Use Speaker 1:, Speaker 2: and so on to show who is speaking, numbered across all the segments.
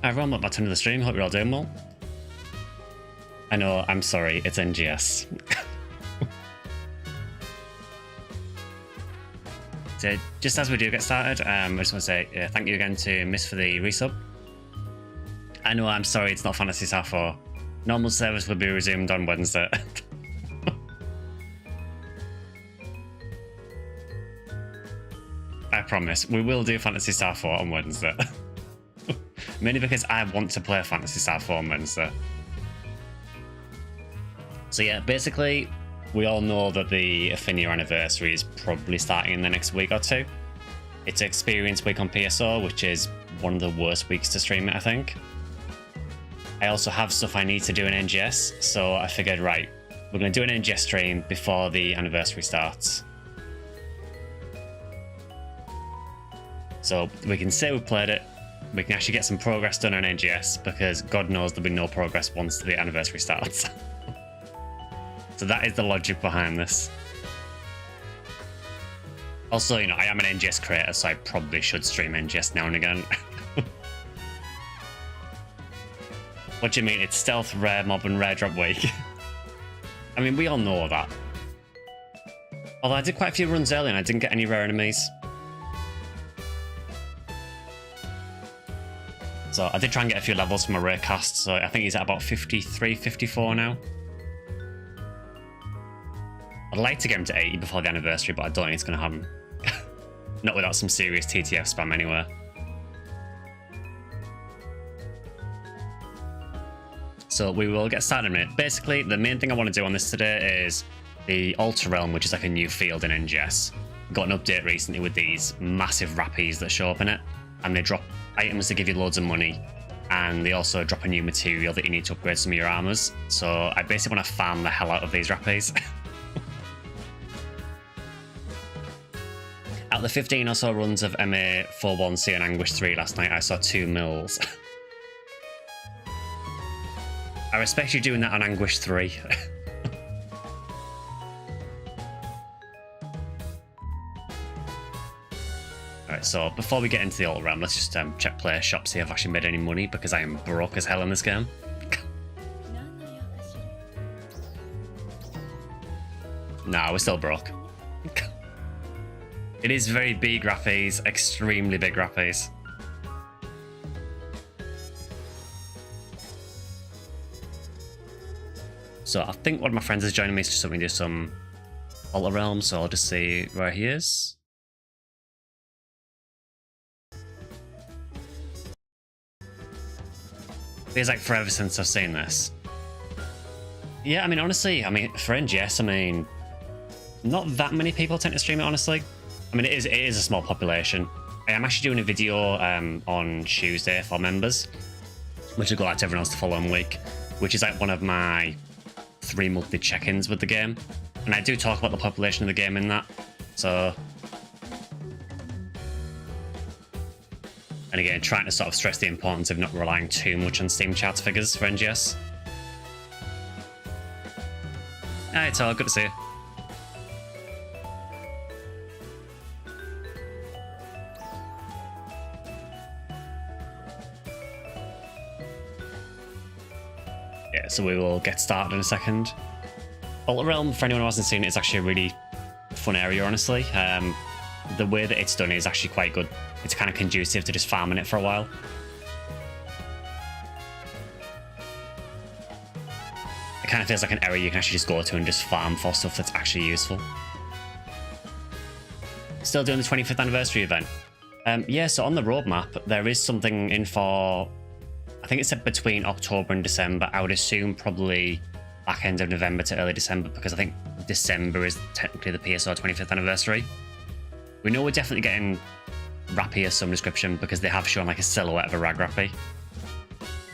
Speaker 1: Hi everyone, welcome back to another stream. Hope you're all doing well. I know, I'm sorry, it's NGS. So just as we do get started, I just want to say thank you again to Miss for the resub. I know, I'm sorry, it's not Fantasy Star 4. Normal service will be resumed on Wednesday. I promise, we will do Fantasy Star 4 on Wednesday. Mainly because I want to play Fantasy Star 4 on Wednesday. So yeah, basically, we all know that the Ephinea anniversary is probably starting in the next week or two. It's Experience Week on PSO, which is one of the worst weeks to stream it, I think. I also have stuff I need to do in NGS, so I figured, right, we're going to do an NGS stream before the anniversary starts. So we can say we've played it, we can actually get some progress done on NGS, because God knows there'll be no progress once the anniversary starts. So that is the logic behind this. Also, you know, I am an NGS creator, so I probably should stream NGS now and again. What do you mean? It's stealth, rare mob, and rare drop week. I mean, we all know that. Although I did quite a few runs early and I didn't get any rare enemies. So I did try and get a few levels from my rare cast, so I think he's at about 53, 54 now. I'd like to get him to 80 before the anniversary, but I don't think it's going to happen. Not without some serious TTF spam anyway. So we will get started in a minute. Basically, the main thing I want to do on this today is the Altar Realm, which is like a new field in NGS. Got an update recently with these massive Rappies that show up in it, and they drop items to give you loads of money, and they also drop a new material that you need to upgrade some of your armors. So I basically want to farm the hell out of these Rappies. Out of the 15 or so runs of MA41C and Anguish 3 last night, I saw 2 mills. I respect you doing that on Anguish 3. Alright, so before we get into the Altar Realm, let's just check player shop, see if I've actually made any money, because I am broke as hell in this game. Nah, we're still broke. It is very big Rappies, extremely big Rappies. So I think one of my friends is joining me so we can do some Altar Realm, so I'll just see where he is. Feels like forever since I've seen this. Yeah, I mean, honestly, for NGS, not that many people tend to stream it, honestly. I mean, it is a small population. I am actually doing a video on Tuesday for members, which will go out to everyone else the following week, which is like one of my 3 monthly check-ins with the game. And I do talk about the population of the game in that. So, and again, trying to sort of stress the importance of not relying too much on Steam charts figures for NGS. Hey, it's all good to see you. Yeah, so we will get started in a second. Altar Realm, for anyone who hasn't seen it, is actually a really fun area, honestly. The way that it's done is actually quite good. It's kind of conducive to just farming it for a while. It kind of feels like an area you can actually just go to and just farm for stuff that's actually useful. Still doing the 25th anniversary event. Yeah, so on the roadmap, there is something in for, I think it's said between October and December. I would assume probably back end of November to early December, because I think December is technically the PSO 25th anniversary. We know we're definitely getting Rappy as some description, because they have shown like a silhouette of a rag Rappy.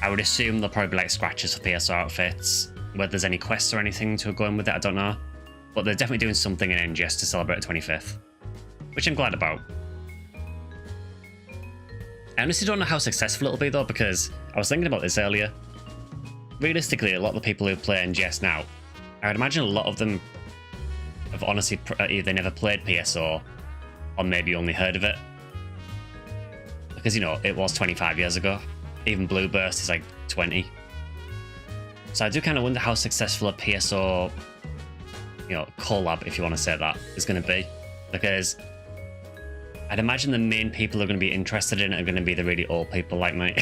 Speaker 1: I would assume there'll probably be like scratches for PSO outfits. Whether there's any quests or anything to go in with it, I don't know. But they're definitely doing something in NGS to celebrate the 25th, which I'm glad about. I honestly don't know how successful it'll be though, because I was thinking about this earlier. Realistically, a lot of the people who play NGS now, I would imagine a lot of them have honestly either never played PSO or maybe only heard of it. Because, you know, it was 25 years ago. Even Blue Burst is like 20. So I do kind of wonder how successful a PSO, collab, if you want to say that, is going to be. Because I'd imagine the main people who are going to be interested in it are going to be the really old people like me.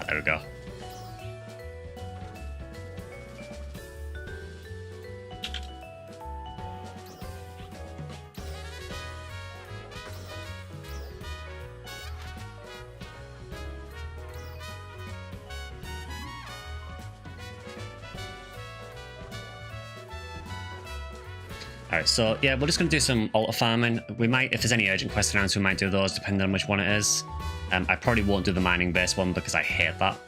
Speaker 1: There we go. Alright, so yeah, we're just going to do some altar farming. We might, if there's any urgent quests announced, we might do those depending on which one it is. I probably won't do the mining based one because I hate that.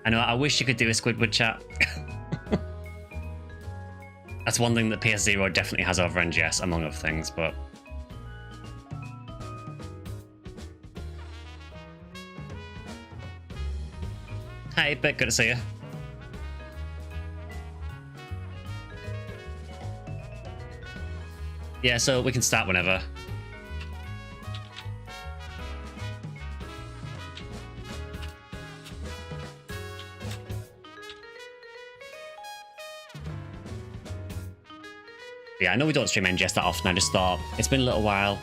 Speaker 1: I know, I wish you could do a Squidward chat. That's one thing that PS0 definitely has over NGS, among other things, but... Hey, Bit, good to see you. Yeah, so we can start whenever. Yeah, I know we don't stream NGS that often. I just thought it's been a little while.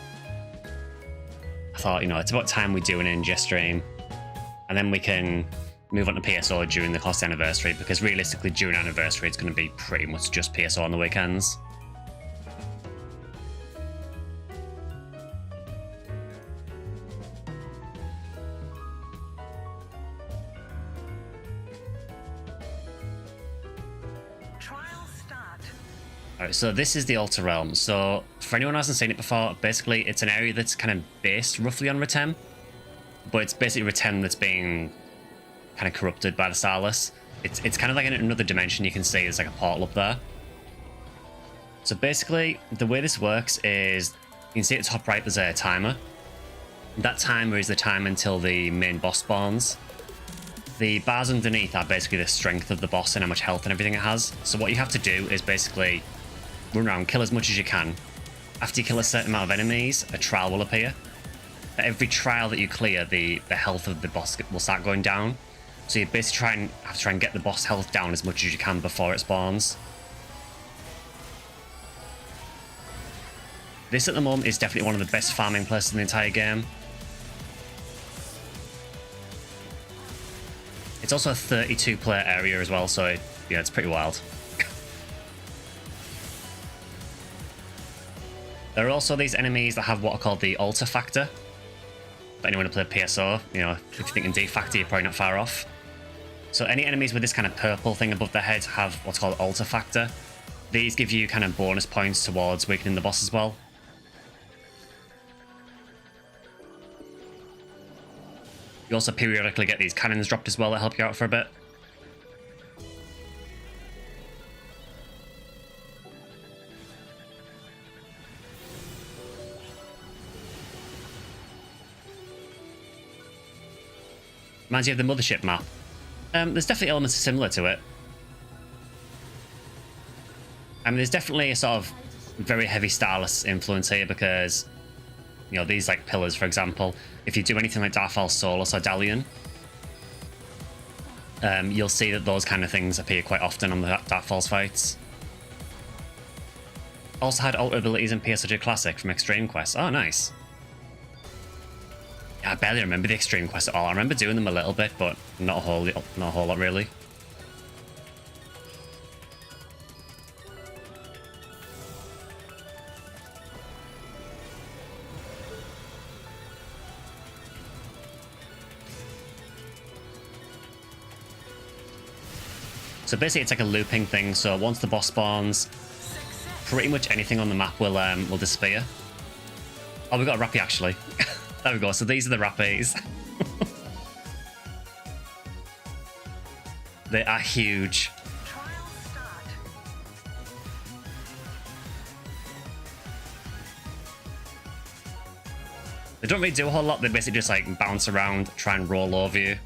Speaker 1: I thought, it's about time we do an NGS stream. And then we can move on to PSO during the cost anniversary, because realistically during anniversary it's going to be pretty much just PSO on the weekends. Alright, so this is the Altar Realm. So for anyone who hasn't seen it before, basically it's an area that's kind of based roughly on Retem, but it's basically Retem that's being kind of corrupted by the Starless. It's kind of like in another dimension. You can see there's like a portal up there. So basically the way this works is you can see at the top right there's a timer. That timer is the time until the main boss spawns. The bars underneath are basically the strength of the boss and how much health and everything it has. So what you have to do is basically run around, kill as much as you can. After you kill a certain amount of enemies, a trial will appear. For every trial that you clear, the health of the boss will start going down. So you basically have to try and get the boss health down as much as you can before it spawns. This at the moment is definitely one of the best farming places in the entire game. It's also a 32 player area as well, so yeah, it's pretty wild. There are also these enemies that have what are called the altar factor. For anyone who played PSO, if you're thinking D factor, you're probably not far off. So any enemies with this kind of purple thing above their head have what's called altar factor. These give you kind of bonus points towards weakening the boss as well. You also periodically get these cannons dropped as well that help you out for a bit. Reminds you of the Mothership map. There's definitely elements similar to it. I mean, there's definitely a sort of very heavy Starless influence here because, these like pillars, for example, if you do anything like Darfall Solus or Dalian, you'll see that those kind of things appear quite often on the Darkfalls fights. Also had alter abilities in PSO2 Classic from Extreme Quest. Oh, nice. Yeah, I barely remember the Extreme Quest at all. I remember doing them a little bit, but not a whole lot really. So basically it's like a looping thing, so once the boss spawns, pretty much anything on the map will disappear. Oh, we got a Rappy actually. There we go, so these are the Rappies. They are huge. They don't really do a whole lot, they basically just like bounce around, try and roll over you.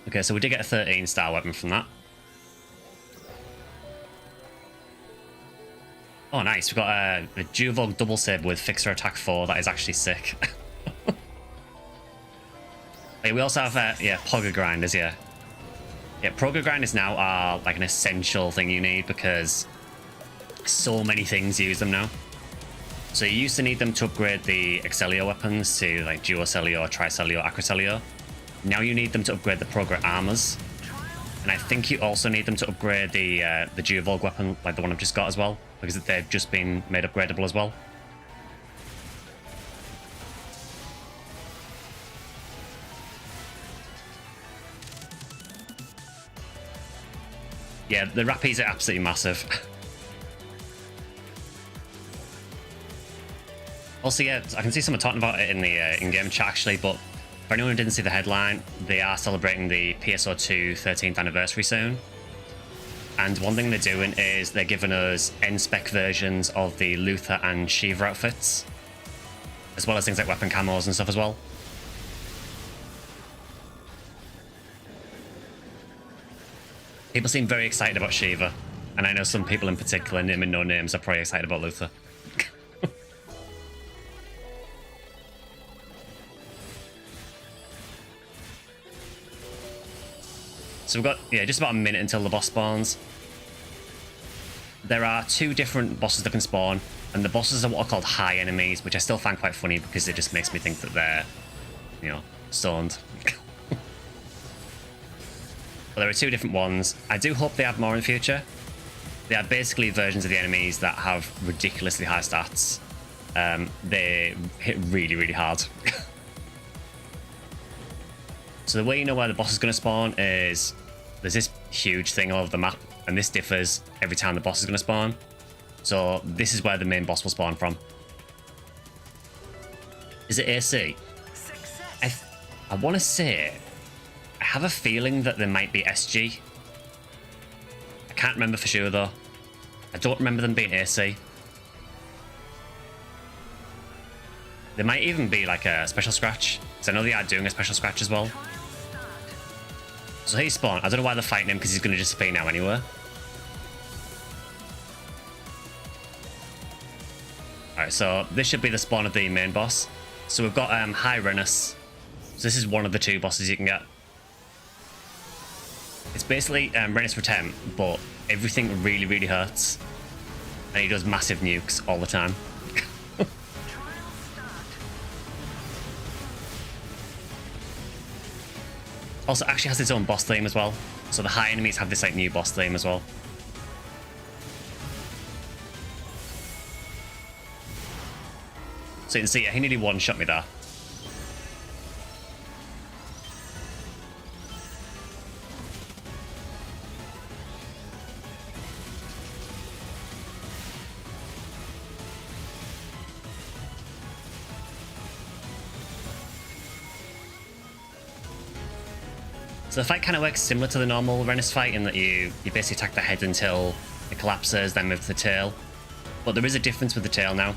Speaker 1: Okay, so we did get a 13-star weapon from that. Oh, nice. We've got a Duovog double saber with fixer attack 4. That is actually sick. We also have, yeah, Pogger Grinders, yeah. Yeah, Pogger Grinders now are like an essential thing you need because so many things use them now. So you used to need them to upgrade the Excellior weapons to like Duocellior, Tricellior, Acrocellior. Now you need them to upgrade the Progress armors. And I think you also need them to upgrade the Duovog weapon, like the one I've just got as well, because they've just been made upgradable as well. Yeah, the Rappies are absolutely massive. Also, yeah, I can see someone talking about it in the in-game chat actually, but for anyone who didn't see the headline, they are celebrating the PSO2 13th anniversary soon. And one thing they're doing is they're giving us N-spec versions of the Luther and Shiva outfits, as well as things like weapon camos and stuff as well. People seem very excited about Shiva, and I know some people in particular, name and no names, are probably excited about Luther. So we've got, yeah, just about a minute until the boss spawns. There are 2 different bosses that can spawn, and the bosses are what are called high enemies, which I still find quite funny because it just makes me think that they're, you know, stoned. But there are 2 different ones. I do hope they have more in the future. They are basically versions of the enemies that have ridiculously high stats. They hit really, really hard. So the way you know where the boss is going to spawn is there's this huge thing all over the map, and this differs every time the boss is going to spawn. So this is where the main boss will spawn from. Is it AC? I want to say, I have a feeling that there might be SG. I can't remember for sure though. I don't remember them being AC. There might even be like a special scratch, because I know they are doing a special scratch as well. So he's spawned. I don't know why they're fighting him, because he's going to disappear now anyway. Alright, so this should be the spawn of the main boss. So we've got High Renus. So this is one of the 2 bosses you can get. It's basically Renus Retem, but everything really, really hurts. And he does massive nukes all the time. Also actually has its own boss theme as well. So the high enemies have this like new boss theme as well. So you can see, yeah, he nearly one-shot me there. So the fight kind of works similar to the normal Renus fight in that you basically attack the head until it collapses, then move to the tail. But there is a difference with the tail now.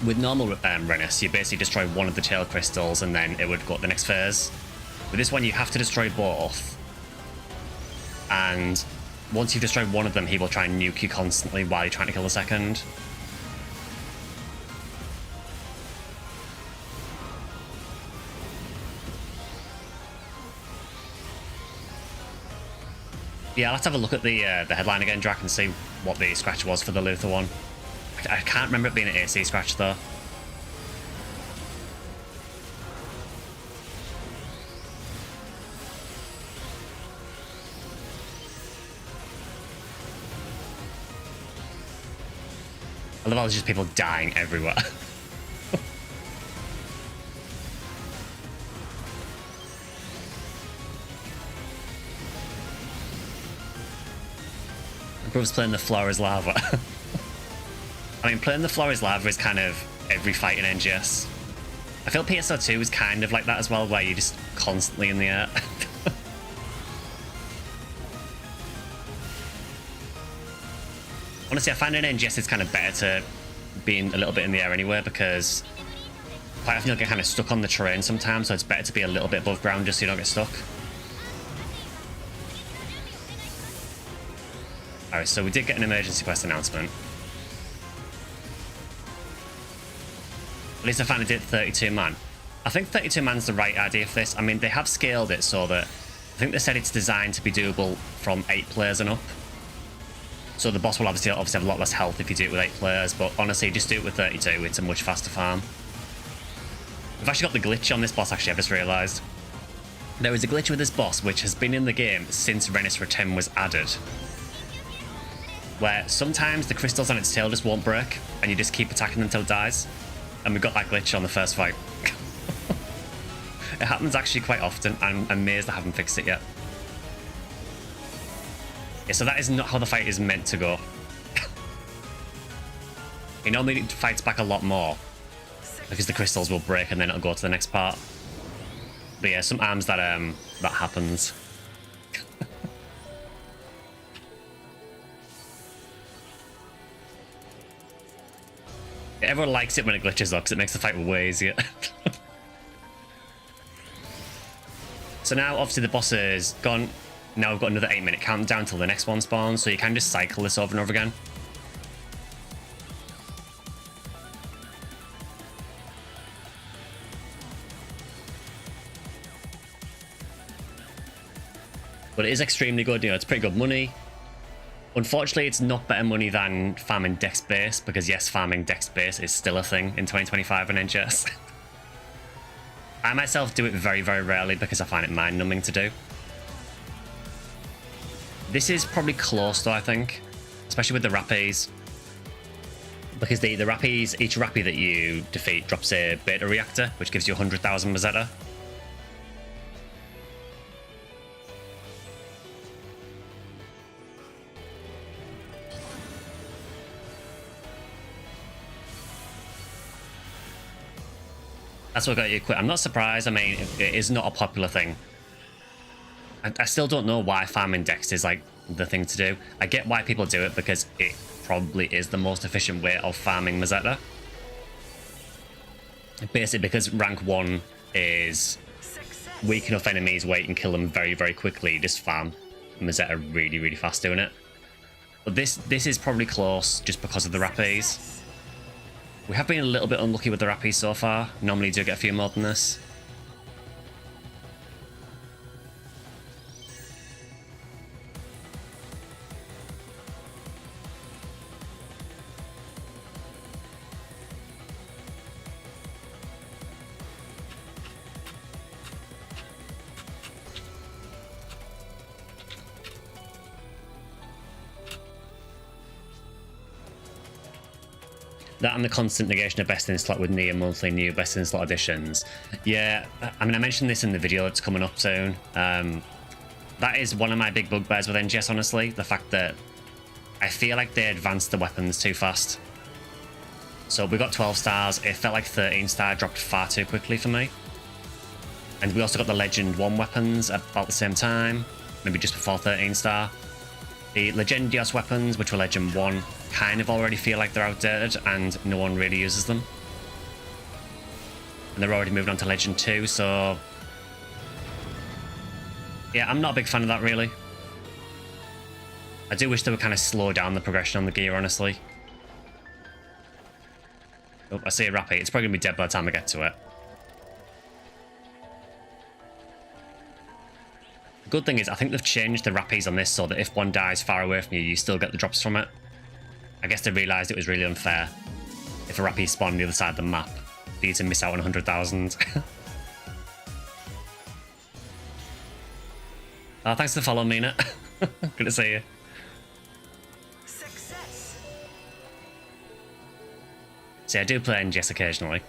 Speaker 1: With normal Renus, you basically destroy one of the tail crystals and then it would go up the next phase. With this one, you have to destroy both. And once you've destroyed one of them, he will try and nuke you constantly while you're trying to kill the second. Yeah, let's have a look at the headline again, Drac, and see what the scratch was for the Luther one. I can't remember it being an AC scratch, though. I love how there's just people dying everywhere. Bruce playing the floor is lava. I mean, playing the floor is lava is kind of every fight in NGS. I feel PSO2 is kind of like that as well, where you're just constantly in the air. Honestly, I find in NGS it's kind of better to be a little bit in the air anyway, because quite often you'll get kind of stuck on the terrain sometimes, so it's better to be a little bit above ground just so you don't get stuck. Alright, so we did get an emergency quest announcement. At least I finally did 32 man. I think 32 man's the right idea for this. I mean, they have scaled it so that I think they said it's designed to be doable from 8 players and up. So the boss will obviously have a lot less health if you do it with 8 players, but honestly, just do it with 32. It's a much faster farm. We've actually got the glitch on this boss, actually, I've just realised. There is a glitch with this boss, which has been in the game since Renis Retim was added, where sometimes the crystals on its tail just won't break, and you just keep attacking until it dies. And we got that glitch on the first fight. It happens actually quite often. I'm amazed I haven't fixed it yet. Yeah, so that is not how the fight is meant to go. It normally fights back a lot more, because the crystals will break and then it'll go to the next part. But yeah, sometimes that happens. Everyone likes it when it glitches though, because it makes the fight way easier. So now obviously the boss is gone. Now we've got another 8-minute countdown till the next one spawns, so you can just cycle this over and over again. But it is extremely good, you know, it's pretty good money. Unfortunately, it's not better money than farming dex base, because yes, farming dex base is still a thing in 2025 on NGS. I myself do it very, very rarely because I find it mind-numbing to do. This is probably close though, I think, especially with the Rappies. Because the Rappies, each Rappy that you defeat drops a beta reactor, which gives you 100,000 Mazetta. That's what got you quit. I'm not surprised. I mean, it is not a popular thing. I still don't know why farming dex is like the thing to do. I get why people do it because it probably is the most efficient way of farming Mazetta. Basically because rank 1 is weak enough enemies where you can kill them very, very quickly. You just farm Mazetta really, really fast doing it. But this is probably close just because of the Rappies. We have been a little bit unlucky with the Rappy so far. Normally you do get a few more than this. That and the constant negation of best in slot with near monthly new best in slot additions. Yeah, I mean, I mentioned this in the video that's coming up soon. That is one of my big bugbears with NGS, honestly. The fact that I feel like they advanced the weapons too fast. So we got 12 stars. It felt like 13 star dropped far too quickly for me. And we also got the Legend 1 weapons at about the same time. Maybe just before 13 star. The Legendios weapons, which were Legend 1, kind of already feel like they're outdated and no one really uses them. And they're already moving on to Legend 2, so... yeah, I'm not a big fan of that, really. I do wish they would kind of slow down the progression on the gear, honestly. Oh, I see a Rappy. It's probably going to be dead by the time I get to it. The good thing is, I think they've changed the Rappies on this so that if one dies far away from you, you still get the drops from it. I guess they realised it was really unfair if a Rappy spawned on the other side of the map for you to miss out on 100,000. Oh, thanks for following, Mina. Good to see you. Success. See, I do play NGS occasionally.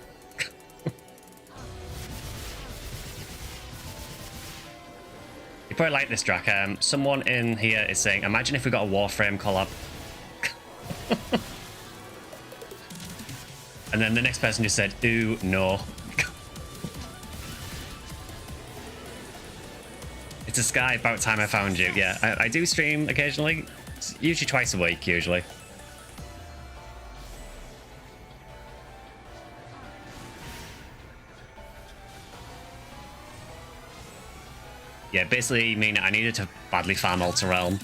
Speaker 1: You probably like this track. Someone in here is saying, imagine if we got a Warframe collab. And then the next person just said, ooh, no. It's a Sky, about time I found you. Yeah, I do stream occasionally. It's usually twice a week, usually. Yeah, basically, I mean, I needed to badly farm Alter Realm.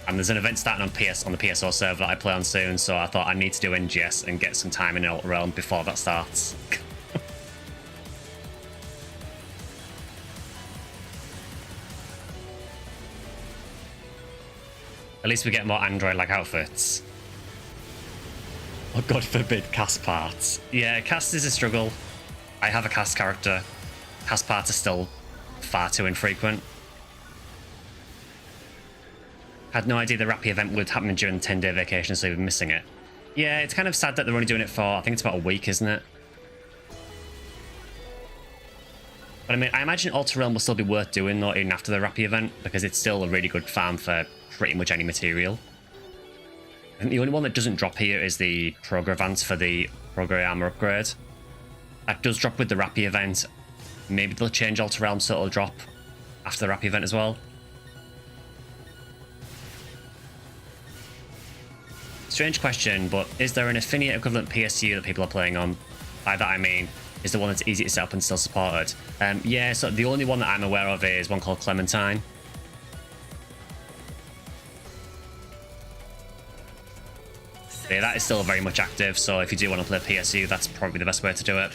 Speaker 1: And there's an event starting on the PSO server that I play on soon, so I thought I need to do NGS and get some time in Outer Realm before that starts. At least we get more Android-like outfits. Oh, God forbid cast parts. Yeah, cast is a struggle. I have a cast character. Cast parts are still far too infrequent. Had no idea the Rappy event would happen during the 10-day vacation, so we're missing it. Yeah, it's kind of sad that they're only doing it for, I think it's about a week, isn't it? But I mean, I imagine Outer Realm will still be worth doing, though, even after the Rappy event, because it's still a really good farm for pretty much any material. I think the only one that doesn't drop here is the Progravance for the Prograde Armor upgrade. That does drop with the Rappy event. Maybe they'll change Outer Realm so it'll drop after the Rappy event as well. Strange question, but is there an Ephinea equivalent PSU that people are playing on? By that I mean, is the one that's easy to set up and still supported? Yeah, so the only one that I'm aware of is one called Clementine. Yeah, that is still very much active, so if you do want to play PSU, that's probably the best way to do it.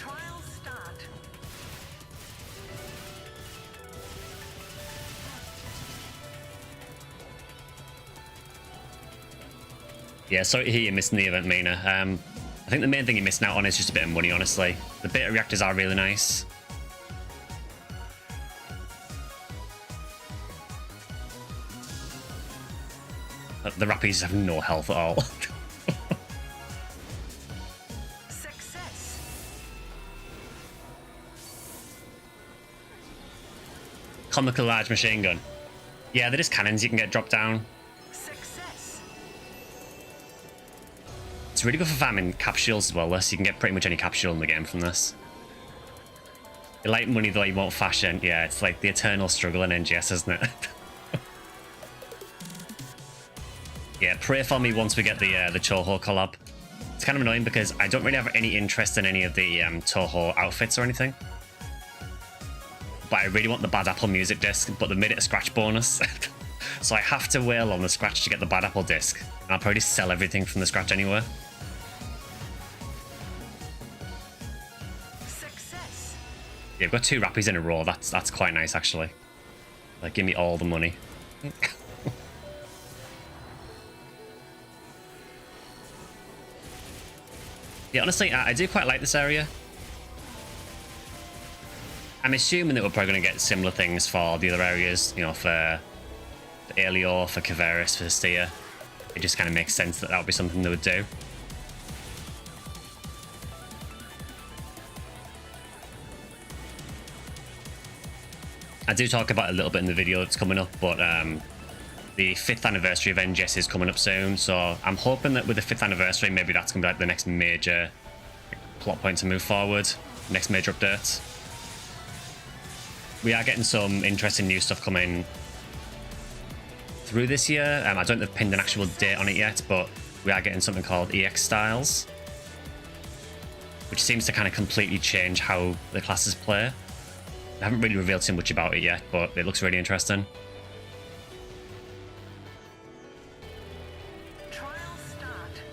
Speaker 1: Yeah, sorry to hear you're missing the event, Mina. I think the main thing you're missing out on is just a bit of money, honestly. The beta reactors are really nice. The Rappies have no health at all. Comical large machine gun. Yeah, they're just cannons you can get dropped down. It's really good for farming capsules as well, so you can get pretty much any capsule in the game from this. You like money though, you won't fashion. Yeah, it's like the eternal struggle in NGS, isn't it? Yeah, pray for me once we get the Toho collab. It's kind of annoying because I don't really have any interest in any of the Toho outfits or anything. But I really want the Bad Apple music disc, but they've made it a scratch bonus. So I have to wail on the scratch to get the Bad Apple disc. And I'll probably sell everything from the scratch anyway. Yeah, I've got 2 Rappies in a row. That's quite nice, actually. Like, give me all the money. Yeah, honestly, I do quite like this area. I'm assuming that we're probably going to get similar things for the other areas, you know, for Alio, for Caveris, for Hestia. It just kind of makes sense that that would be something they would do. I do talk about it a little bit in the video that's coming up, but the 5th anniversary of NGS is coming up soon, so I'm hoping that with the 5th anniversary, maybe that's going to be like the next major plot point to move forward, next major update. We are getting some interesting new stuff coming through this year. I don't have pinned an actual date on it yet, but we are getting something called EX Styles, which seems to kind of completely change how the classes play. I haven't really revealed too much about it yet, but it looks really interesting.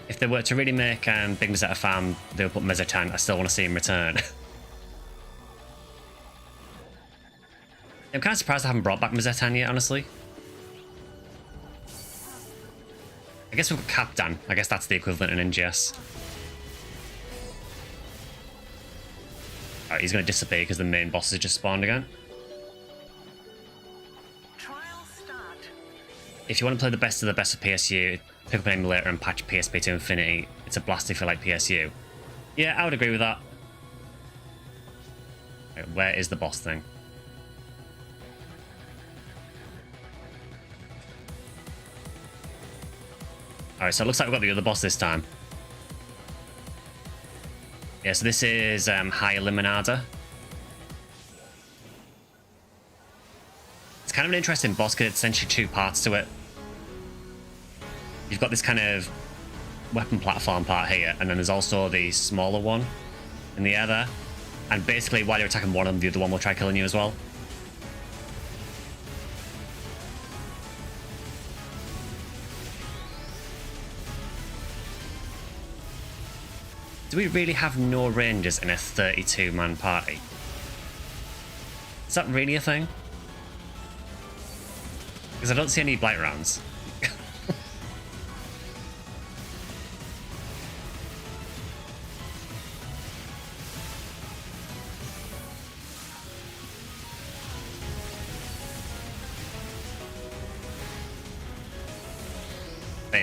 Speaker 1: If they were to really make Big Mezzetta Farm, they would put Mezzetan. I still want to see him return. I'm kind of surprised I haven't brought back Mezzetan yet, honestly. I guess we've got Capdan. I guess that's the equivalent in NGS. Alright, he's going to disappear because the main boss has just spawned again. If you want to play the best of PSU, pick up an emulator and patch PSP to infinity. It's a blast if you like PSU. Yeah, I would agree with that. Right, where is the boss thing? Alright, so it looks like we've got the other boss this time. Yeah, so this is High Eliminada. It's kind of an interesting boss because it's essentially 2 parts to it. You've got this kind of weapon platform part here, and then there's also the smaller one in the air there. And basically, while you're attacking one of them, the other one will try killing you as well. Do we really have no rangers in a 32-man party? Is that really a thing? Because I don't see any blight rounds.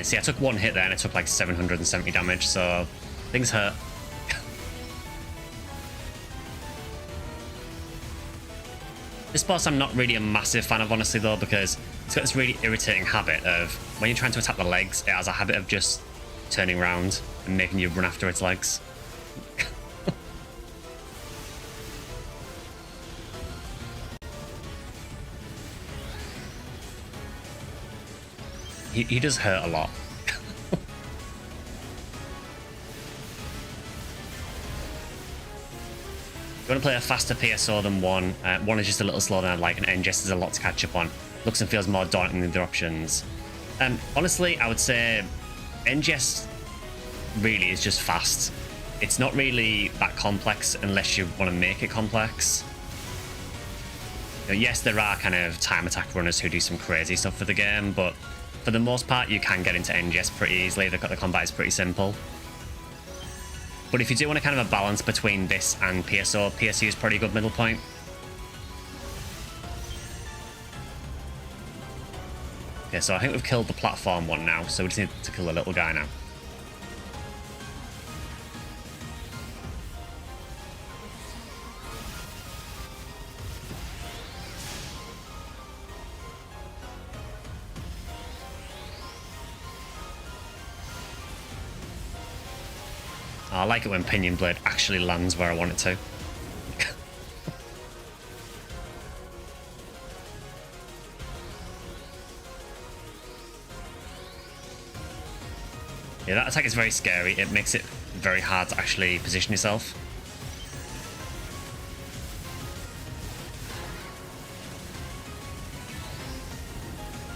Speaker 1: See, I took one hit there and it took like 770 damage, so things hurt. This boss I'm not really a massive fan of, honestly, though, because it's got this really irritating habit of when you're trying to attack the legs, it has a habit of just turning around and making you run after its legs. He does hurt a lot. You want to play a faster PSO than one. One is just a little slower than I'd like, and NGS is a lot to catch up on. Looks and feels more daunting than the other options. Honestly, I would say NGS really is just fast. It's not really that complex unless you want to make it complex. You know, yes, there are kind of time attack runners who do some crazy stuff for the game, but for the most part, you can get into NGS pretty easily. The combat is pretty simple. But if you do want a kind of a balance between this and PSO, PSU is pretty good middle point. Okay, so I think we've killed the platform one now, so we just need to kill the little guy now. I like it when Pinion Blade actually lands where I want it to. Yeah, that attack is very scary. It makes it very hard to actually position yourself.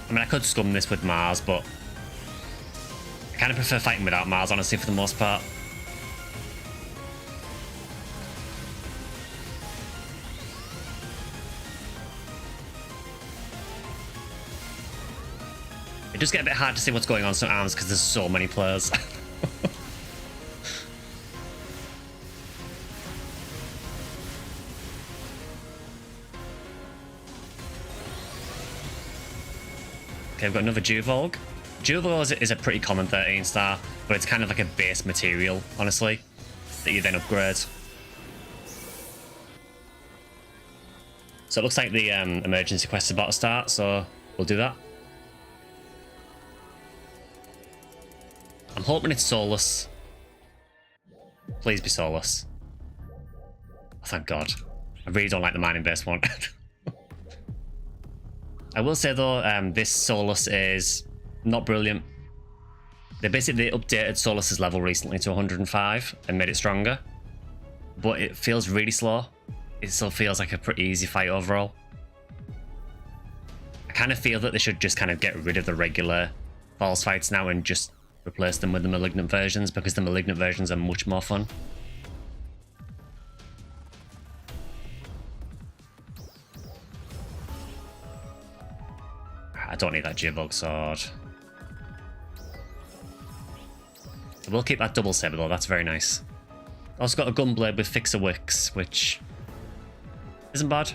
Speaker 1: I mean, I could scum this with Mars, but I kind of prefer fighting without Mars, honestly, for the most part. It does get a bit hard to see what's going on some arms because there's so many players. Okay, we've got another Duvolg. Duvolg is a pretty common 13 star, but it's kind of like a base material, honestly, that you then upgrade. So it looks like the emergency quest is about to start, so we'll do that. I'm hoping it's soulless. Please be soulless. Oh, thank God. I really don't like the mining base one. I will say though, this soulless is not brilliant. They basically updated Solus's level recently to 105 and made it stronger. But it feels really slow. It still feels like a pretty easy fight overall. I kind of feel that they should just kind of get rid of the regular false fights now and just replace them with the malignant versions, because the malignant versions are much more fun. I don't need that Duvolg sword. I will keep that double saber though, that's very nice. Also got a gunblade with Fixer Wicks, which isn't bad.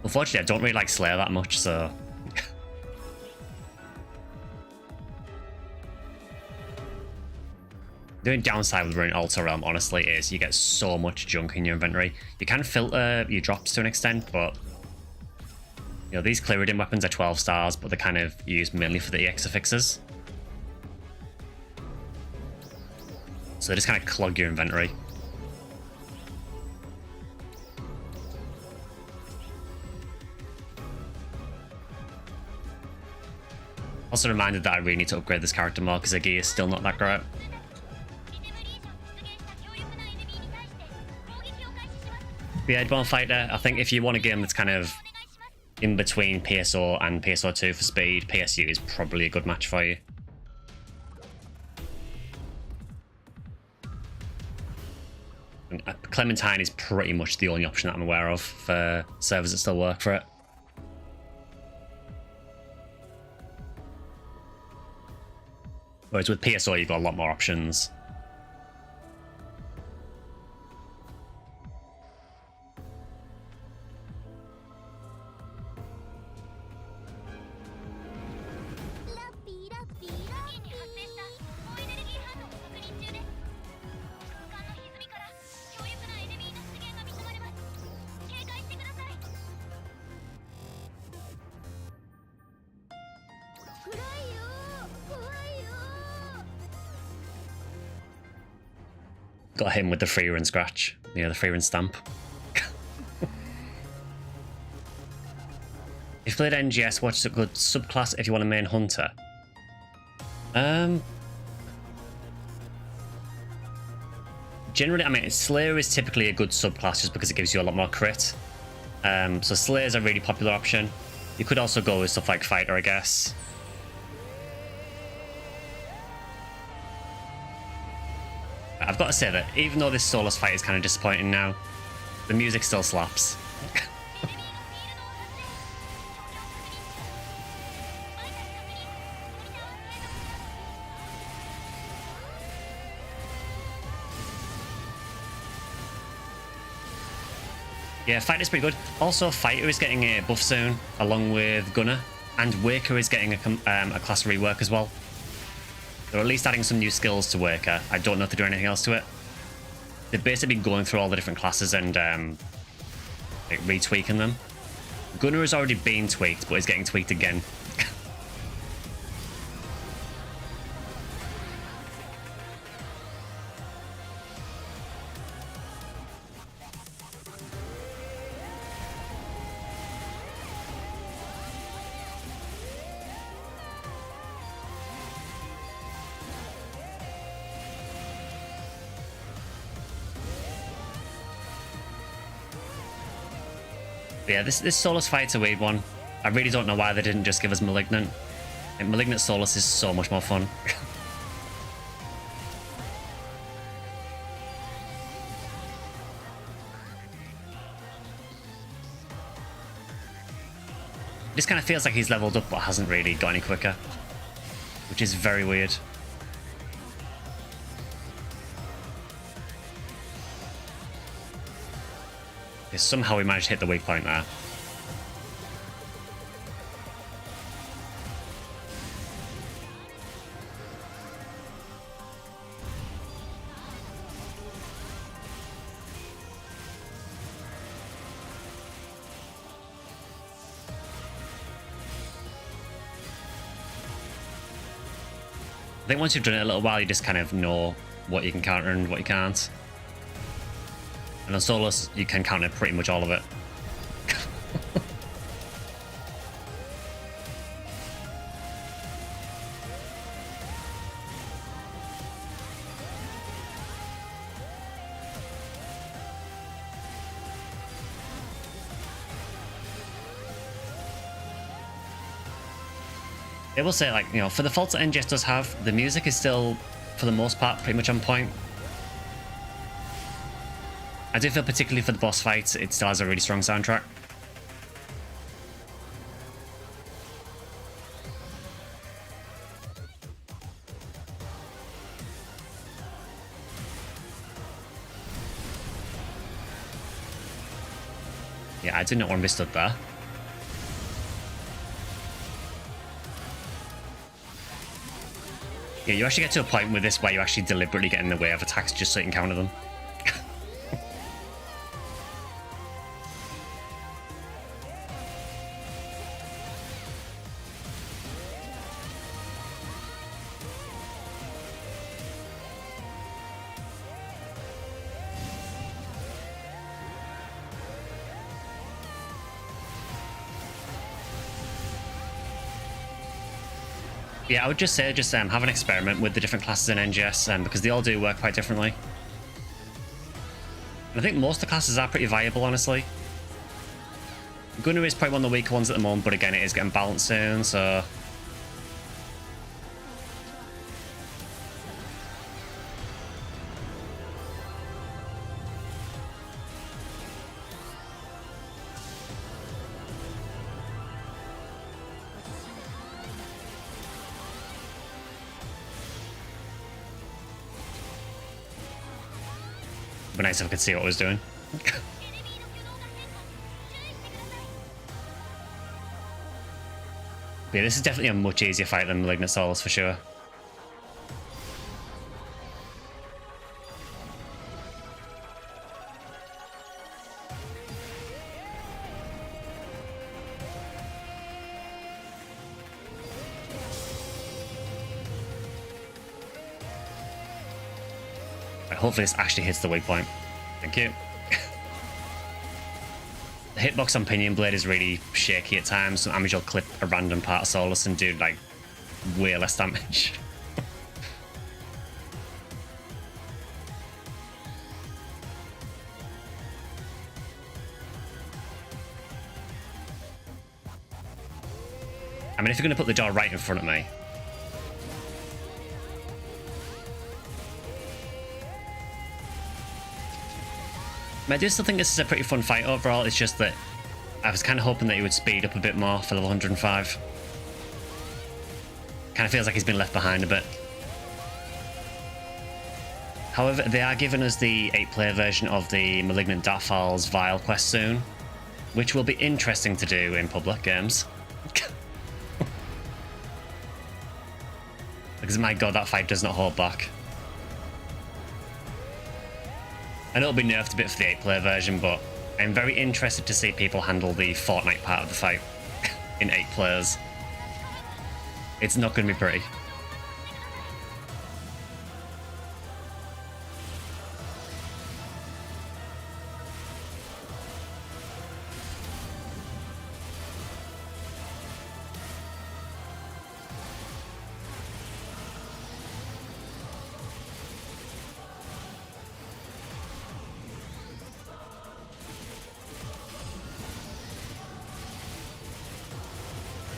Speaker 1: Unfortunately, I don't really like Slayer that much, so the only downside with running Altar Realm, honestly, is you get so much junk in your inventory. You can filter your drops to an extent, but you know, these Clearidin weapons are 12 stars, but they're kind of used mainly for the EX affixes. So they just kind of clog your inventory. Also reminded that I really need to upgrade this character more because the gear is still not that great. The Airborne Fighter, I think if you want a game that's kind of in between PSO and PSO2 for speed, PSU is probably a good match for you. Clementine is pretty much the only option that I'm aware of for servers that still work for it. Whereas with PSO, you've got a lot more options. Got him with the free run scratch. Yeah, the free run stamp. If you played NGS, what's a good subclass if you want a main hunter? Generally, I mean, Slayer is typically a good subclass just because it gives you a lot more crit. So Slayer is a really popular option. You could also go with stuff like Fighter, I guess. I've got to say that even though this Soulless fight is kind of disappointing now, the music still slaps. Yeah, Fighter's pretty good. Also, Fighter is getting a buff soon, along with Gunner, and Waker is getting a class rework as well. They're at least adding some new skills to Waker. I don't know if they do anything else to it. They've basically been going through all the different classes and like retweaking them. Gunner has already been tweaked, but is getting tweaked again. But yeah, this Soulless fight's a weird one. I really don't know why they didn't just give us Malignant. And Malignant Soulless is so much more fun. This kind of feels like he's leveled up but hasn't really got any quicker, which is very weird. Somehow we managed to hit the weak point there. I think once you've done it a little while, you just kind of know what you can counter and what you can't. And on Soulless, you can counter pretty much all of it. I will say, like, you know, for the faults that NGS does have, the music is still, for the most part, pretty much on point. I do feel particularly for the boss fights, it still has a really strong soundtrack. Yeah, I did not want to be stood there. Yeah, you actually get to a point with this where you actually deliberately get in the way of attacks just so you can counter them. Yeah, I would just say have an experiment with the different classes in NGS because they all do work quite differently. And I think most of the classes are pretty viable, honestly. Gunner is probably one of the weaker ones at the moment, but again, it is getting balanced soon, so... nice if I could see what I was doing. Yeah, this is definitely a much easier fight than Malignant Souls for sure. Hopefully this actually hits the weak point. Thank you. The hitbox on Pinion Blade is really shaky at times. Sometimes you'll clip a random part of Solus and do like way less damage. I mean, if you're going to put the door right in front of me, I do still think this is a pretty fun fight overall. It's just that I was kind of hoping that he would speed up a bit more for level 105. Kind of feels like he's been left behind a bit. However, they are giving us the 8-player version of the Malignant Darkfall's Vile quest soon, which will be interesting to do in public games. Because my god, that fight does not hold back. I know it'll be nerfed a bit for the 8-player version, but I'm very interested to see people handle the Fortnite part of the fight in 8 players. It's not going to be pretty.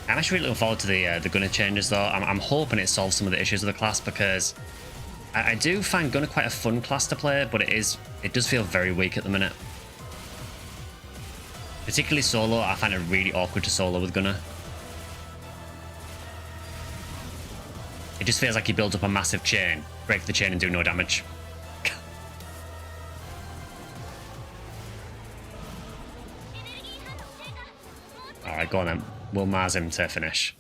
Speaker 1: I'm actually really looking forward to the Gunner changes though. I'm hoping it solves some of the issues of the class, because I do find Gunner quite a fun class to play, but it does feel very weak at the minute. Particularly solo, I find it really awkward to solo with Gunner. It just feels like you build up a massive chain, break the chain and do no damage. Alright, go on then. We'll Mars him to finish.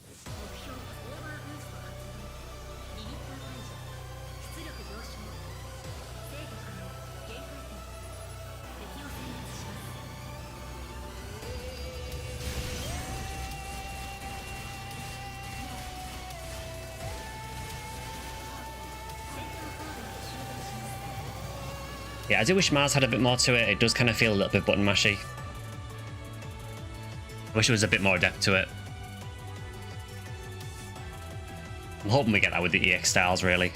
Speaker 1: Yeah, I do wish Mars had a bit more to it. It does kind of feel a little bit button mashy. I wish it was a bit more adept to it. I'm hoping we get that with the EX styles, really.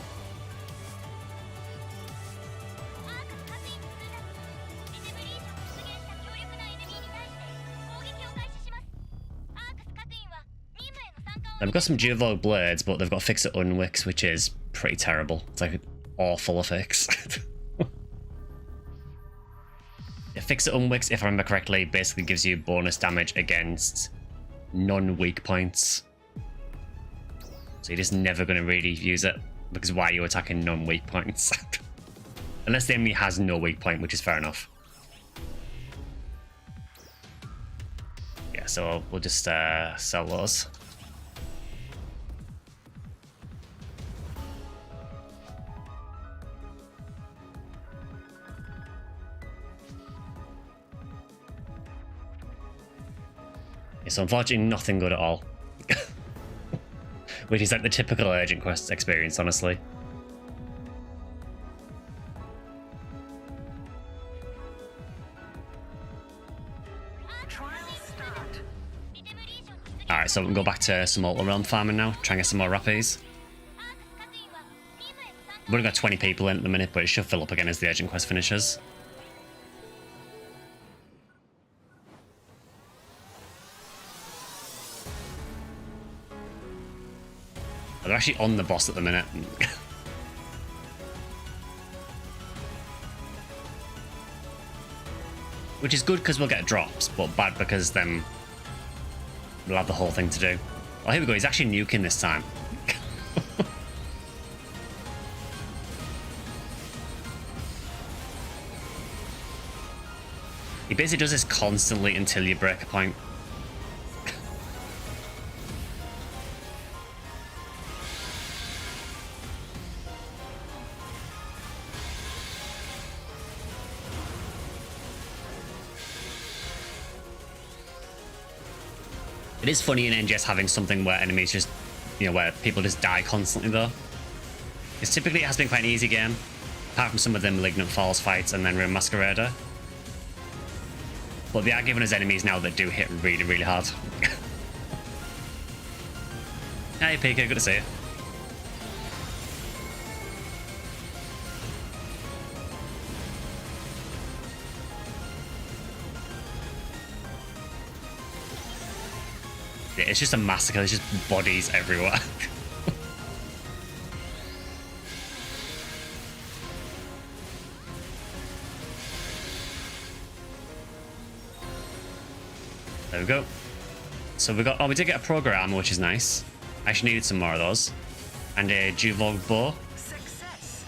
Speaker 1: They've got some Geovogue blades, but they've got Fix It Unwix, which is pretty terrible. It's like an awful a fix. Fix It Unwix, if I remember correctly, basically gives you bonus damage against non-weak points. So you're just never going to really use it, because why are you attacking non-weak points? Unless the enemy has no weak point, which is fair enough. Yeah, so we'll just sell those. So unfortunately nothing good at all. Which is like the typical urgent quest experience, honestly. Alright, so we can go back to some Ultra Realm farming now, try and get some more Rappies. We've only got 20 people in at the minute, but it should fill up again as the urgent quest finishes. They're actually on the boss at the minute. Which is good because we'll get drops, but bad because then we'll have the whole thing to do. Oh, here we go. He's actually nuking this time. basically does this constantly until you break a point. It is funny in NGS having something where enemies just, you know, where people just die constantly though. Because typically it has been quite an easy game, apart from some of the Malignant Falls fights and then Room Masquerader. But they are giving us enemies now that do hit really, really hard. Hey Pika, good to see you. Yeah, it's just a massacre, there's just bodies everywhere. There we go. So we got, oh, we did get a program, which is nice. I actually needed some more of those. And a Juvog bow.
Speaker 2: Success.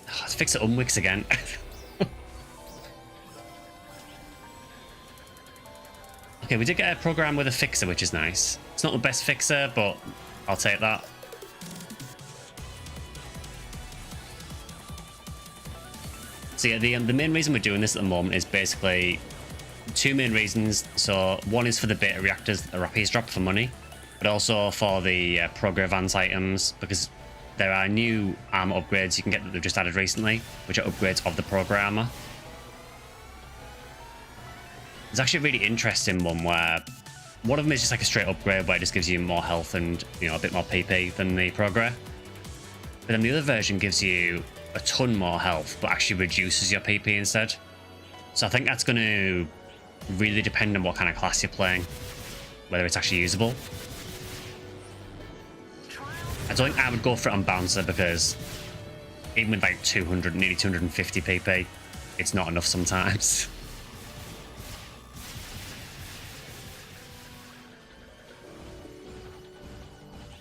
Speaker 1: Oh, let's fix it Unwix again. Okay, we did get a program with a fixer, which is nice. It's not the best fixer, but I'll take that. So yeah, the main reason we're doing this at the moment is basically two main reasons. So one is for the beta reactors that the Rappy's dropped for money, but also for the Progress Advance items, because there are new armor upgrades you can get that they've just added recently, which are upgrades of the programmer. There's actually a really interesting one where one of them is just like a straight upgrade where it just gives you more health and, you know, a bit more PP than the Progress. But then the other version gives you a ton more health, but actually reduces your PP instead. So I think that's going to really depend on what kind of class you're playing, whether it's actually usable. I don't think I would go for it on Bouncer because even with like 200, nearly 250 PP, it's not enough sometimes.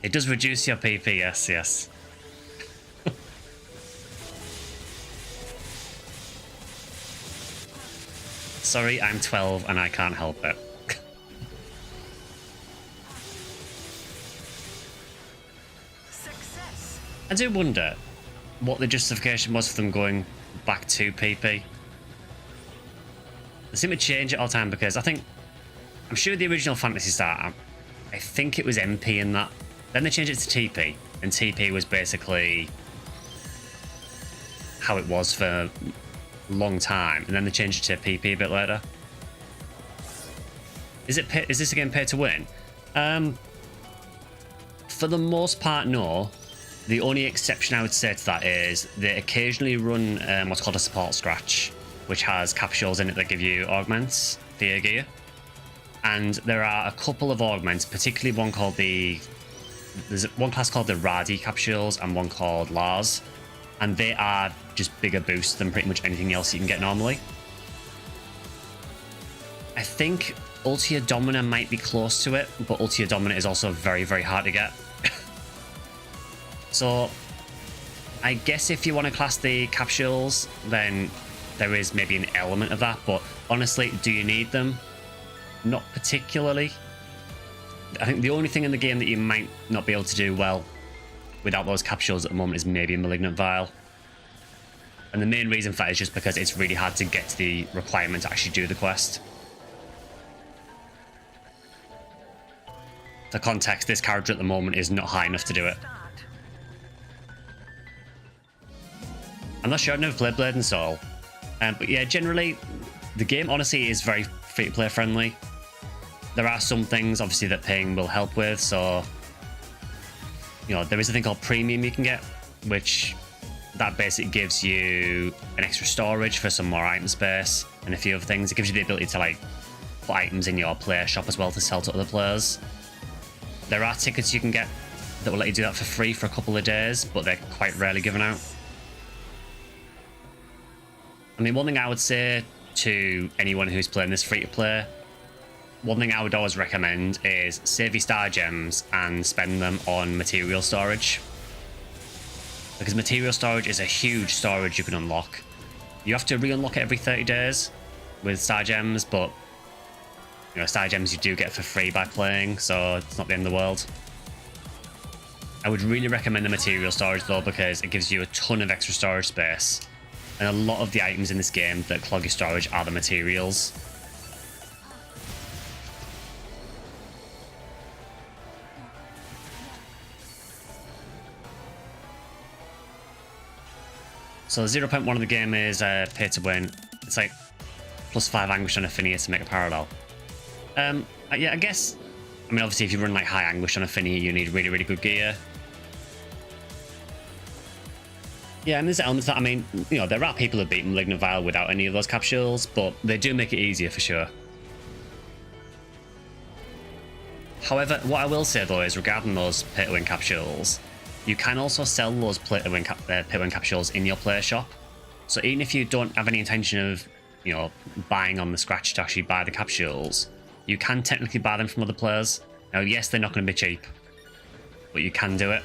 Speaker 1: It does reduce your PP, yes, yes. Sorry, I'm 12 and I can't help it.
Speaker 2: Success.
Speaker 1: I do wonder what the justification was for them going back to PP. They seem to change it all the time because I'm sure the original Phantasy Star, I think it was MP in that. Then they changed it to TP, and TP was basically how it was for a long time, and then they changed it to PP a bit later. Is this again pay to win? For the most part, no. The only exception I would say to that is they occasionally run what's called a support scratch, which has capsules in it that give you augments for your gear. And there are a couple of augments, particularly one called there's one class called the Radi capsules and one called Lars, and they are just bigger boosts than pretty much anything else you can get normally. I think Ultia Domina might be close to it, but Ultia Domina is also very, very hard to get. So I guess if you want to class the capsules, then there is maybe an element of that, but honestly, do you need them? Not particularly. I think the only thing in the game that you might not be able to do well without those capsules at the moment is maybe a Malignant Vial. And the main reason for that is just because it's really hard to get to the requirement to actually do the quest. For context, this character at the moment is not high enough to do it. I'm not sure, I've never played Blade and Soul. But yeah, generally, the game honestly is very free-to-play friendly. There are some things, obviously, that paying will help with, so... You know, there is a thing called Premium you can get, which... That basically gives you an extra storage for some more item space, and a few other things. It gives you the ability to, like, put items in your player shop as well to sell to other players. There are tickets you can get that will let you do that for free for a couple of days, but they're quite rarely given out. I mean, one thing I would say to anyone who's playing this free-to-play, one thing I would always recommend is save your star gems and spend them on material storage. Because material storage is a huge storage you can unlock. You have to re-unlock it every 30 days with star gems, but you know, star gems you do get for free by playing, so it's not the end of the world. I would really recommend the material storage though, because it gives you a ton of extra storage space. And a lot of the items in this game that clog your storage are the materials. So 0.1 of the game is pay to win. It's like +5 anguish on Ephinea to make a parallel. Yeah, I guess. I mean, obviously, if you run like high anguish on Ephinea, you need really, really good gear. Yeah, and there's elements that, I mean, you know, there are people who beat Malignant Vial without any of those capsules, but they do make it easier for sure. However, what I will say though is regarding those pay to win capsules, you can also sell those pay to win capsules in your player shop. So even if you don't have any intention of, you know, buying on the scratch to actually buy the capsules, you can technically buy them from other players. Now, yes, they're not going to be cheap, but you can do it.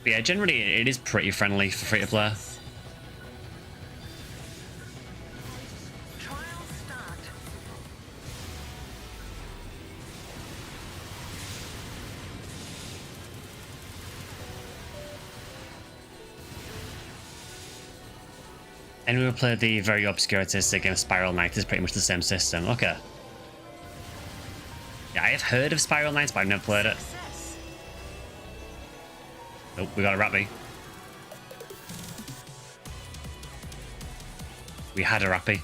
Speaker 1: But yeah, generally it is pretty friendly for free to play. And we will play the very obscure artistic game Spiral Knight. Is pretty much the same system. Okay. Yeah, I have heard of Spiral Knights, but I've never played it. Nope, we got a Rappy. We had a Rappy.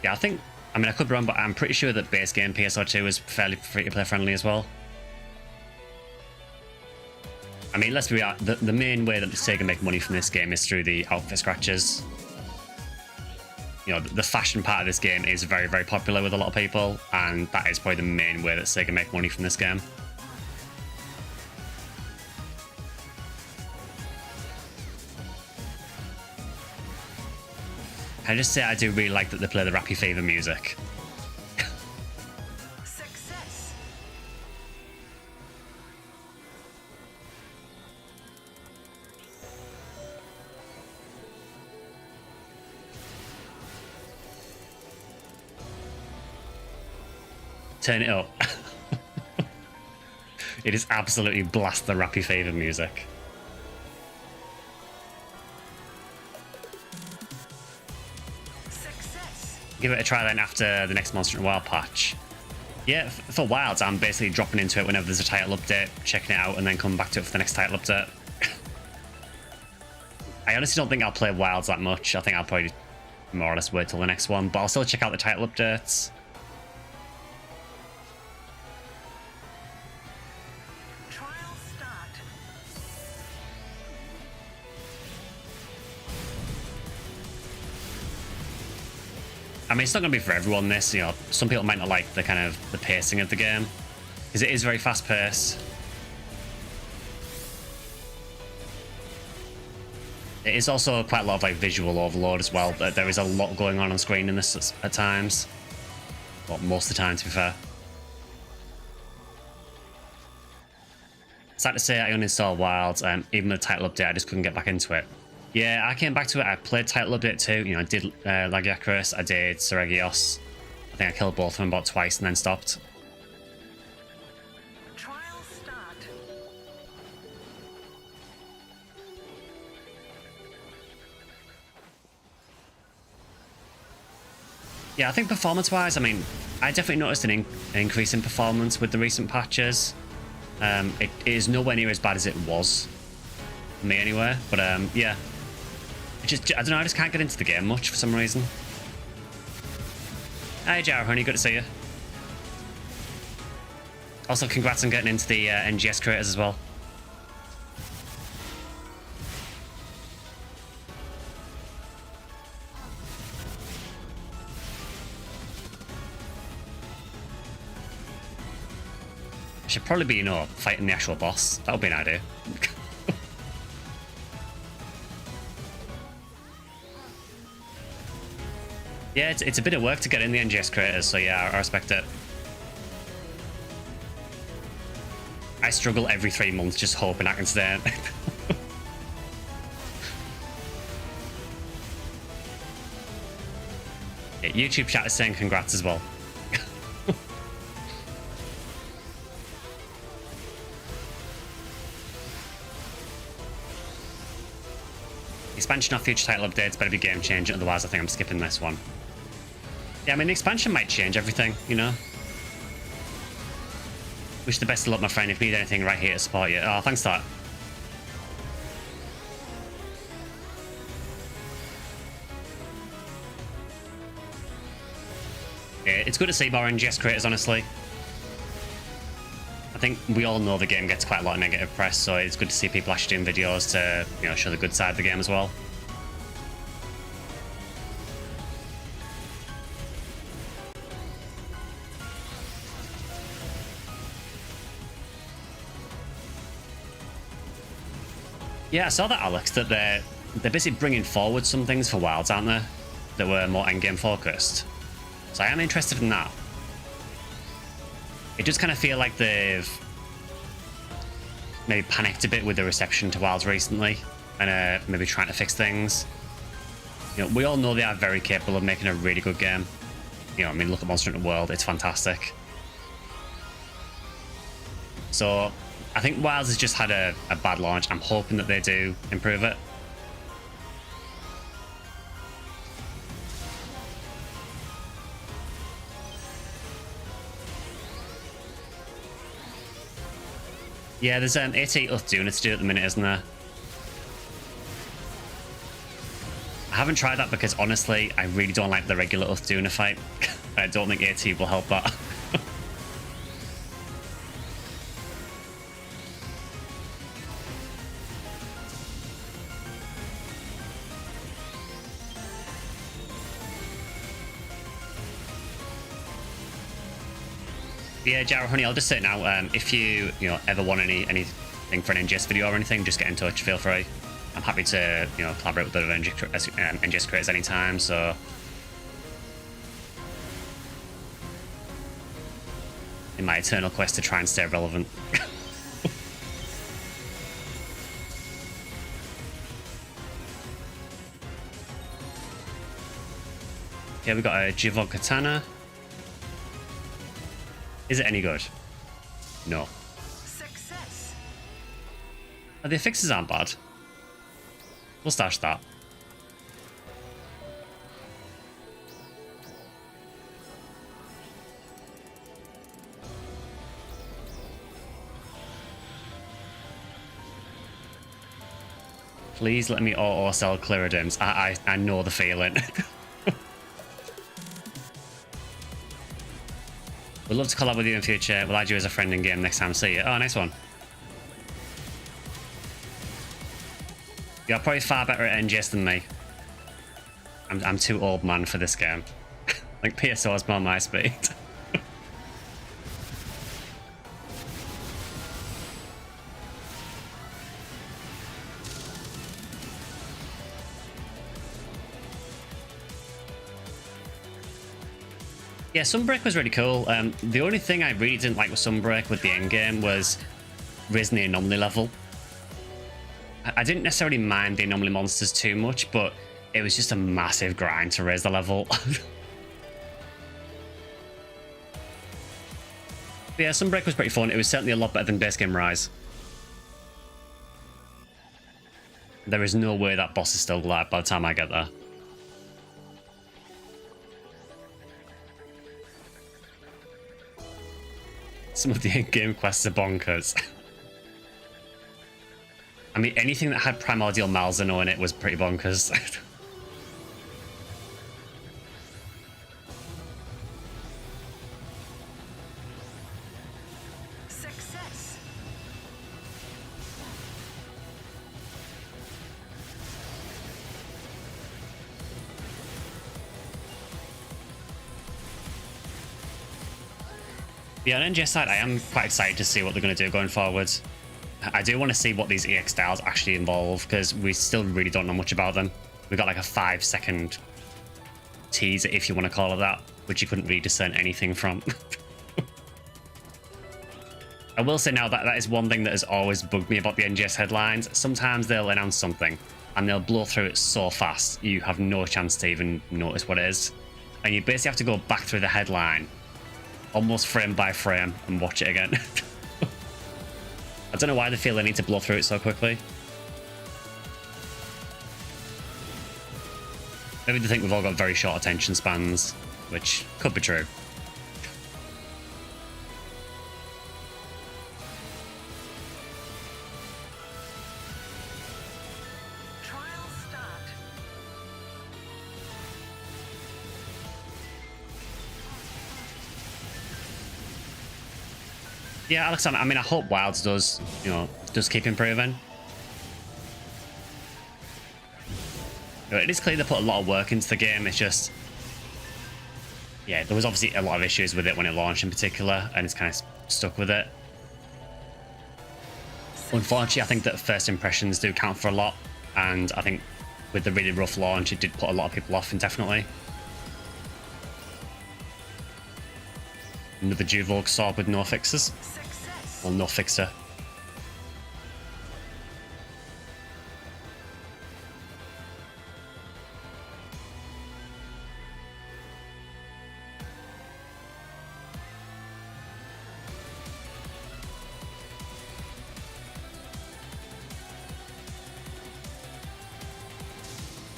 Speaker 1: Yeah, I think, I mean, I could be wrong, but I'm pretty sure that base game PSO2 is fairly free-to-play friendly as well. I mean, let's be real, the main way that Sega make money from this game is through the outfit scratches. You know, the fashion part of this game is very, very popular with a lot of people, and that is probably the main way that Sega make money from this game. I just say I do really like that they play the Rappy Fever music.
Speaker 2: Success.
Speaker 1: Turn it up. It is absolutely blast the Rappy Fever music. Give it a try then after the next Monster and Wild patch. Yeah, for Wilds, I'm basically dropping into it whenever there's a title update, checking it out, and then coming back to it for the next title update. I honestly don't think I'll play Wilds that much. I think I'll probably more or less wait till the next one, but I'll still check out the title updates. I mean, it's not going to be for everyone, this, you know, some people might not like the kind of the pacing of the game, because it is very fast paced. It is also quite a lot of like visual overload as well. There is a lot going on screen in this at times. Well, most of the time, to be fair. Sad to say I uninstalled Wilds, even with the title update, I just couldn't get back into it. Yeah, I came back to it. I played title update too. You know, I did Lagiacrus, I did Seregios. I think I killed both of them about twice and then stopped.
Speaker 2: Trial start.
Speaker 1: Yeah, I think performance-wise, I mean, I definitely noticed an increase in performance with the recent patches. It is nowhere near as bad as it was, for me anyway. But yeah. I don't know, I just can't get into the game much for some reason. Hey, Jar Honey, good to see you. Also, congrats on getting into the NGS creators as well. I should probably be, fighting the actual boss. That would be an idea. Yeah, it's a bit of work to get in the NGS creators, so yeah, I respect it. I struggle every 3 months just hoping I can stay in. Yeah, YouTube chat is saying congrats as well. Expansion of future title updates better be game changing, otherwise I think I'm skipping this one. Yeah, I mean, the expansion might change everything, you know? Wish the best of luck, my friend. If you need anything, right here to support you. Oh, thanks for that. Yeah, it's good to see more NGS creators, honestly. I think we all know the game gets quite a lot of negative press, so it's good to see people actually doing videos to, show the good side of the game as well. Yeah, I saw that, Alex, that they're basically bringing forward some things for Wilds, aren't they? That were more endgame focused. So I am interested in that. It does kind of feel like they've maybe panicked a bit with the reception to Wilds recently, and maybe trying to fix things. We all know they are very capable of making a really good game. I mean, look at Monster Hunter World, it's fantastic. So I think Wilds has just had a bad launch. I'm hoping that they do improve it. Yeah, there's 88 Uthdoona to do at the minute, isn't there? I haven't tried that because, honestly, I really don't like the regular Uthdoona fight. I don't think AT will help that. Yeah, Jarrah Honey, I'll just say it now. If you ever want anything for an NGS video or anything, just get in touch. Feel free. I'm happy to collaborate with other NGS creators anytime. So in my eternal quest to try and stay relevant. Yeah, we got a Jivog Katana. Is it any good? No.
Speaker 2: Success.
Speaker 1: The fixes aren't bad. We'll stash that. Please let me auto sell Clearidims. I know the feeling. We'd love to collab with you in future. We'll add you as a friend in game next time. See you. Oh, nice one. You're probably far better at NGS than me. I'm too old man for this game. Like PSO is more my speed. Yeah, Sunbreak was really cool. The only thing I really didn't like with Sunbreak with the endgame was raising the anomaly level. I didn't necessarily mind the anomaly monsters too much, but it was just a massive grind to raise the level. But yeah, Sunbreak was pretty fun. It was certainly a lot better than base game Rise. There is no way that boss is still alive by the time I get there. Some of the in-game quests are bonkers. I mean, anything that had Primordial Malzeno in it was pretty bonkers.
Speaker 2: Success.
Speaker 1: Yeah, on NGS side, I am quite excited to see what they're going to do going forward. I do want to see what these EX styles actually involve, because we still really don't know much about them. We got like a 5-second teaser, if you want to call it that, which you couldn't really discern anything from. I will say now that that is one thing that has always bugged me about the NGS headlines. Sometimes they'll announce something and they'll blow through it so fast you have no chance to even notice what it is. And you basically have to go back through the headline almost frame by frame and watch it again. I don't know why they feel they need to blow through it so quickly. Maybe they think we've all got very short attention spans, which could be true.
Speaker 2: Trial start.
Speaker 1: Yeah, Alexander, I mean, I hope Wilds does, you know, does keep improving. It is clear they put a lot of work into the game. It's just, yeah, there was obviously a lot of issues with it when it launched in particular, and it's kind of stuck with it. Unfortunately, I think that first impressions do count for a lot, and I think with the really rough launch, it did put a lot of people off indefinitely. Another Duvolk sword with no fixes.
Speaker 2: Success.
Speaker 1: Well, no fixer.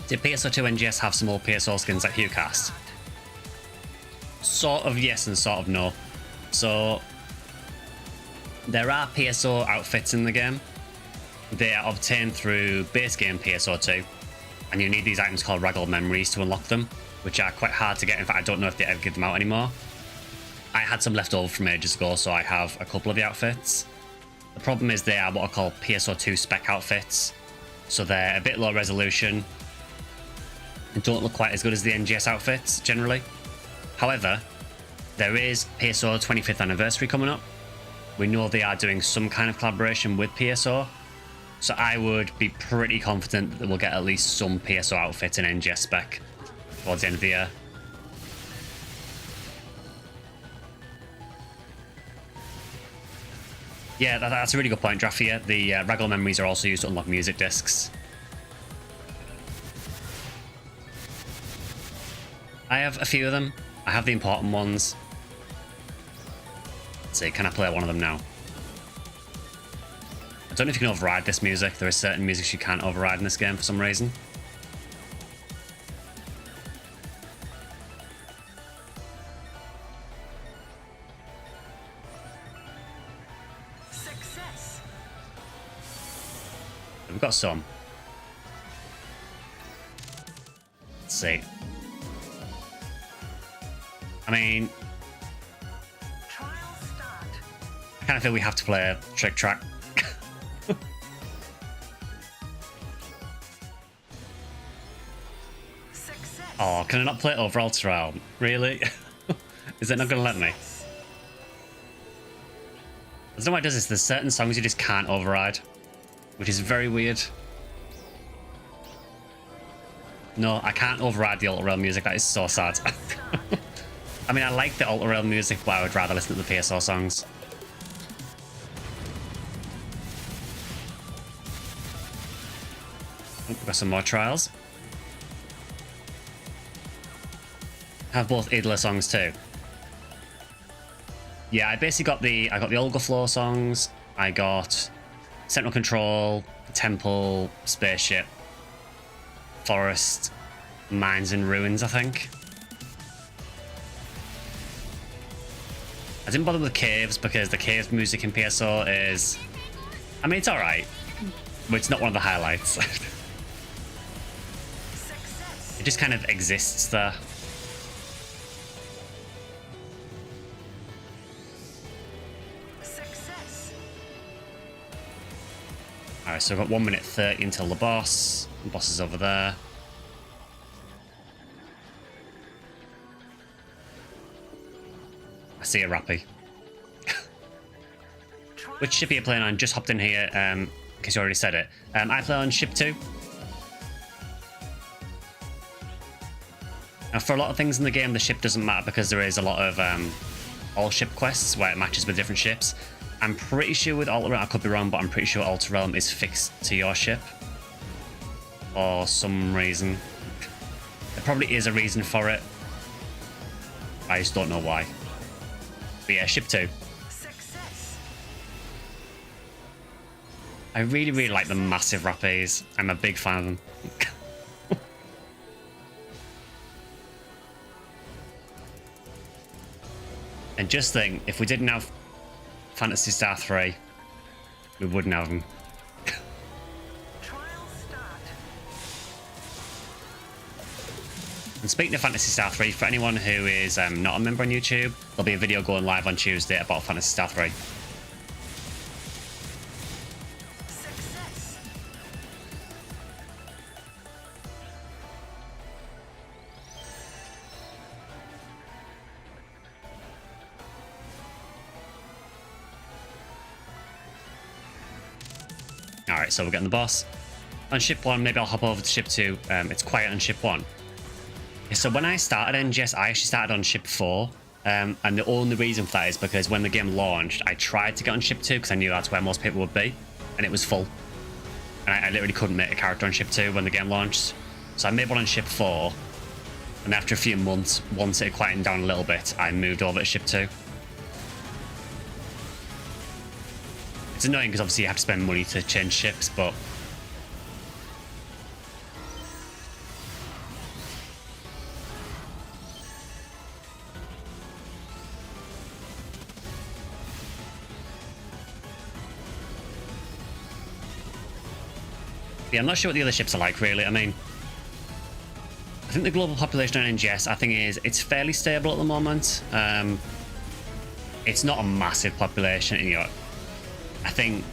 Speaker 1: Did PSO2 NGS have some old PSO skins like HughCast? Sort of yes and sort of no. So there are PSO outfits in the game. They are obtained through base game PSO2, and you need these items called Raggle Memories to unlock them, which are quite hard to get. In fact, I don't know if they ever give them out anymore. I had some left over from ages ago, so I have a couple of the outfits. The problem is they are what are called PSO2 spec outfits, so they're a bit low resolution and don't look quite as good as the NGS outfits generally. However, there is PSO 25th anniversary coming up. We know they are doing some kind of collaboration with PSO, so I would be pretty confident that we'll get at least some PSO outfits in NGS spec towards the end of the year. Yeah, that's a really good point, Rappy. The Raggle Memories are also used to unlock music discs. I have a few of them. I have the important ones. Let's see, can I play one of them now? I don't know if you can override this music. There are certain music you can't override in this game for some reason.
Speaker 2: Success.
Speaker 1: We've got some. Let's see. I mean,
Speaker 2: Trial start.
Speaker 1: I kind of feel we have to play a trick track.
Speaker 2: Success.
Speaker 1: Oh, can I not play overall trial? Really? Is it not going to let me? I don't know why it does this. There's certain songs you just can't override, which is very weird. No, I can't override the Ultra Rail music. That is so sad. I mean, I like the Ultra Rail music, but I would rather listen to the PSO songs. Oh, we've got some more trials. Have both Idler songs too. Yeah, I basically got I got the Olga Flow songs. I got Sentinel Control, Temple, Spaceship, Forest, Mines and Ruins, I think. I didn't bother with Caves because the Caves music in PSO is... I mean, it's alright. But it's not one of the highlights.
Speaker 2: Success.
Speaker 1: It just kind of exists there.
Speaker 2: Success.
Speaker 1: Alright, so we've got 1 minute 30 until the boss. The boss is over there. I see a Rappy. Which ship are you playing on? Just hopped in here, in case you already said it. I play on ship 2. Now, for a lot of things in the game, the ship doesn't matter because there is a lot of all ship quests where it matches with different ships. I'm pretty sure with Alter Realm, I could be wrong, but I'm pretty sure Alter Realm is fixed to your ship. For some reason. There probably is a reason for it. I just don't know why. But yeah, ship 2.
Speaker 2: Success.
Speaker 1: I really, really like the massive Rappies. I'm a big fan of them. And just think, if we didn't have Phantasy Star 3, we wouldn't have them.
Speaker 2: Trial start.
Speaker 1: And speaking of Phantasy Star 3, for anyone who is not a member on YouTube, there'll be a video going live on Tuesday about Phantasy Star 3.
Speaker 2: Success.
Speaker 1: Alright, so we're getting the boss. On ship 1, maybe I'll hop over to ship 2. It's quiet on ship 1. So when I started NGS, I actually started on ship 4. And the only reason for that is because when the game launched, I tried to get on ship 2 because I knew that's where most people would be. And it was full. And I literally couldn't make a character on ship 2 when the game launched. So I made one on ship 4. And after a few months, once it quietened down a little bit, I moved over to ship 2. It's annoying because obviously you have to spend money to change ships, but yeah, I'm not sure what the other ships are like, really. I mean, I think the global population on NGS, I think it's fairly stable at the moment. It's not a massive population, you know. I think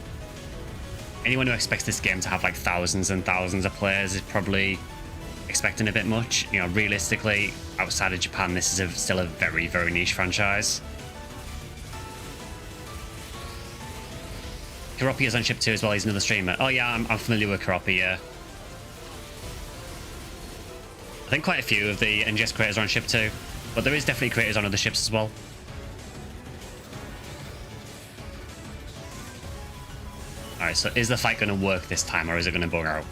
Speaker 1: anyone who expects this game to have like thousands and thousands of players is probably expecting a bit much. You know, realistically, outside of Japan, this is still a very, very niche franchise. Rappy is on ship 2 as well. He's another streamer. Oh yeah, I'm familiar with Rappy, yeah. I think quite a few of the NGS creators are on ship 2, but there is definitely creators on other ships as well. Alright, so is the fight going to work this time, or is it going to bug out?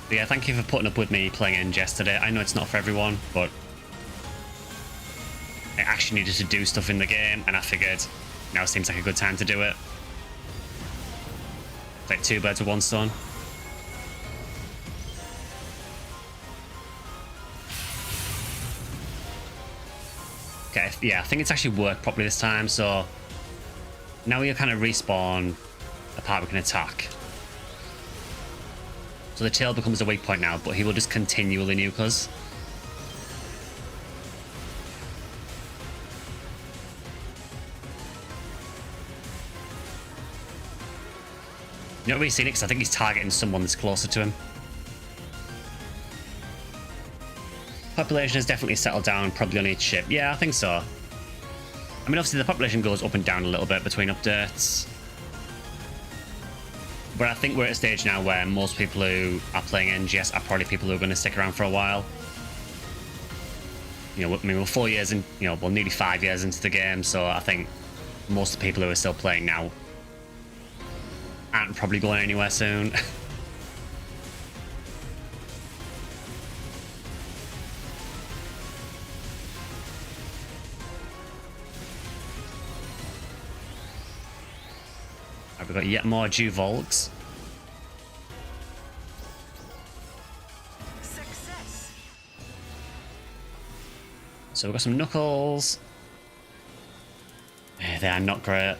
Speaker 1: But yeah, thank you for putting up with me playing NGS today. I know it's not for everyone, but I actually needed to do stuff in the game, and I figured now seems like a good time to do it. It's like 2 birds with 1 stone. Okay, yeah, I think it's actually worked properly this time, so now we'll kind of respawn a part we can attack. So the tail becomes a weak point now, but he will just continually nuke us. You not really seen it because I think he's targeting someone that's closer to him. Population has definitely settled down, probably on each ship. Yeah, I think so. I mean, obviously the population goes up and down a little bit between updates. But I think we're at a stage now where most people who are playing NGS are probably people who are going to stick around for a while. You know, I mean, we're 4 years in, you know, well, nearly 5 years into the game, so I think most of the people who are still playing now aren't probably going anywhere soon. We've got yet more Duvolks.
Speaker 2: Success.
Speaker 1: So we've got some knuckles. They are not great.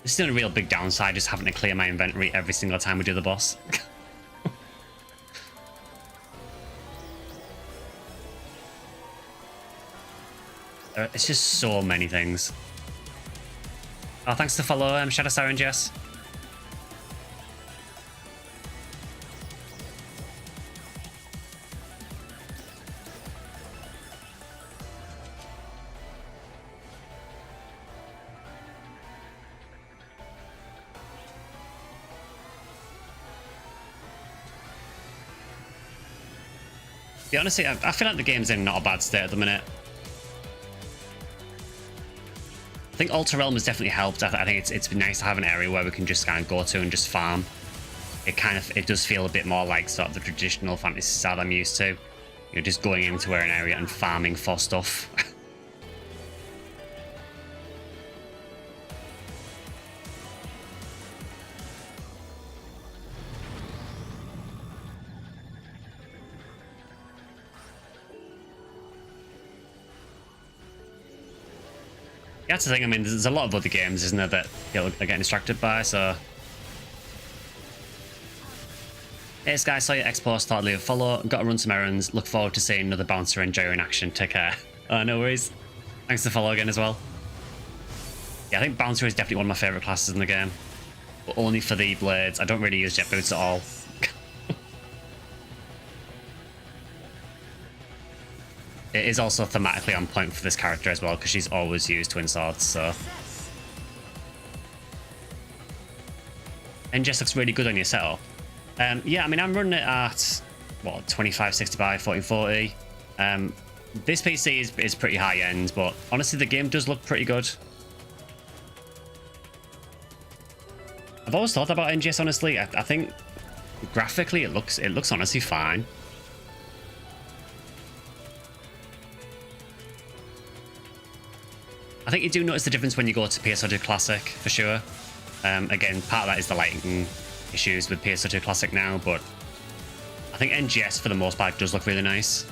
Speaker 1: This is the only real big downside, just having to clear my inventory every single time we do the boss. It's just so many things. Oh, thanks to follow SectionSkyly NGS. Yeah, honestly, I feel like the game's in not a bad state at the minute. I think Alter Realm has definitely helped. I think it's been nice to have an area where we can just kind of go to and just farm. It does feel a bit more like sort of the traditional fantasy style I'm used to. You're just going into an area and farming for stuff. Yeah, that's the thing. I mean, there's a lot of other games, isn't there, that you're getting distracted by, so... Hey, Sky, saw your X-Post, thought I'd leave a follow. Gotta run some errands. Look forward to seeing another bouncer enjoy in action. Take care. No worries. Thanks for the follow again as well. Yeah, I think bouncer is definitely one of my favourite classes in the game. But only for the blades. I don't really use jet boots at all. It is also thematically on point for this character as well, because she's always used twin swords, so... NGS looks really good on your setup. Yeah, I mean, I'm running it at, what, 2560 by 1440. This PC is pretty high-end, but honestly, the game does look pretty good. I've always thought about NGS, honestly. I think graphically it looks honestly fine. I think you do notice the difference when you go to PSO2 Classic, for sure. Again, part of that is the lighting issues with PSO2 Classic now, but I think NGS, for the most part, does look really nice.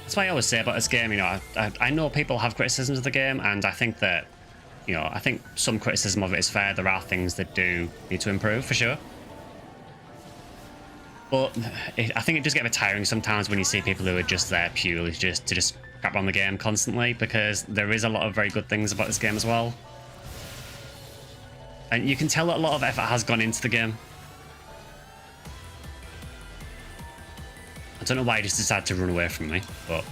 Speaker 1: That's what I always say about this game. You know, I know people have criticisms of the game, and I think that, you know, I think some criticism of it is fair. There are things that do need to improve, for sure. But I think it does get a bit tiring sometimes when you see people who are just there purely to just crap on the game constantly, because there is a lot of very good things about this game as well. And you can tell that a lot of effort has gone into the game. I don't know why he just decided to run away from me, but...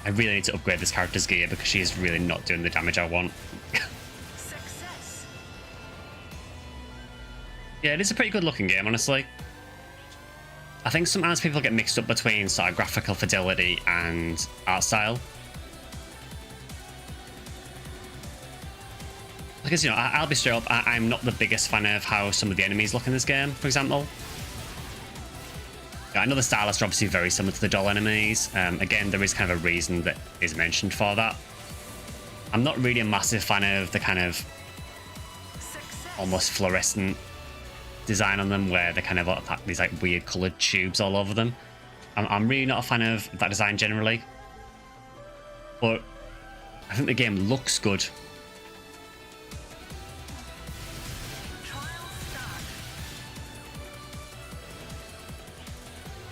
Speaker 1: I really need to upgrade this character's gear because she is really not doing the damage I want.
Speaker 2: Success.
Speaker 1: Yeah, it is a pretty good looking game, honestly. I think sometimes people get mixed up between sort of graphical fidelity and art style. Because, you know, I'll be straight up, I'm not the biggest fan of how some of the enemies look in this game, for example. I know the stylists are obviously very similar to the doll enemies. Again, there is kind of a reason that is mentioned for that. I'm not really a massive fan of the kind of almost fluorescent design on them, where they kind of have these like weird coloured tubes all over them. I'm really not a fan of that design generally. But I think the game looks good.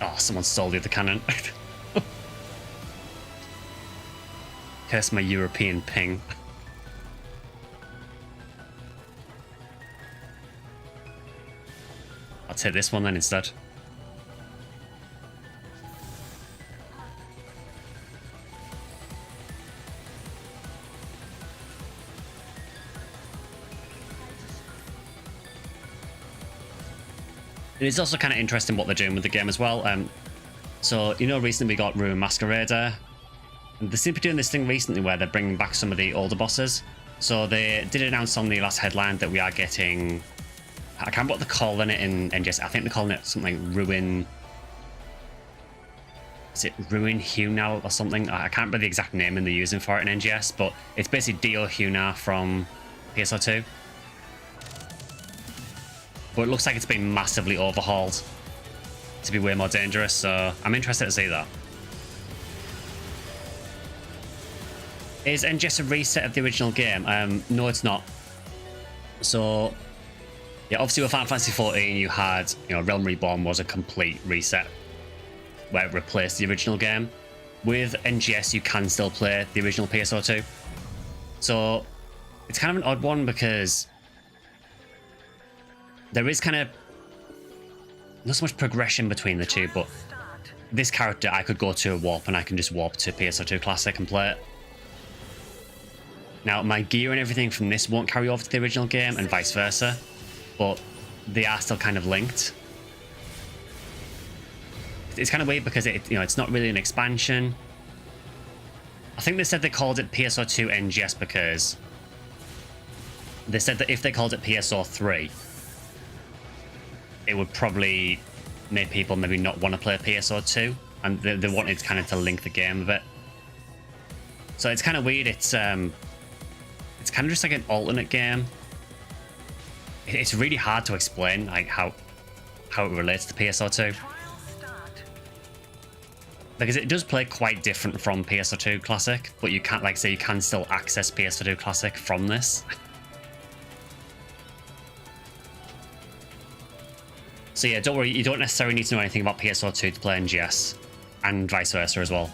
Speaker 1: Oh, someone stole the other cannon. Curse my European ping. I'll take this one then instead. It is also kind of interesting what they're doing with the game as well. So, you know, recently we got Ruin Masquerader. They seem to be doing this thing recently where they're bringing back some of the older bosses. So they did announce on the last headline that we are getting... I can't remember what they're calling it in NGS. I think they're calling it something like Ruin... Is it Ruin Huna or something? I can't remember the exact name they're using for it in NGS, but it's basically Dio Huna from PSO2. But it looks like it's been massively overhauled to be way more dangerous, so I'm interested to see that. Is NGS a reset of the original game? No, it's not. So, yeah, obviously with Final Fantasy 14, you had, Realm Reborn was a complete reset where it replaced the original game. With NGS, you can still play the original PSO2. So, it's kind of an odd one because there is kind of not so much progression between the two, but this character, I could go to a warp and I can just warp to PSO2 Classic and play it. Now, my gear and everything from this won't carry over to the original game and vice versa, but they are still kind of linked. It's kind of weird because it's not really an expansion. I think they said they called it PSO2NGS because they said that if they called it PSO3, it would probably make people maybe not want to play PSO2, and they wanted kind of to link the game a bit. So it's kind of weird. It's kind of just like an alternate game. It's really hard to explain like how it relates to PSO2. Because it does play quite different from PSO2 Classic, but you can't, like, say, you can still access PSO2 Classic from this. So yeah, don't worry, you don't necessarily need to know anything about PSO2 to play NGS, and vice versa as well.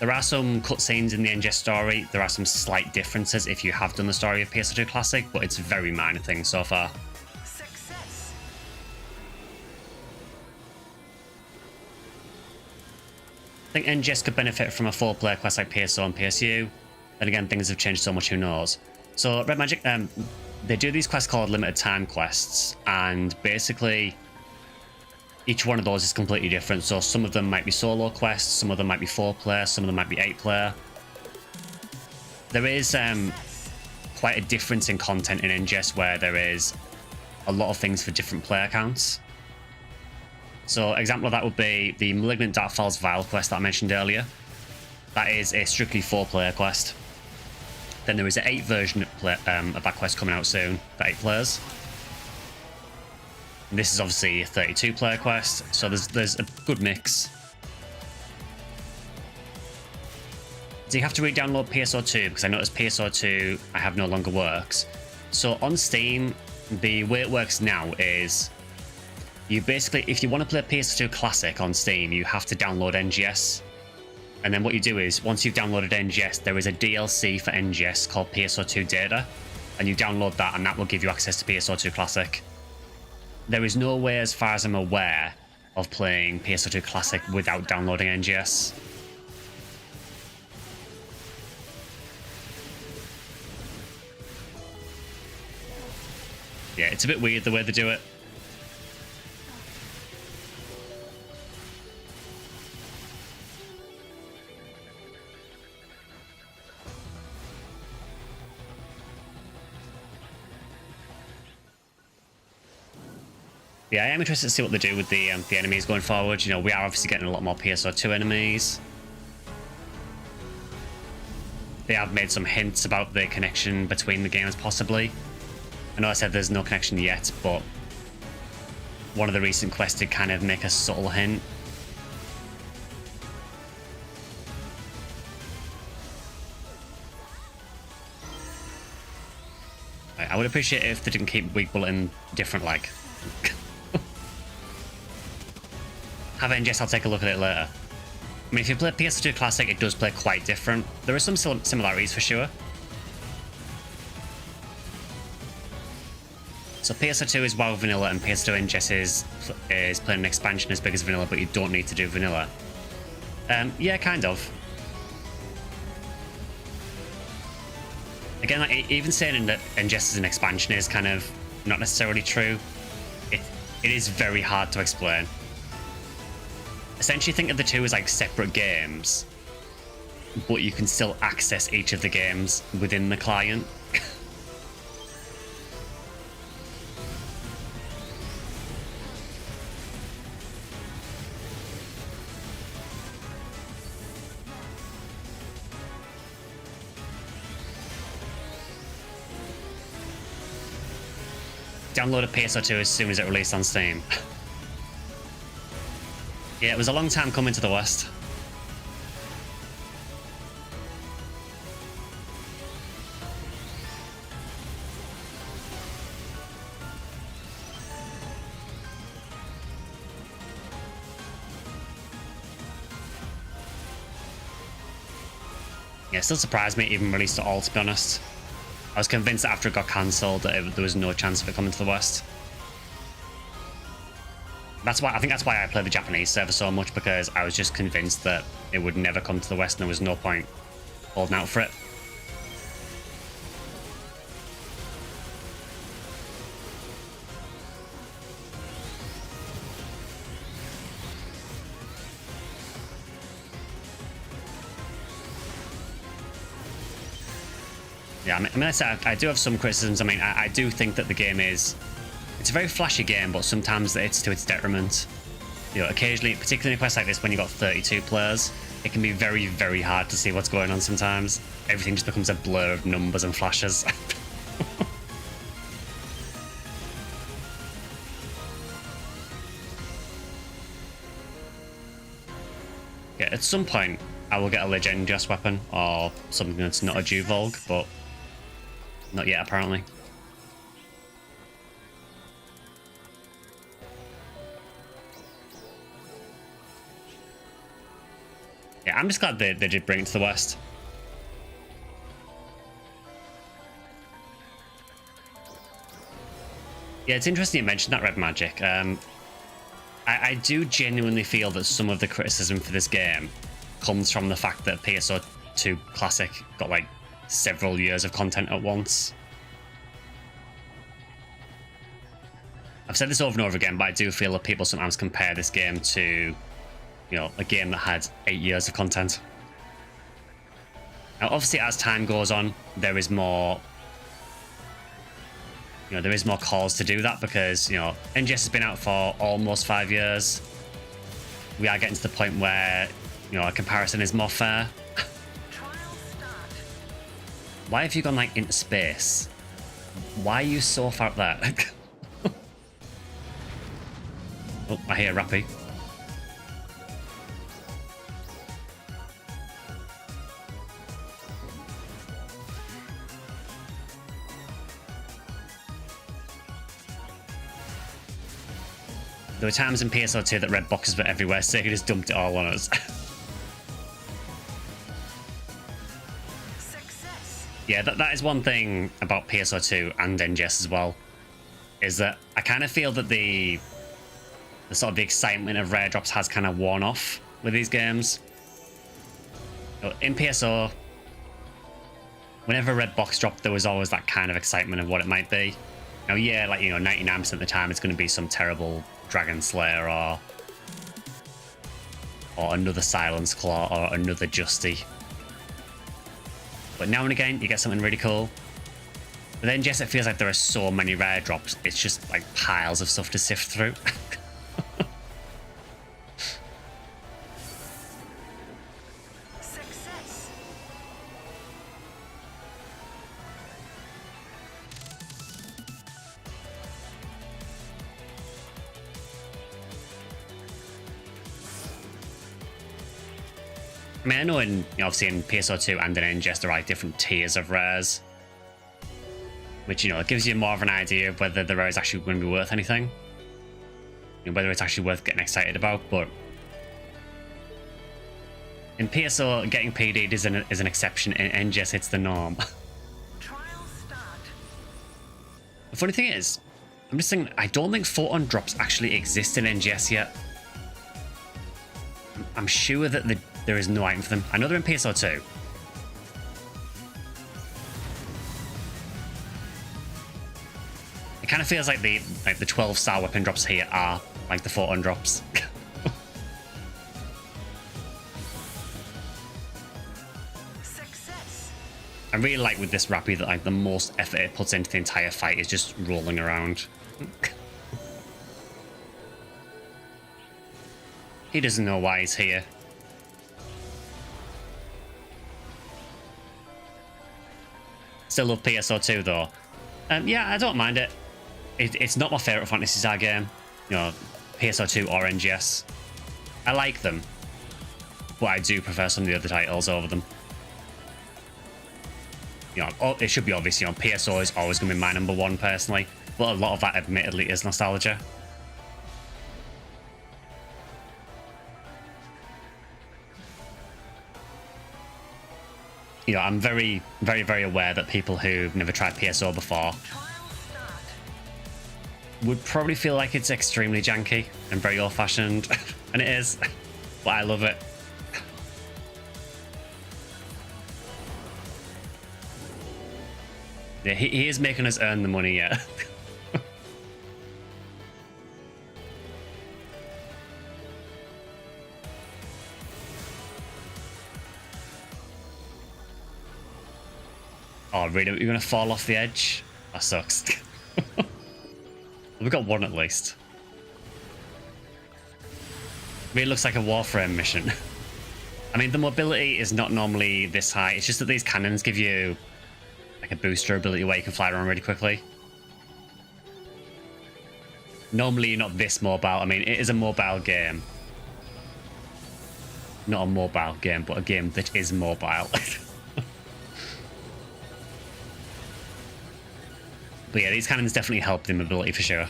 Speaker 1: There are some cutscenes in the NGS story. There are some slight differences if you have done the story of PSO2 Classic, but it's very minor things so far.
Speaker 2: Success.
Speaker 1: I think NGS could benefit from a full player quest like PSO and PSU. Then again, things have changed so much, who knows. So Red Magic, they do these quests called limited time quests, and basically each one of those is completely different. So some of them might be solo quests, some of them might be 4-player, some of them might be 8-player. There is quite a difference in content in NGS where there is a lot of things for different player counts. So example of that would be the Malignant Darkfall's Vial quest that I mentioned earlier. That is a strictly 4-player quest. Then there is an 8 version of that quest coming out soon for 8 players. And this is obviously a 32-player quest, so there's a good mix. So you have to re-download PSO2 because I noticed PSO2 I have no longer works. So on Steam, the way it works now is you basically, if you want to play PSO2 Classic on Steam, you have to download NGS. And then what you do is, once you've downloaded NGS, there is a DLC for NGS called PSO2 Data, and you download that and that will give you access to PSO2 Classic. There is no way, as far as I'm aware, of playing PSO2 Classic without downloading NGS. Yeah, it's a bit weird the way they do it. Yeah, I am interested to see what they do with the enemies going forward. You know, we are obviously getting a lot more PSO2 enemies. They have made some hints about the connection between the games, possibly. I know I said there's no connection yet, but one of the recent quests did kind of make a subtle hint. I would appreciate it if they didn't keep weak bulleting different, like. Have NGS, I'll take a look at it later. I mean, if you play PS2 Classic, it does play quite different. There are some similarities for sure. So PSO2 is WoW Vanilla and PS2 NGS is playing an expansion as big as Vanilla, but you don't need to do Vanilla. Yeah, kind of. Again, like, even saying that NGS is an expansion is kind of not necessarily true. It is very hard to explain. essentially think of the two as like separate games, but you can still access each of the games within the client. Downloaded PSO2 as soon as it released on Steam. Yeah, it was a long time coming to the West. Yeah, it still surprised me it even released at all, to be honest. I was convinced that after it got cancelled that there was no chance of it coming to the West. I think that's why I played the Japanese server so much, because I was just convinced that it would never come to the West and there was no point holding out for it. Yeah, I mean, I do have some criticisms. I mean, I do think that the game it's a very flashy game, but sometimes it's to its detriment. You know, occasionally, particularly in quests like this, when you've got 32 players, it can be very, very hard to see what's going on sometimes. Everything just becomes a blur of numbers and flashes. Yeah, at some point, I will get a legend NGS weapon or something that's not a Duvolg, but not yet, apparently. Yeah, I'm just glad they did bring it to the West. Yeah, it's interesting you mentioned that, Red Magic. I do genuinely feel that some of the criticism for this game comes from the fact that PSO2 Classic got like several years of content at once. I've said this over and over again, but I do feel that people sometimes compare this game to, you know, a game that had 8 years of content. Now, obviously, as time goes on, there is more, you know, there is more calls to do that because, you know, NGS has been out for almost 5 years. We are getting to the point where, you know, a comparison is more fair. Why have you gone, like, into space? Why are you so far up there? Oh, I hear Rappy. There were times in PSO2 that red boxes were everywhere, so they just dumped it all on us. Yeah, that is one thing about PSO2 and NGS as well, is that I kind of feel that the sort of the excitement of rare drops has kind of worn off with these games. In PSO, whenever a red box dropped, there was always that kind of excitement of what it might be. Now, yeah, like, you know, 99% of the time it's going to be some terrible Dragon Slayer or another Silence Claw or another Justy. But now and again, you get something really cool. But then just it feels like there are so many rare drops, it's just like piles of stuff to sift through. I mean, I know obviously in PSO2 and in NGS there are different tiers of rares, which, you know, it gives you more of an idea of whether the rare is actually going to be worth anything, you know, whether it's actually worth getting excited about. But in PSO, getting PD'd is an exception. In NGS, it's the norm. The funny thing is, I'm just thinking, I don't think photon drops actually exist in NGS yet. I'm sure that there is no item for them. I know they're in PSO2. It kind of feels like the 12-star weapon drops here are like the photon drops. I really like with this Rappy that like the most effort it puts into the entire fight is just rolling around. He doesn't know why he's here. Still love PSO2 though. Yeah, I don't mind it. It's not my favourite Fantasy Star game. You know, PSO2 or NGS. I like them. But I do prefer some of the other titles over them. You know, it should be obvious, you know, PSO is always going to be my #1 personally. But a lot of that admittedly is nostalgia. You know, I'm very, very, very aware that people who've never tried PSO before would probably feel like it's extremely janky and very old-fashioned, and it is, but I love it. Yeah, he is making us earn the money, yeah. Oh, really? You're gonna fall off the edge? That sucks. We got one at least. Really looks like a Warframe mission. I mean, the mobility is not normally this high. It's just that these cannons give you like a booster ability where you can fly around really quickly. Normally, you're not this mobile. I mean, it is a mobile game. Not a mobile game, but a game that is mobile. But yeah, these cannons definitely help the mobility for sure.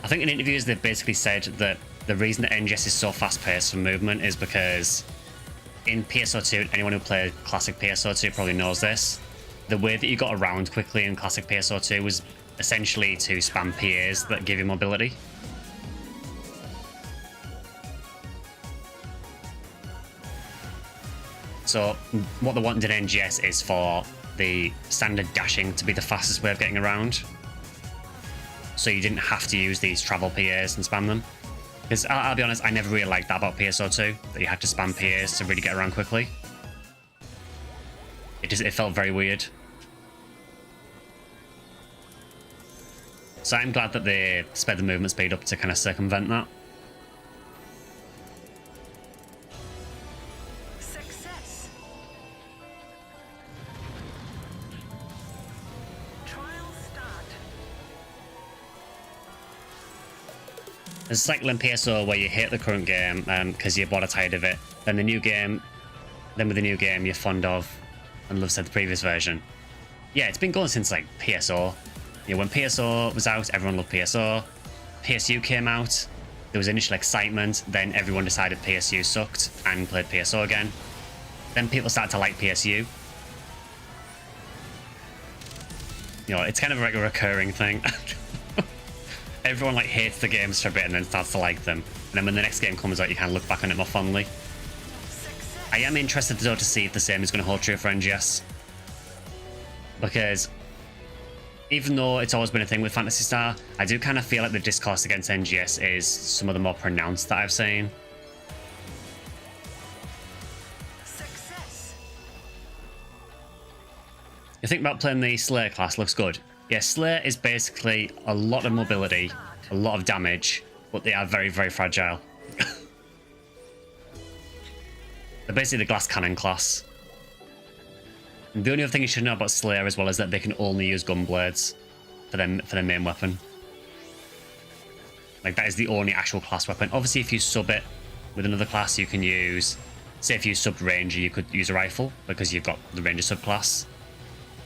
Speaker 1: I think in interviews they've basically said that the reason that NGS is so fast-paced for movement is because in PSO2, anyone who played classic PSO2 probably knows this, the way that you got around quickly in classic PSO2 was essentially to spam PAs that give you mobility. So what they wanted in NGS is for the standard dashing to be the fastest way of getting around. So you didn't have to use these travel PAs and spam them. Because I'll be honest, I never really liked that about PSO2, that you had to spam PAs to really get around quickly. It felt very weird. So I'm glad that they sped the movement speed up to kind of circumvent that. There's a cycle in PSO where you hate the current game because you're bored or tired of it. Then with the new game you're fond of and love said the previous version. Yeah, it's been going since like PSO. You know, when PSO was out, everyone loved PSO. PSU came out, there was initial excitement, then everyone decided PSU sucked and played PSO again. Then people started to like PSU. You know, it's kind of like a recurring thing. Everyone like hates the games for a bit and then starts to like them. And then when the next game comes out, you kind of look back on it more fondly. I am interested though to see if the same is going to hold true for NGS. Because even though it's always been a thing with Phantasy Star, I do kind of feel like the discourse against NGS is some of the more pronounced that I've seen. You think about playing the Slayer class, looks good. Yeah, Slayer is basically a lot of mobility, a lot of damage, but they are very, very fragile. They're basically the glass cannon class. And the only other thing you should know about Slayer as well is that they can only use gunblades for their main weapon. Like, that is the only actual class weapon. Obviously, if you sub it with another class, you can use... Say if you subbed Ranger, you could use a rifle, because you've got the Ranger subclass.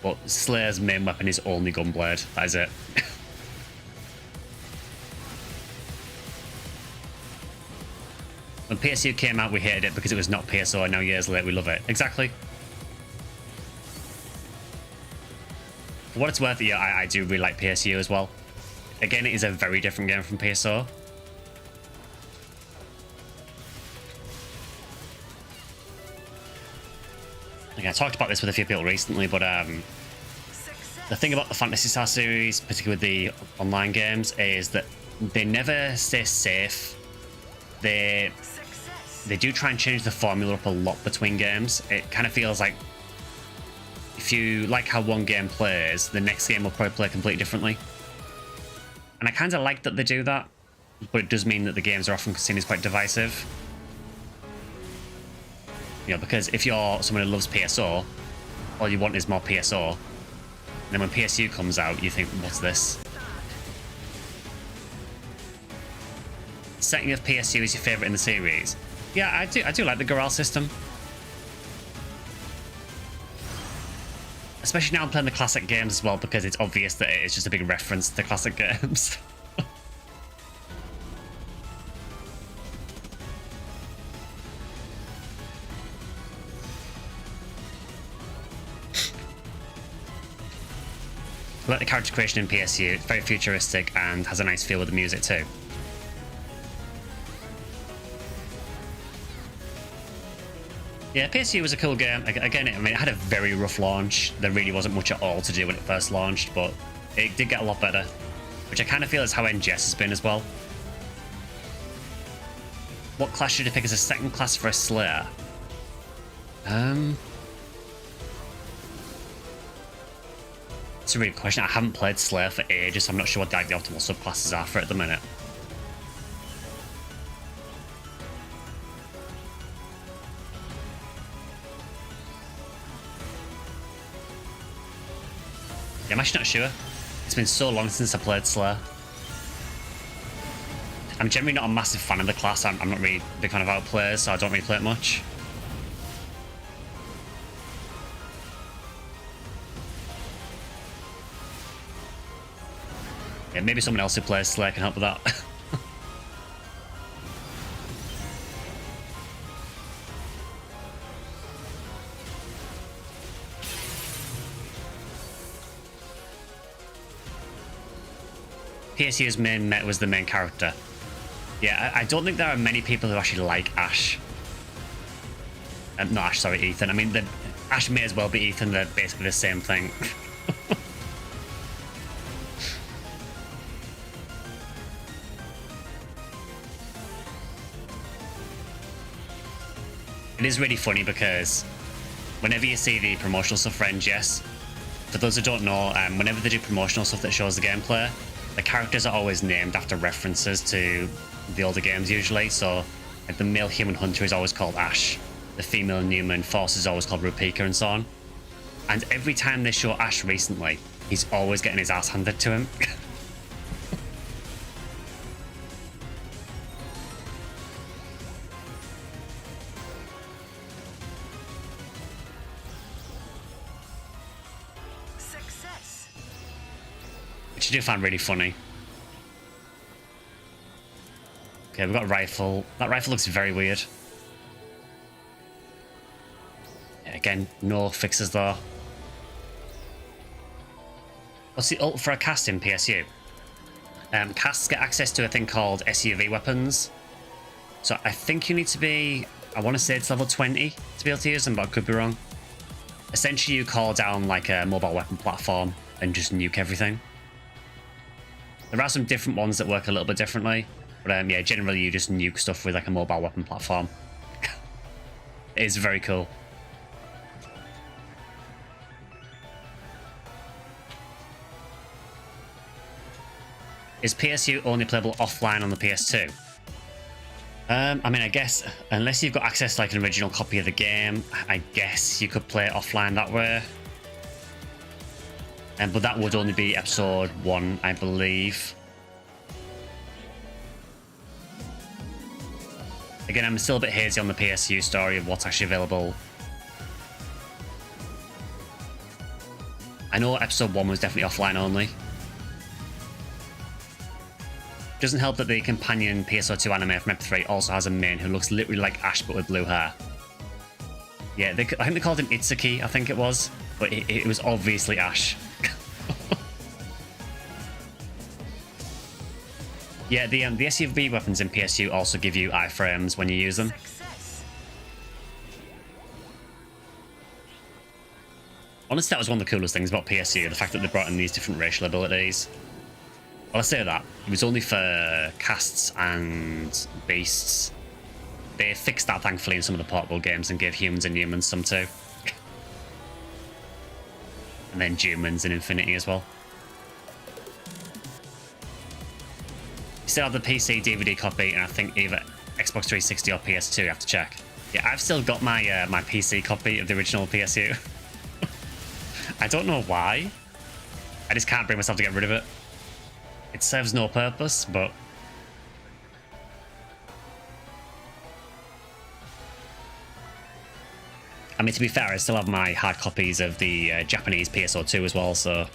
Speaker 1: But Slayer's main weapon is only gunblade. That is it. When PSU came out, we hated it because it was not PSO, and now years later, we love it. Exactly. For what it's worth, yeah, I do really like PSU as well. Again, it is a very different game from PSO. Like, I talked about this with a few people recently, but the thing about the Phantasy Star series, particularly with the online games, is that they never stay safe. They they do try and change the formula up a lot between games. It kind of feels like if you like how one game plays, the next game will probably play completely differently. And I kind of like that they do that, but it does mean that the games are often seen as quite divisive. You know, because if you're someone who loves PSO, all you want is more PSO. And then when PSU comes out, you think, what's this? Setting of PSU is your favourite in the series? Yeah, I do like the Goral system. Especially now I'm playing the classic games as well, because it's obvious that it is just a big reference to classic games. I like the character creation in PSU. It's very futuristic and has a nice feel with the music too. Yeah, PSU was a cool game. Again, I mean, it had a very rough launch. There really wasn't much at all to do when it first launched, but it did get a lot better, which I kind of feel is how NGS has been as well. What class should you pick as a second class for a Slayer? It's a really good question. I haven't played Slayer for ages, so I'm not sure what the optimal subclasses are for it at the minute. Yeah, I'm actually not sure. It's been so long since I played Slayer. I'm generally not a massive fan of the class. I'm not really a big fan of outplayers, so I don't really play it much. Yeah, maybe someone else who plays Slayer can help with that. PSU's main meta was the main character. Yeah, I don't think there are many people who actually like Ash. Not Ash, sorry, Ethan. I mean, Ash may as well be Ethan. They're basically the same thing. It is really funny because whenever you see the promotional stuff for NGS, for those who don't know, whenever they do promotional stuff that shows the gameplay, the characters are always named after references to the older games usually. So like the male human hunter is always called Ash, the female Newman Force is always called Rupika, and so on. And every time they show Ash recently, he's always getting his ass handed to him. Which I do find really funny. Okay, we've got a rifle. That rifle looks very weird. Yeah, again, no fixes though. What's the ult for a cast in PSU? Casts get access to a thing called SUV weapons. So I think you need to be, I want to say it's level 20 to be able to use them, but I could be wrong. Essentially, you call down like a mobile weapon platform and just nuke everything. There are some different ones that work a little bit differently, but yeah, generally you just nuke stuff with like a mobile weapon platform. It is very cool. Is PSU only playable offline on the PS2? I mean, I guess unless you've got access to like an original copy of the game, I guess you could play it offline that way. But that would only be episode 1, I believe. Again, I'm still a bit hazy on the PSU story of what's actually available. I know episode 1 was definitely offline only. Doesn't help that the companion PSO2 anime from Ep 3 also has a main who looks literally like Ash but with blue hair. Yeah, I think they called him Itsuki, I think it was, but it was obviously Ash. Yeah, the SUV weapons in PSU also give you iframes when you use them. Honestly, that was one of the coolest things about PSU, the fact that they brought in these different racial abilities. Well, I say that, it was only for casts and beasts. they fixed that thankfully in some of the portable games and gave humans and humans some too. And then humans and Infinity as well. You still have the PC DVD copy, and I think either Xbox 360 or PS2. You have to check. Yeah, I've still got my my PC copy of the original PSU. I don't know why. I just can't bring myself to get rid of it. It serves no purpose, but I mean, to be fair, I still have my hard copies of the Japanese PSO2 as well, so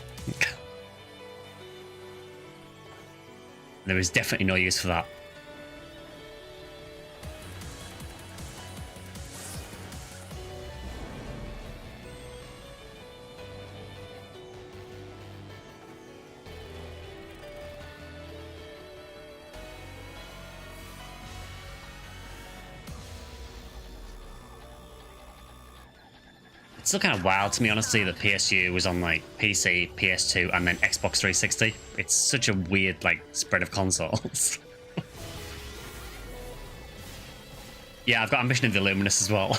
Speaker 1: there is definitely no use for that. It's still kind of wild to me, honestly, that PSU was on like PC, PS2, and then Xbox 360. It's such a weird like spread of consoles. Yeah, I've got Ambition of the Illuminous as well.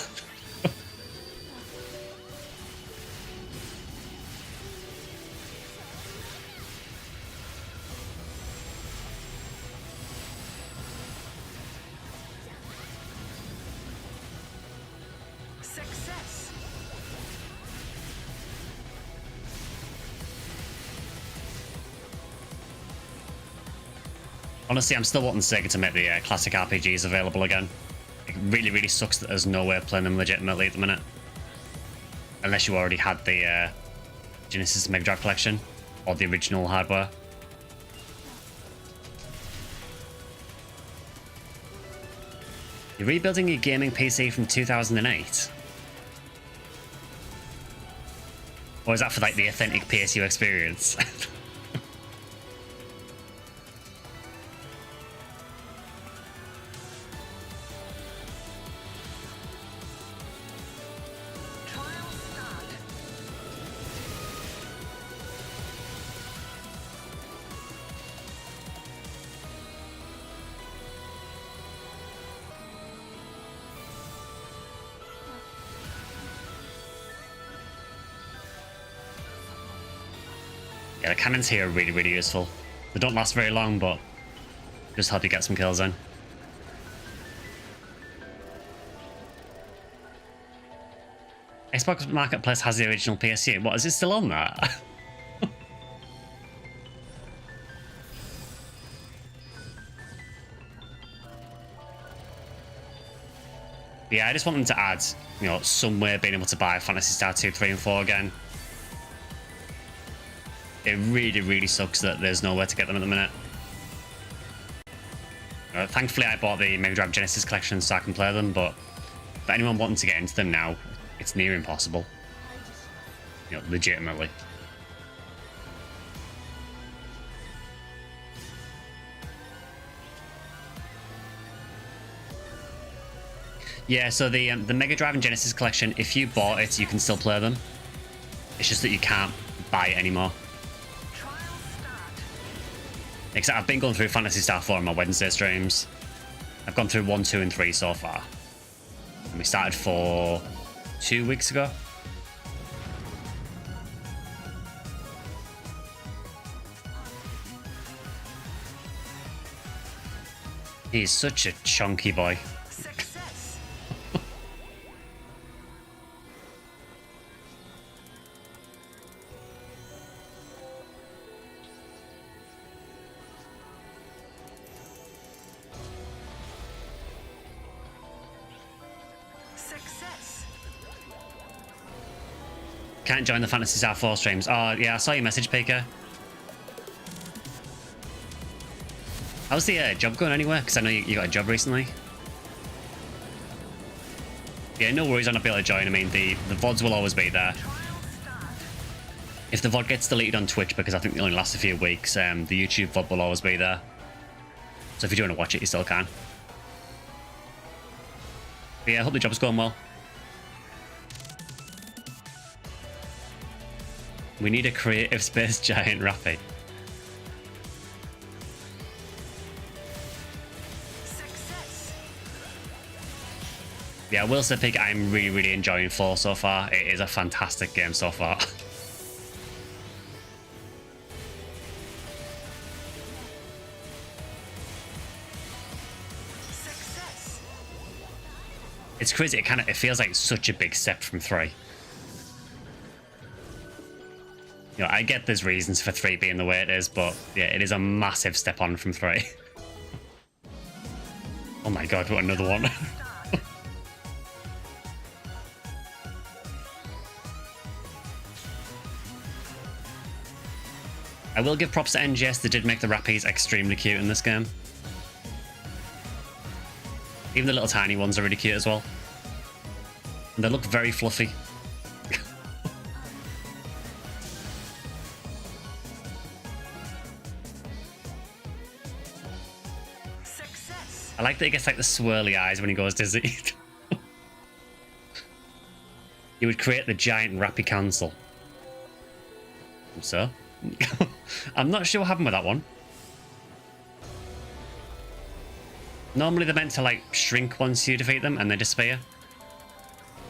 Speaker 2: Success.
Speaker 1: Honestly, I'm still wanting Sega to make the classic RPGs available again. It really, really sucks that there's no way of playing them legitimately at the minute. Unless you already had the Genesis Mega Drive collection or the original hardware. You're rebuilding your gaming PC from 2008? Or is that for like the authentic PSU experience?
Speaker 2: Trial start.
Speaker 1: Yeah, the cannons here are really, really useful. They don't last very long, but just help you get some kills in. Xbox Marketplace has the original PSU. What, is it still on that? Yeah, I just want them to add, you know, somewhere being able to buy Phantasy Star 2, 3, and 4 again. It really, really sucks that there's nowhere to get them at the minute. Thankfully, I bought the Mega Drive Genesis collection so I can play them, but for anyone wanting to get into them now, it's near impossible. You know, legitimately. Yeah, so the Mega Drive and Genesis collection, if you bought it, you can still play them. It's just that you can't buy it anymore. Except I've been going through Phantasy Star 4 on my Wednesday streams. I've gone through 1, 2, and 3 so far. And we started 4 2 weeks ago. He's such a chunky boy.
Speaker 2: Success. Success.
Speaker 1: Can't join the Phantasy Star 4 streams. Oh, yeah, I saw your message, Pika. How's the job going anyway? Because I know you got a job recently. Yeah, no worries, I'll not be able to join. I mean, the VODs will always be there.
Speaker 2: Trial start.
Speaker 1: If the VOD gets deleted on Twitch, because I think it only lasts a few weeks, the YouTube VOD will always be there. So if you do want to watch it, you still can. But yeah, I hope the job's going well. We need a creative space giant, Rappy.
Speaker 2: Success.
Speaker 1: Yeah, I will say Pig, I'm really, really enjoying 4 so far. It is a fantastic game so far.
Speaker 2: Success.
Speaker 1: It's crazy. It feels like such a big step from 3. You know, I get there's reasons for 3 being the way it is, but yeah, it is a massive step on from 3. Oh my god, what another one.
Speaker 2: Start.
Speaker 1: I will give props to NGS. They did make the Rappies extremely cute in this game. Even the little tiny ones are really cute as well. And they look very fluffy.
Speaker 2: Success.
Speaker 1: I like that he gets like the swirly eyes when he goes dizzy. You would create the giant Rappy Council. So, I'm not sure what happened with that one. Normally they're meant to like shrink once you defeat them and they disappear.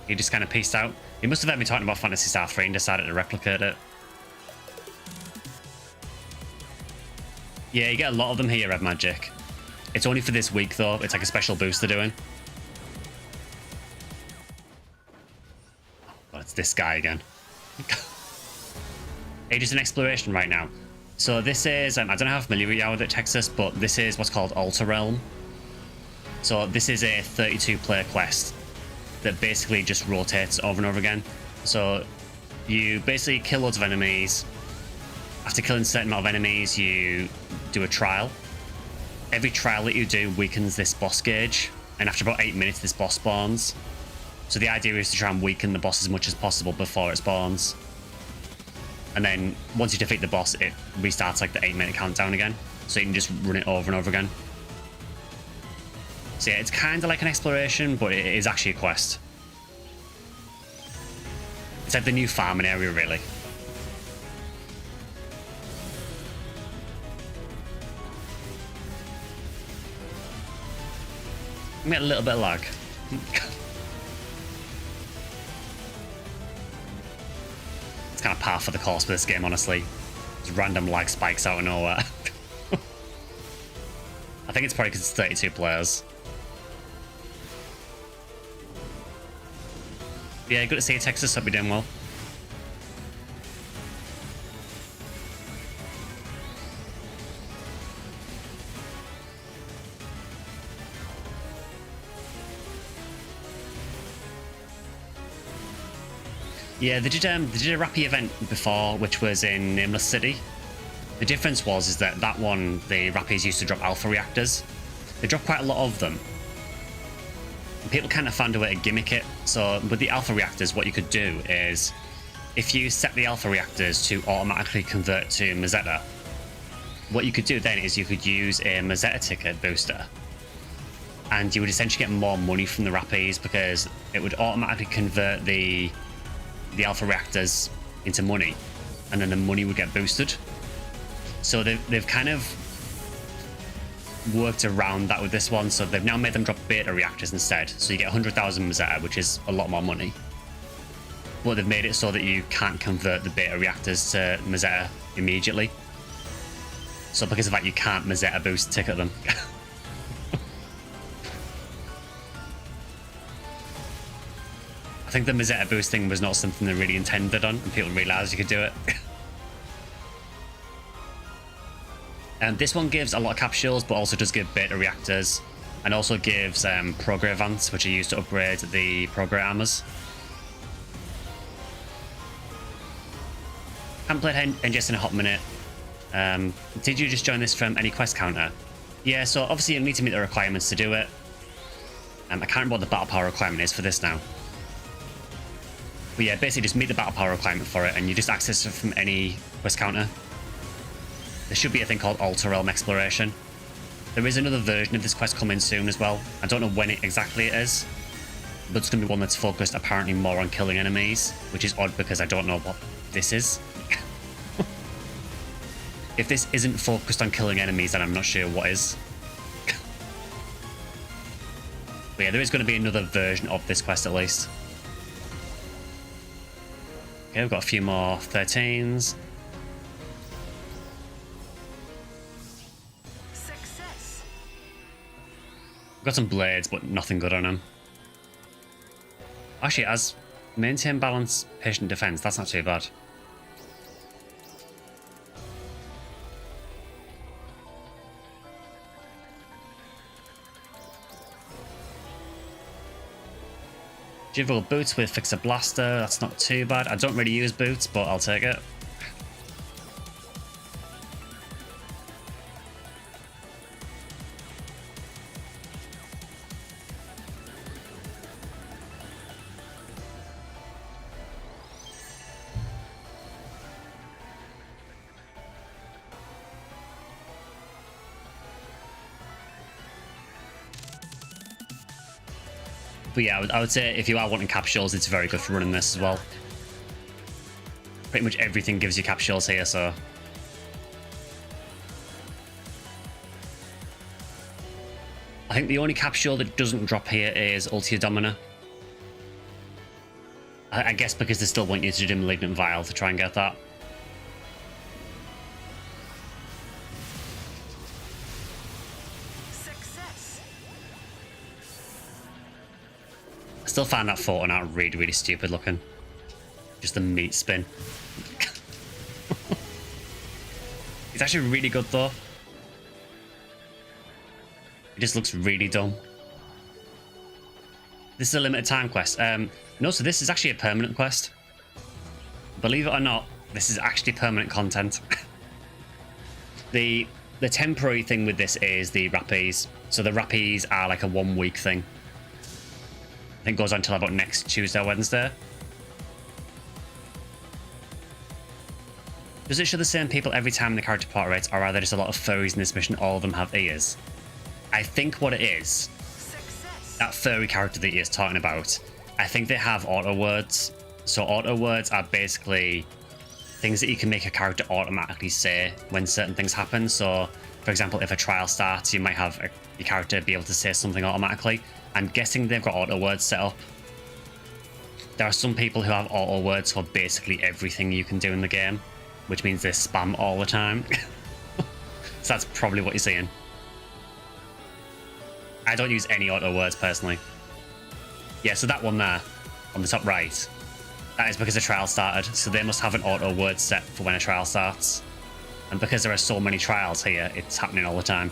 Speaker 1: He just kind of pieced out. He must have heard me talking about Phantasy Star 3 and decided to replicate it. Yeah, you get a lot of them here, Red Magic. It's only for this week though. It's like a special boost they're doing. Oh, it's this guy again. Ages in exploration right now. So this is, I don't know how familiar you are with it, Texas, but this is what's called Alter Realm. So this is a 32-player quest that basically just rotates over and over again. So you basically kill loads of enemies. After killing a certain amount of enemies, you do a trial. Every trial that you do weakens this boss gauge, and after about 8 minutes, this boss spawns. So the idea is to try and weaken the boss as much as possible before it spawns. And then once you defeat the boss, it restarts like the 8-minute countdown again. So you can just run it over and over again. So yeah, it's kind of like an exploration, but it is actually a quest. It's like the new farming area, really. I get a little bit of lag. It's kind of par for the course for this game, honestly. Just random lag spikes out of nowhere. I think it's probably because it's 32 players. Yeah, good to see you, Texas. Hope you're doing well. Yeah, they did a Rappy event before, which was in Nameless City. The difference was that one, the Rappies used to drop alpha reactors. They dropped quite a lot of them. And people kind of found a way to gimmick it. So with the alpha reactors, what you could do is, if you set the alpha reactors to automatically convert to Mazetta, what you could do then is you could use a Mazetta ticket booster. And you would essentially get more money from the Rappies because it would automatically convert the alpha reactors into money, and then the money would get boosted. So they've kind of worked around that with this one. So they've now made them drop beta reactors instead. So you get 100,000 Mazetta, which is a lot more money. But they've made it so that you can't convert the beta reactors to Mazetta immediately. So because of that, you can't Mazetta boost ticket them. I think the Mazetta boost thing was not something they really intended on, and people realised you could do it. And this one gives a lot of capsules, but also does give beta reactors, and also gives prograde vants, which are used to upgrade the prograde armors. Haven't played NGS in a hot minute. Did you just join this from any quest counter? Yeah, so obviously you need to meet the requirements to do it. I can't remember what the battle power requirement is for this now. But yeah, basically just meet the battle power requirement for it, and you just access it from any quest counter. There should be a thing called Alter Realm Exploration. There is another version of this quest coming soon as well. I don't know when exactly it is, but it's going to be one that's focused apparently more on killing enemies, which is odd because I don't know what this is. If this isn't focused on killing enemies, then I'm not sure what is. But yeah, there is going to be another version of this quest at least. Okay, we've got a few more 13s.
Speaker 2: Success.
Speaker 1: We've got some blades, but nothing good on them. Actually, as maintain balance, patient defense, that's not too bad. Juvenile boots with fixer blaster, that's not too bad. I don't really use boots, but I'll take it. But yeah, I would say if you are wanting capsules, it's very good for running this as well. Pretty much everything gives you capsules here, so... I think the only capsule that doesn't drop here is Ultia Domina. I guess because they still want you to do Malignant Vial to try and get that. Still find that photo out really, really stupid looking. Just the meat spin. It's actually really good though. It just looks really dumb. This is a limited time quest. No, so this is actually a permanent quest. Believe it or not, this is actually permanent content. The temporary thing with this is the Rappies. So the Rappies are like a 1 week thing. I think it goes on until about next Tuesday or Wednesday. Does it show the same people every time the character portraits, or are there just a lot of furries in this mission, all of them have ears? I think what it is, that furry character that he is talking about, I think they have auto words. So auto words are basically things that you can make a character automatically say when certain things happen. So, for example, if a trial starts, you might have your character be able to say something automatically. I'm guessing they've got auto words set up. There are some people who have auto words for basically everything you can do in the game, which means they spam all the time. So that's probably what you're seeing. I don't use any auto words personally. Yeah, so that one there, on the top right, that is because a trial started, so they must have an auto word set for when a trial starts. And because there are so many trials here, it's happening all the time.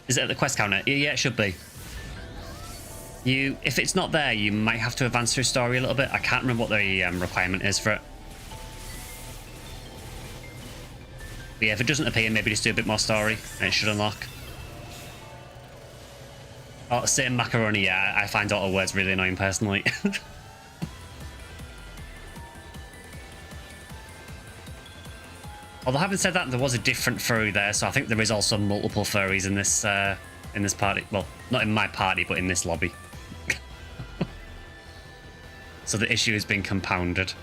Speaker 1: Is it at the quest counter? Yeah, it should be. If it's not there, you might have to advance through story a little bit. I can't remember what the requirement is for it. But yeah, if it doesn't appear, maybe just do a bit more story, and it should unlock. Oh, same macaroni, yeah, I find auto words really annoying personally. Although having said that, there was a different furry there, so I think there is also multiple furries in this party. Well, not in my party, but in this lobby. So the issue has been compounded.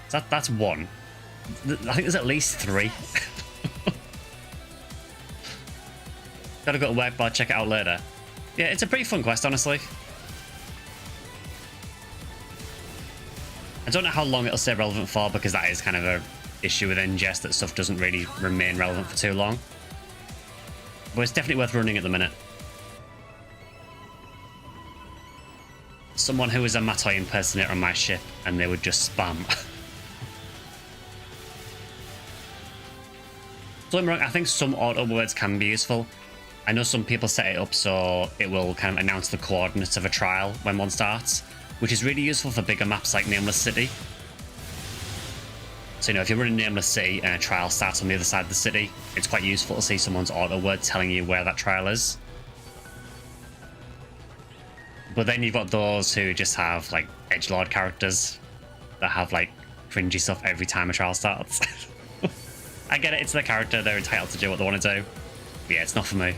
Speaker 1: So that's one. I think there's at least 3. Gotta go to work, but I'll check it out later. Yeah, it's a pretty fun quest, honestly. I don't know how long it'll stay relevant for, because that is kind of an issue with NGS, that stuff doesn't really remain relevant for too long. But it's definitely worth running at the minute. Someone who is a Matoi impersonator on my ship, and they would just spam. So I'm wrong, I think some auto words can be useful. I know some people set it up so it will kind of announce the coordinates of a trial when one starts, which is really useful for bigger maps like Nameless City. So, you know, if you're running Nameless City and a trial starts on the other side of the city, it's quite useful to see someone's auto word telling you where that trial is. But then you've got those who just have, like, edgelord characters that have, like, cringy stuff every time a trial starts. I get it, it's their character, they're entitled to do what they want to do. But yeah, it's not for me.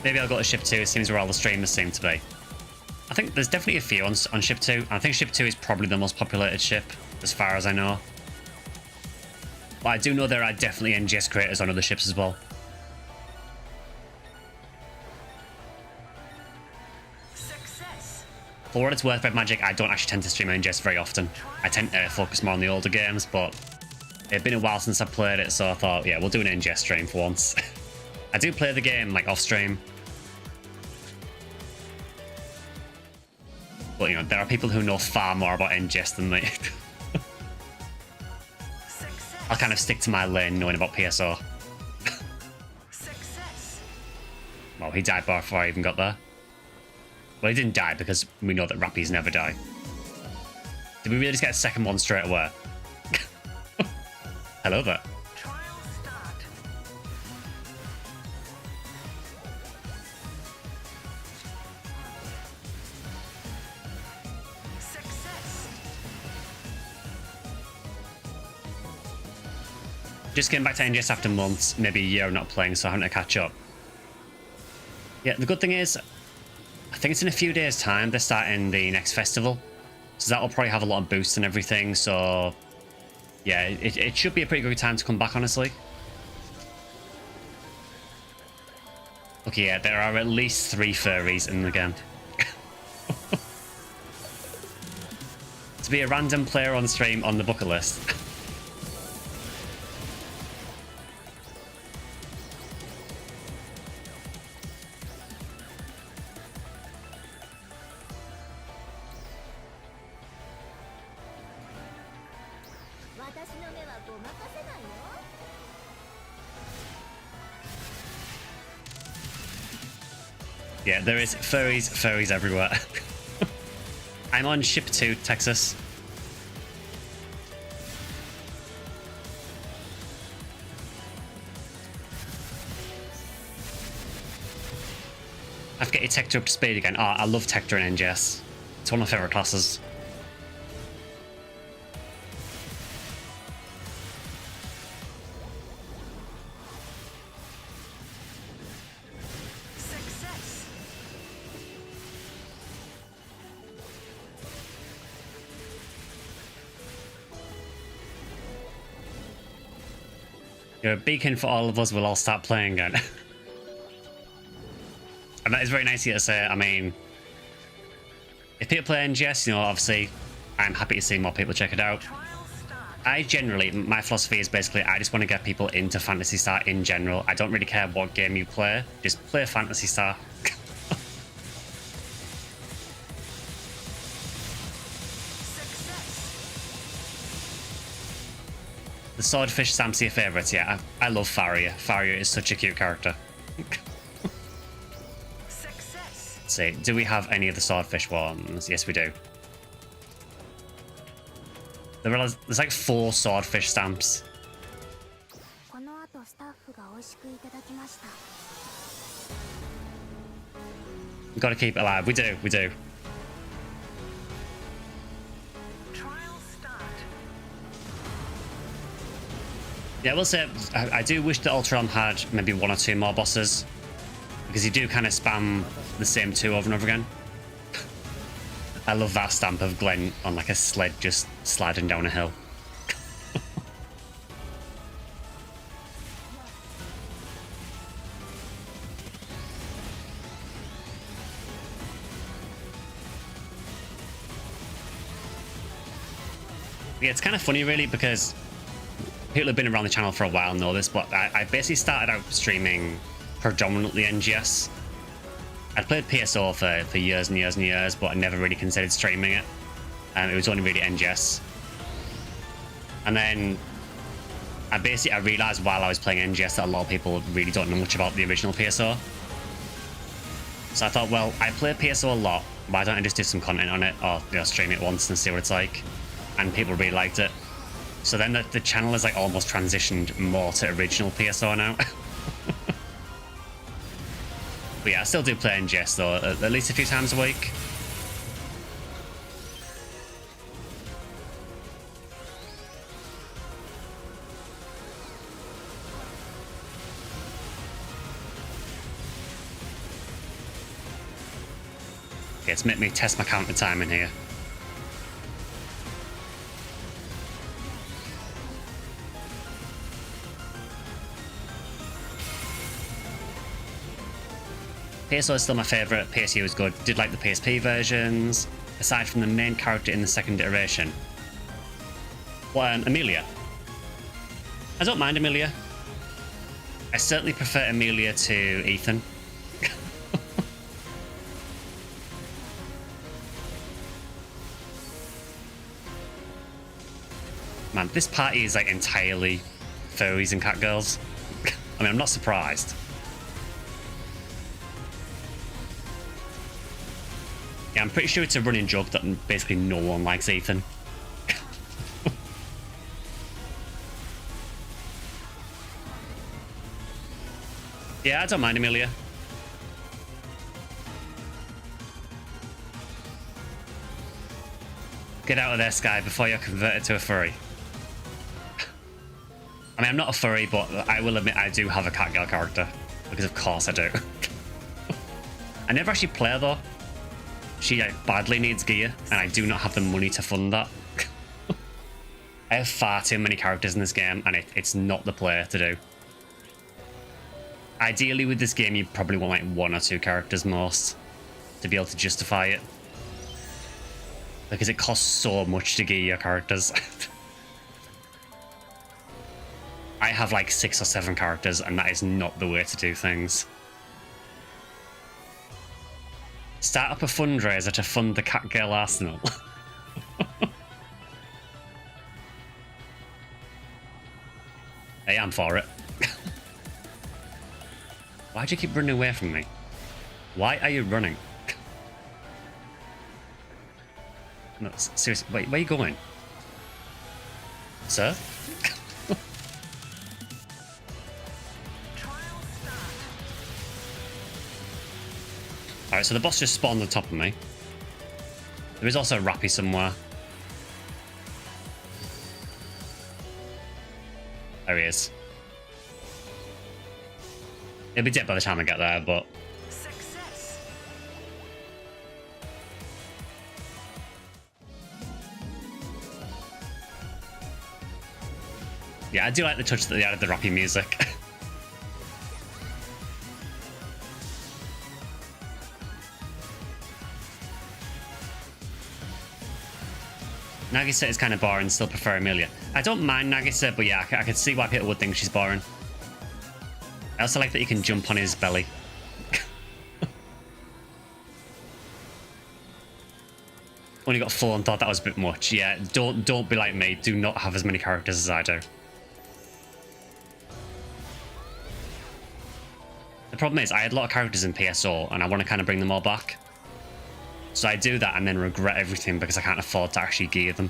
Speaker 1: Maybe I'll go to ship 2. It seems where all the streamers seem to be. I think there's definitely a few on ship 2. I think ship 2 is probably the most populated ship, as far as I know. But I do know there are definitely NGS creators on other ships as well.
Speaker 2: Success.
Speaker 1: For what it's worth, Red Magic, I don't actually tend to stream NGS very often. I tend to focus more on the older games, but it's been a while since I played it, so I thought, yeah, we'll do an NGS stream for once. I do play the game, like, off stream. But, you know, there are people who know far more about NGS than me. I'll kind of stick to my lane knowing about PSO.
Speaker 2: Success.
Speaker 1: Well, he died before I even got there. Well, he didn't die because we know that Rappys never die. Did we really just get a second one straight away? Hello there.
Speaker 2: Trial start. Success.
Speaker 1: Just getting back to NGS after months, maybe a year of not playing, so having to catch up. Yeah, the good thing is, I think it's in a few days' time they're starting the next festival. So that'll probably have a lot of boosts and everything, so yeah, it should be a pretty good time to come back, honestly. Okay, yeah, there are at least 3 furries in the game. To be a random player on stream on the bucket list. Yeah, there is furries everywhere. I'm on ship 2, Texas. I've got Tector up to speed again. Oh, I love Tector in NGS. It's one of my favourite classes.
Speaker 2: Success.
Speaker 1: You're a beacon for all of us. We'll all start playing again. And that is very nice of you to say. I mean, if people play NGS, you know, obviously, I'm happy to see more people check it out.
Speaker 2: Trial start.
Speaker 1: I generally, my philosophy is basically, I just want to get people into Phantasy Star in general. I don't really care what game you play. Just play Phantasy Star. The Swordfish Stamp's your favourites, yeah. I love Faria. Faria is such a cute character.
Speaker 2: Success.
Speaker 1: Let's see, do we have any of the Swordfish ones? Yes, we do. There's like 4 Swordfish Stamps. We've got to keep it alive. We do.
Speaker 2: Trial start.
Speaker 1: Yeah, I will say, I do wish that Ultron had maybe 1 or 2 more bosses. Because you do kind of spam the same 2 over and over again. I love that stamp of Glenn on like a sled just sliding down a hill. Yeah, it's kind of funny really because people who've been around the channel for a while know this, but I basically started out streaming predominantly NGS. I'd played PSO for years and years and years, but I never really considered streaming it. It was only really NGS. And then I realized while I was playing NGS that a lot of people really don't know much about the original PSO. So I thought, well, I play PSO a lot. Why don't I just do some content on it, or you know, stream it once and see what it's like? And people really liked it. So then the channel has like almost transitioned more to original PSO now. But yeah, I still do play NGS though, at least a few times a week. Yeah, it's made me test my counter time in here. PSO is still my favourite. PSU is good. Did like the PSP versions. Aside from the main character in the second iteration. Well, Amelia. I don't mind Amelia. I certainly prefer Amelia to Ethan. Man, this party is like entirely furries and cat girls. I mean, I'm not surprised. Yeah, I'm pretty sure it's a running joke that basically no one likes Ethan. Yeah, I don't mind Amelia. Get out of there, Sky, before you're converted to a furry. I mean, I'm not a furry, but I will admit I do have a cat girl character. Because of course I do. I never actually play her, though. She badly needs gear, and I do not have the money to fund that. I have far too many characters in this game, and it's not the play to do. Ideally, with this game, you probably want like 1 or 2 characters most to be able to justify it. Because it costs so much to gear your characters. I have like 6 or 7 characters, and that is not the way to do things. Start up a fundraiser to fund the cat girl arsenal. Hey, I'm for it. Why'd you keep running away from me? Why are you running? No, seriously, wait, where are you going? Sir? Alright, so the boss just spawned on top of me. There is also a Rappy somewhere. There he is. He'll be dead by the time I get there, but...
Speaker 2: Success.
Speaker 1: Yeah, I do like the touch that they added the Rappy music. Nagisa is kind of boring, still prefer Amelia. I don't mind Nagisa, but yeah, I can see why people would think she's boring. I also like that you can jump on his belly. When you got full and thought that was a bit much. Yeah, don't be like me. Do not have as many characters as I do. The problem is I had a lot of characters in PSO and I want to kind of bring them all back. So I do that and then regret everything because I can't afford to actually gear them.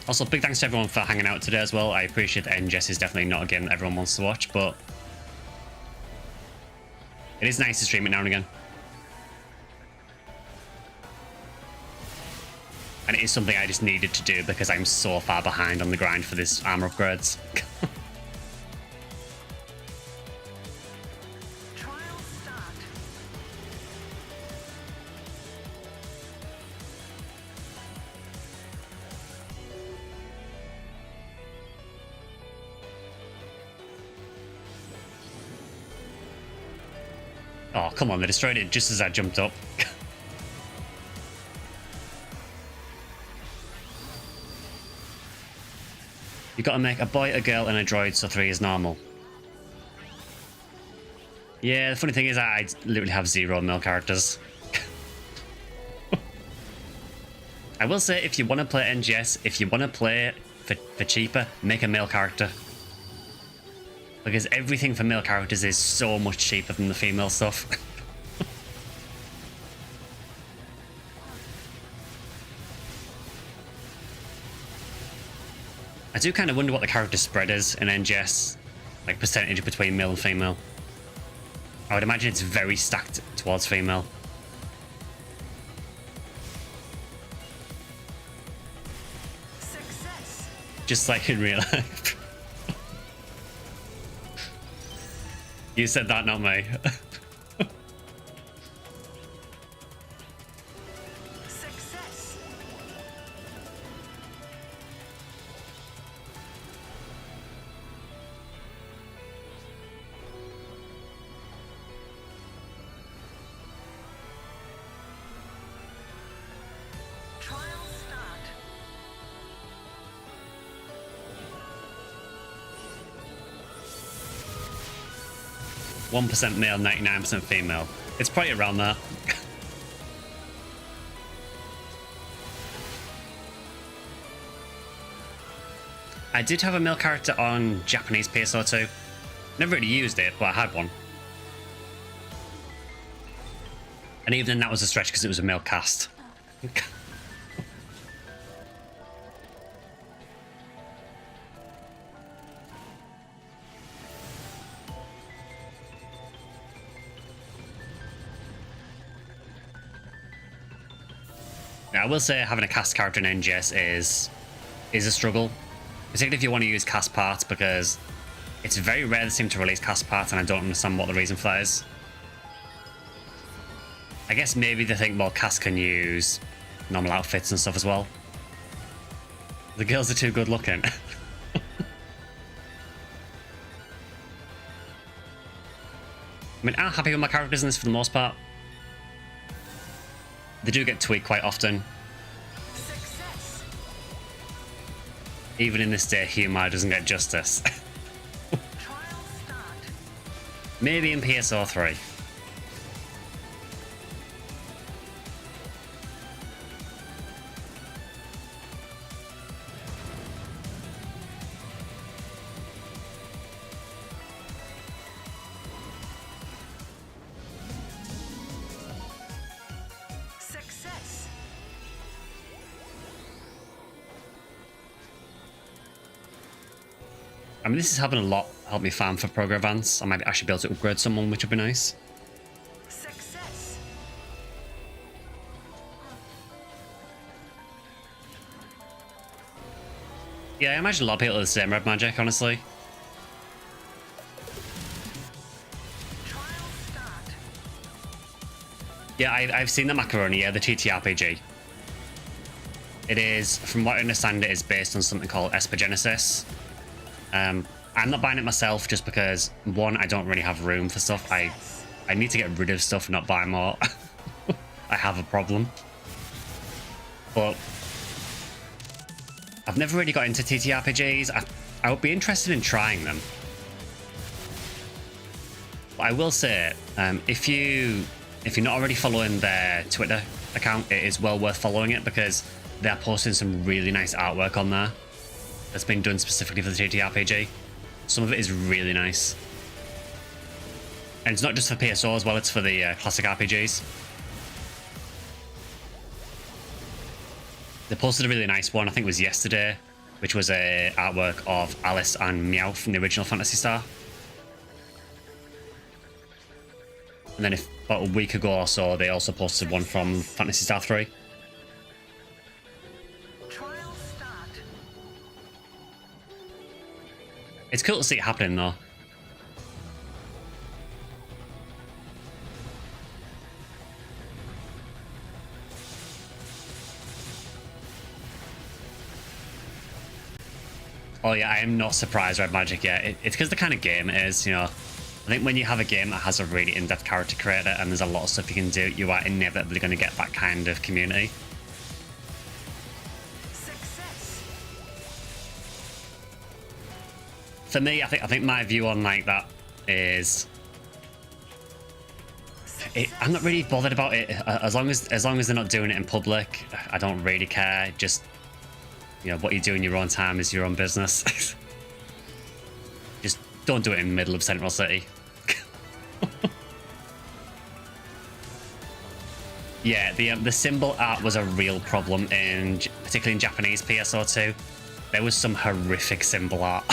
Speaker 1: Also, big thanks to everyone for hanging out today as well. I appreciate that NGS is definitely not a game that everyone wants to watch, but it is nice to stream it now and again. And it is something I just needed to do because I'm so far behind on the grind for this armor upgrades.
Speaker 2: Trial start.
Speaker 1: Oh, come on, they destroyed it just as I jumped up. You've got to make a boy, a girl, and a droid, so 3 is normal. Yeah, the funny thing is I literally have 0 male characters. I will say, if you want to play NGS, if you want to play for cheaper, make a male character. Because everything for male characters is so much cheaper than the female stuff. I do kind of wonder what the character spread is in NGS, like percentage between male and female. I would imagine it's very stacked towards female.
Speaker 2: Success.
Speaker 1: Just like in real life. You said that, not me.
Speaker 2: Success. Trial start.
Speaker 1: 1% male, 99% female. It's probably around there. I did have a male character on Japanese PSO2. Never really used it, but I had one. And even then that was a stretch because it was a male cast. Now, I will say having a cast character in NGS is a struggle. Particularly if you want to use cast parts, because it's very rare they seem to release cast parts, and I don't understand what the reason for that is. I guess maybe they think, well, cast can use normal outfits and stuff as well. The girls are too good looking. I mean, I'm happy with my characters in this for the most part. They do get tweaked quite often.
Speaker 2: Success.
Speaker 1: Even in this day, humor doesn't get justice.
Speaker 2: Trial start.
Speaker 1: Maybe in PSO3.
Speaker 2: Success.
Speaker 1: I mean, this is helping a lot. Help me farm for Progress Advance. I might actually be able to upgrade someone, which would be nice.
Speaker 2: Success.
Speaker 1: Yeah, I imagine a lot of people are the same red magic, honestly.
Speaker 2: Trial start.
Speaker 1: Yeah, I've seen the macaroni, yeah, the TTRPG. It is, from what I understand, it is based on something called Espergenesis. I'm not buying it myself just because, one, I don't really have room for stuff. I need to get rid of stuff, not buy more. I have a problem. But I've never really got into TTRPGs. I would be interested in trying them. But I will say, if you're not already following their Twitter account, it is well worth following it because they're posting some really nice artwork on there that's been done specifically for the TTRPG. Some of it is really nice. And it's not just for PSO as well, it's for the classic RPGs. They posted a really nice one, I think it was yesterday, which was a artwork of Alice and Meow from the original Phantasy Star. And then about a week ago or so, they also posted one from Phantasy Star 3.
Speaker 2: Trial start.
Speaker 1: It's cool to see it happening though. Oh yeah, I am not surprised Red Magic yet. It's because the kind of game it is, you know. I think when you have a game that has a really in-depth character creator and there's a lot of stuff you can do, you are inevitably going to get that kind of community.
Speaker 2: Success.
Speaker 1: For me, I think my view on like that is, I'm not really bothered about it as long as they're not doing it in public. I don't really care. Just, you know, what you do in your own time is your own business. Just don't do it in the middle of Central City. Yeah, the symbol art was a real problem particularly in Japanese PSO2. There was some horrific symbol art.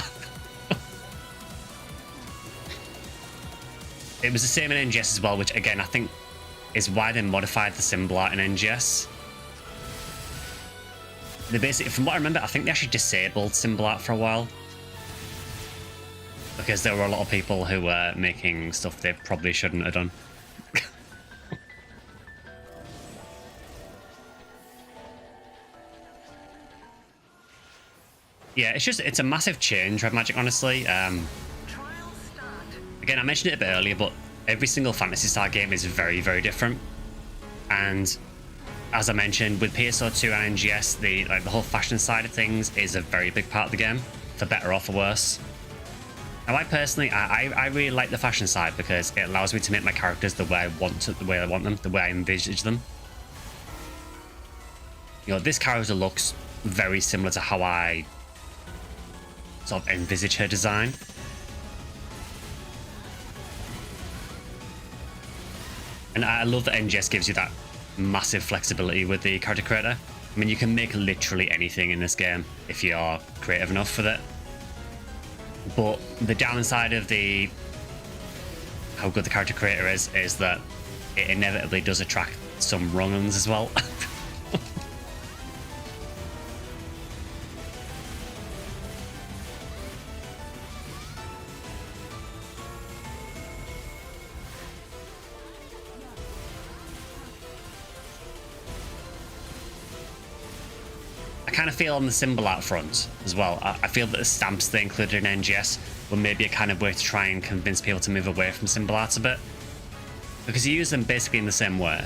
Speaker 1: It was the same in NGS as well, which again I think is why they modified the symbol art in NGS. They basically, from what I remember, I think they actually disabled symbol art for a while. Because there were a lot of people who were making stuff they probably shouldn't have done. Yeah, it's a massive change, Red Magic, honestly.
Speaker 2: Trial start.
Speaker 1: Again, I mentioned it a bit earlier, but every single Phantasy Star game is very, very different. And as I mentioned, with PSO2 and NGS, the whole fashion side of things is a very big part of the game, for better or for worse. Now, I personally, I really like the fashion side because it allows me to make my characters the way I want them, the way I envisage them. You know, this character looks very similar to how I sort of envisage her design. And I love that NGS gives you that massive flexibility with the character creator. I mean, you can make literally anything in this game if you're creative enough with it. But the downside of how good the character creator is that it inevitably does attract some wrong-uns as well. I kind of feel on the symbol art front as well. I feel that the stamps they included in NGS were maybe a kind of way to try and convince people to move away from symbol art a bit. Because you use them basically in the same way.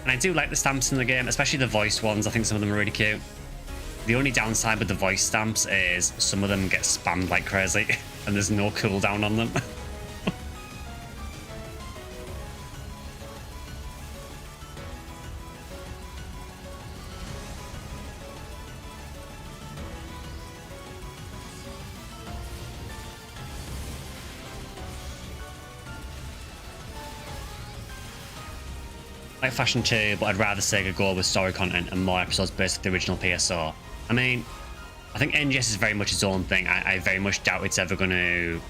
Speaker 1: And I do like the stamps in the game, especially the voice ones. I think some of them are really cute. The only downside with the voice stamps is some of them get spammed like crazy and there's no cooldown on them. Like Fashion 2, but I'd rather Sega go with story content and more episodes based on the original PSO. I mean, I think NGS is very much its own thing. I very much doubt it's ever going to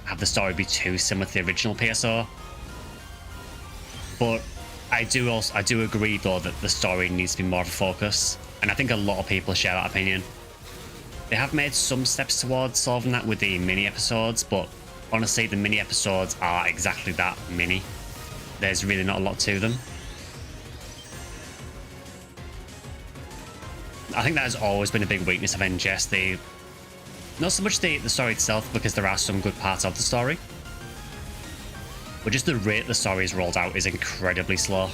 Speaker 1: have the story be too similar to the original PSO. But I do agree though that the story needs to be more of a focus, and I think a lot of people share that opinion. They have made some steps towards solving that with the mini episodes, but honestly, the mini episodes are exactly that, mini. There's really not a lot to them. I think that has always been a big weakness of NGS. Not so much the story itself, because there are some good parts of the story, but just the rate the story is rolled out is incredibly slow.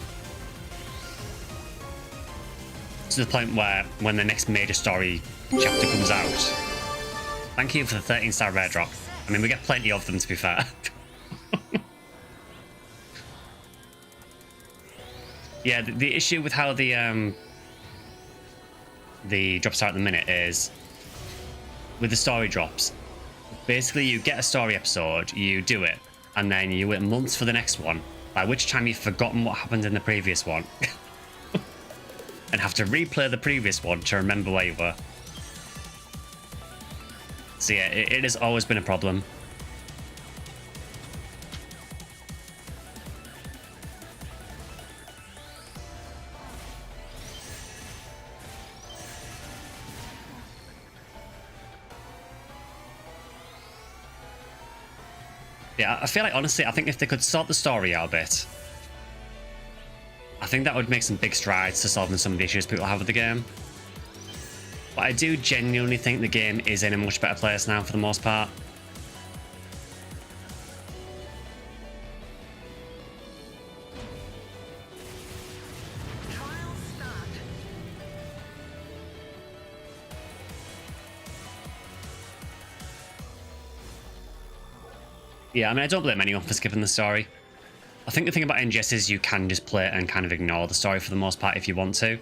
Speaker 1: To the point where when the next major story chapter comes out, thank you for the 13-star rare drop. I mean, we get plenty of them, to be fair. Yeah, the issue with how the drops are at the minute is with the story drops. Basically, you get a story episode, you do it, and then you wait months for the next one, by which time you've forgotten what happened in the previous one. And have to replay the previous one to remember where you were. So yeah, it has always been a problem. Yeah, I feel like, honestly, I think if they could sort the story out a bit, I think that would make some big strides to solving some of the issues people have with the game. But I do genuinely think the game is in a much better place now for the most part.
Speaker 2: Trial start.
Speaker 1: Yeah, I mean, I don't blame anyone for skipping the story. I think the thing about NGS is you can just play it and kind of ignore the story for the most part if you want to.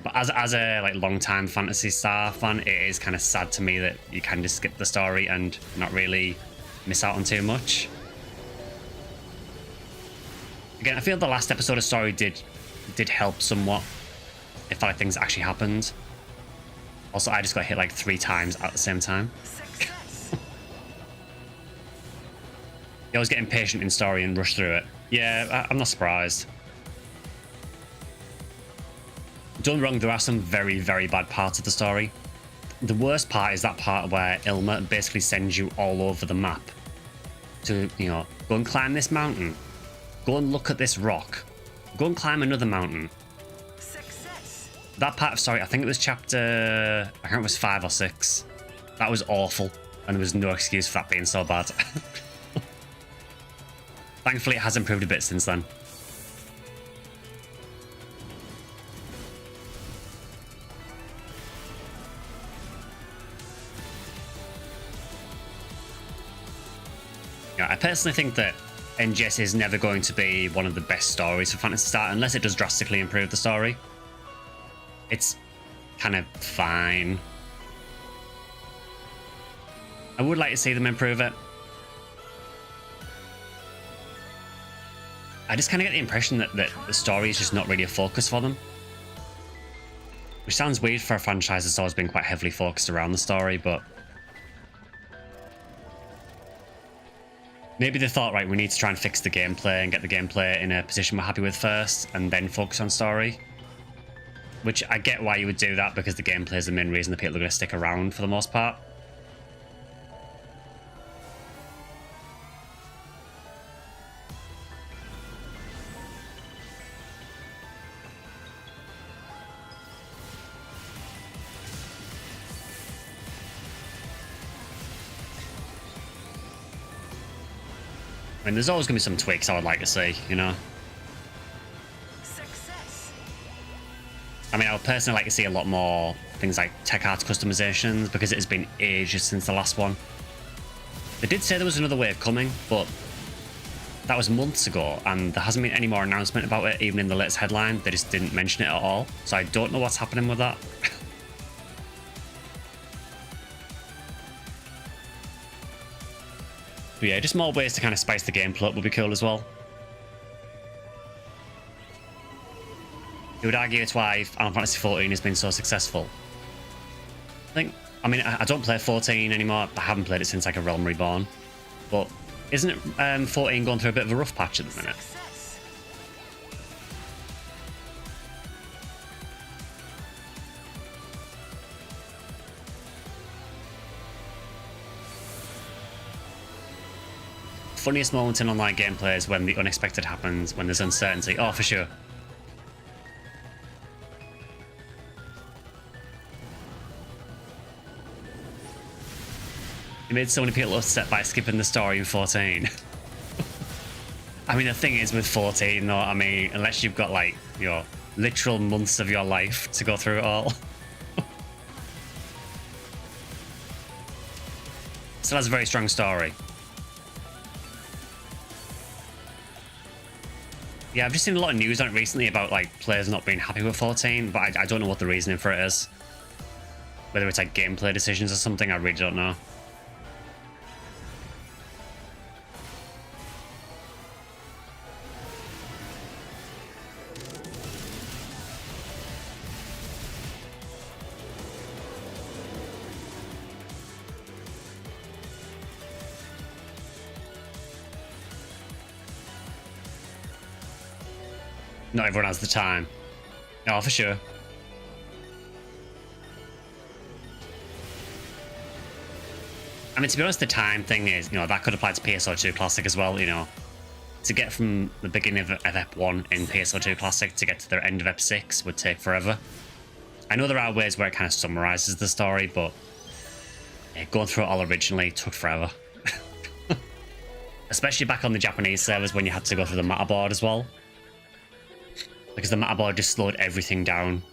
Speaker 1: But as a like long-time Phantasy Star fan, it is kind of sad to me that you can just skip the story and not really miss out on too much. Again, I feel the last episode of story did help somewhat. It felt like things actually happened. Also, I just got hit like 3 times at the same time.
Speaker 2: Success.
Speaker 1: You always get impatient in story and rush through it. Yeah, I'm not surprised. Don't get me wrong, there are some very, very bad parts of the story. The worst part is that part where Ilma basically sends you all over the map to, you know, go and climb this mountain, go and look at this rock, go and climb another mountain.
Speaker 2: Success.
Speaker 1: That part of story, I think it was chapter, I can't remember, it was 5 or 6. That was awful, and there was no excuse for that being so bad. Thankfully, it has improved a bit since then. I personally think that NGS is never going to be one of the best stories for Phantasy Star unless it does drastically improve the story. It's kind of fine. I would like to see them improve it. I just kind of get the impression that the story is just not really a focus for them. Which sounds weird for a franchise that's always been quite heavily focused around the story, but maybe they thought, right, we need to try and fix the gameplay and get the gameplay in a position we're happy with first, and then focus on story. Which I get why you would do that, because the gameplay is the main reason that people are going to stick around for the most part. I mean, there's always going to be some tweaks I would like to see, you know?
Speaker 2: Success.
Speaker 1: I mean, I would personally like to see a lot more things like tech art customizations, because it has been ages since the last one. They did say there was another wave coming, but that was months ago, and there hasn't been any more announcement about it, even in the latest headline. They just didn't mention it at all, so I don't know what's happening with that. But yeah, just more ways to kind of spice the gameplay up would be cool as well. You would argue it's why Final Fantasy 14 has been so successful. I mean, I don't play 14 anymore. I haven't played it since like A Realm Reborn. But isn't it 14 going through a bit of a rough patch at the minute?
Speaker 2: Success.
Speaker 1: Funniest moment in online gameplay is when the unexpected happens, when there's uncertainty. Oh, for sure. You made so many people upset by skipping the story in 14. I mean, the thing is with 14, though, I mean, unless you've got, like, your literal months of your life to go through it all. Still has a very strong story. Yeah, I've just seen a lot of news on it recently about, like, players not being happy with 14, but I don't know what the reasoning for it is. Whether it's, like, gameplay decisions or something, I really don't know. Not everyone has the time. Oh, for sure. I mean, to be honest, the time thing is, you know, that could apply to PSO2 Classic as well, you know. To get from the beginning of Ep 1 in PSO2 Classic to get to the end of Ep 6 would take forever. I know there are ways where it kind of summarizes the story, but yeah, going through it all originally took forever. Especially back on the Japanese servers when you had to go through the meta board as well. Because the meta board just slowed everything down.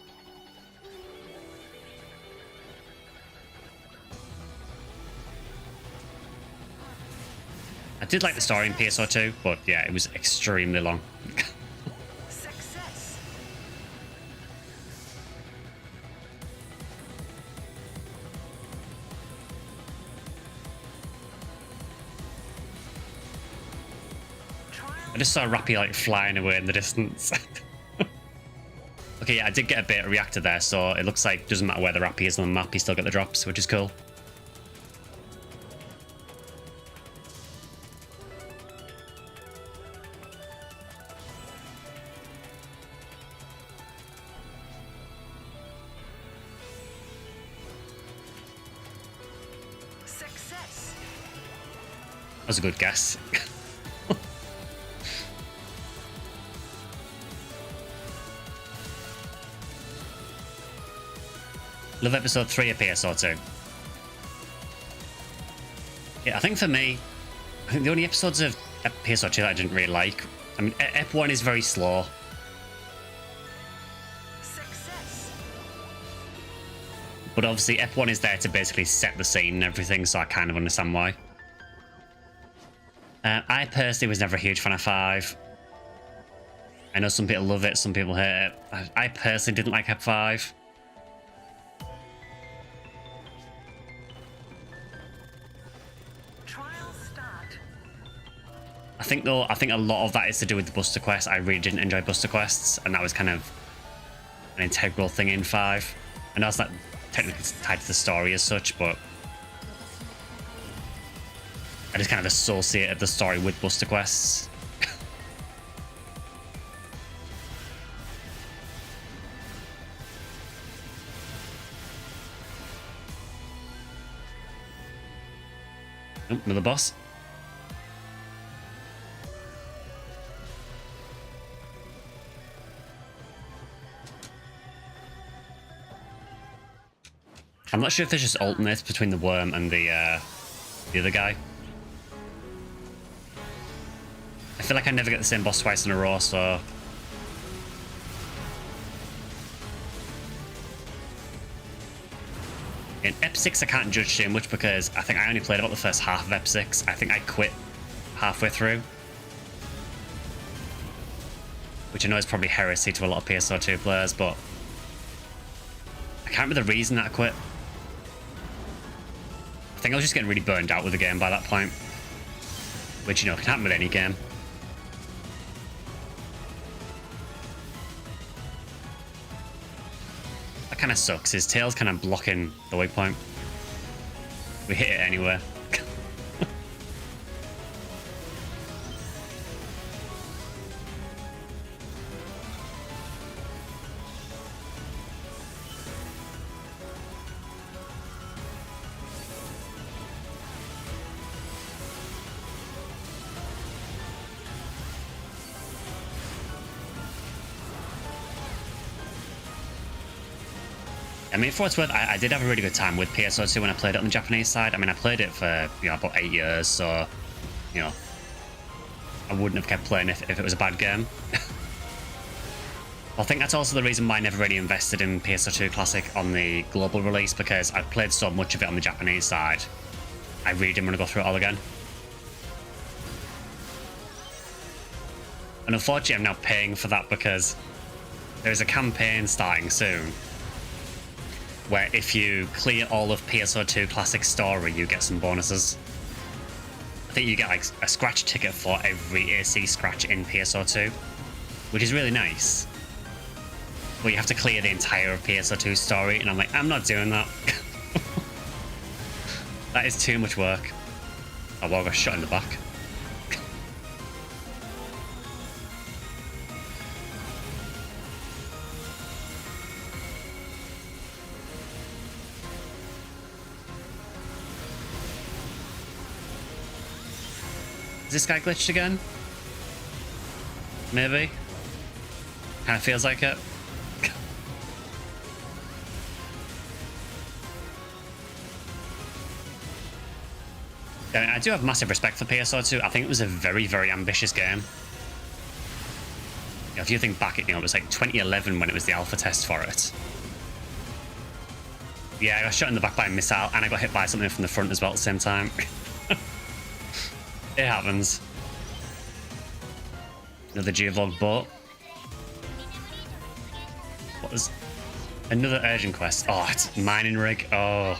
Speaker 1: I did like the story in PSO2, but yeah, it was extremely long.
Speaker 2: Success.
Speaker 1: I just saw Rappy like flying away in the distance. Okay, yeah, I did get a bit of reactor there, so it looks like it doesn't matter where the Rappy is on the map, you still get the drops, which is cool.
Speaker 2: Success.
Speaker 1: That was a good guess. Love episode 3 of PSO2. Yeah, I think for me, I think the only episodes of PSO2 that I didn't really like, I mean, Ep 1 is very slow.
Speaker 2: Success.
Speaker 1: But obviously, Ep 1 is there to basically set the scene and everything, so I kind of understand why. I personally was never a huge fan of 5. I know some people love it, some people hate it. I personally didn't like Ep 5. I think a lot of that is to do with the Buster Quest. I really didn't enjoy Buster Quests, and that was kind of an integral thing in 5. I know it's not technically tied to the story as such, but I just kind of associated the story with Buster Quests. Oh, another boss. I'm not sure if there's just alternates between the worm and the other guy. I feel like I never get the same boss twice in a row, so... In Ep 6 I can't judge too much because I think I only played about the first half of Ep 6. I think I quit halfway through. Which I know is probably heresy to a lot of PSO2 players, but... I can't remember the reason that I quit. I think I was just getting really burned out with the game by that point. Which, you know, can happen with any game. That kind of sucks. His tail's kind of blocking the weak point. We hit it anyway. I mean, for what it's worth, I did have a really good time with PSO2 when I played it on the Japanese side. I mean, I played it for, you know, about 8 years, so, you know, I wouldn't have kept playing if it was a bad game. I think that's also the reason why I never really invested in PSO2 Classic on the global release, because I played so much of it on the Japanese side. I really didn't want to go through it all again. And unfortunately, I'm now paying for that because there's a campaign starting soon where if you clear all of PSO2 Classic Story, you get some bonuses. I think you get like a scratch ticket for every AC scratch in PSO2, which is really nice. But you have to clear the entire PSO2 story, and I'm like, I'm not doing that. That is too much work. Oh, well, I got shot in the back. Is this guy glitched again? Maybe. Kind of feels like it. I do have massive respect for PSO2. I think it was a very, very ambitious game. You know, if you think back, it was like 2011 when it was the alpha test for it. Yeah, I got shot in the back by a missile, and I got hit by something from the front as well at the same time. It happens. Another Geovlog boat. What was... Another urgent quest. Oh, it's mining rig. Oh.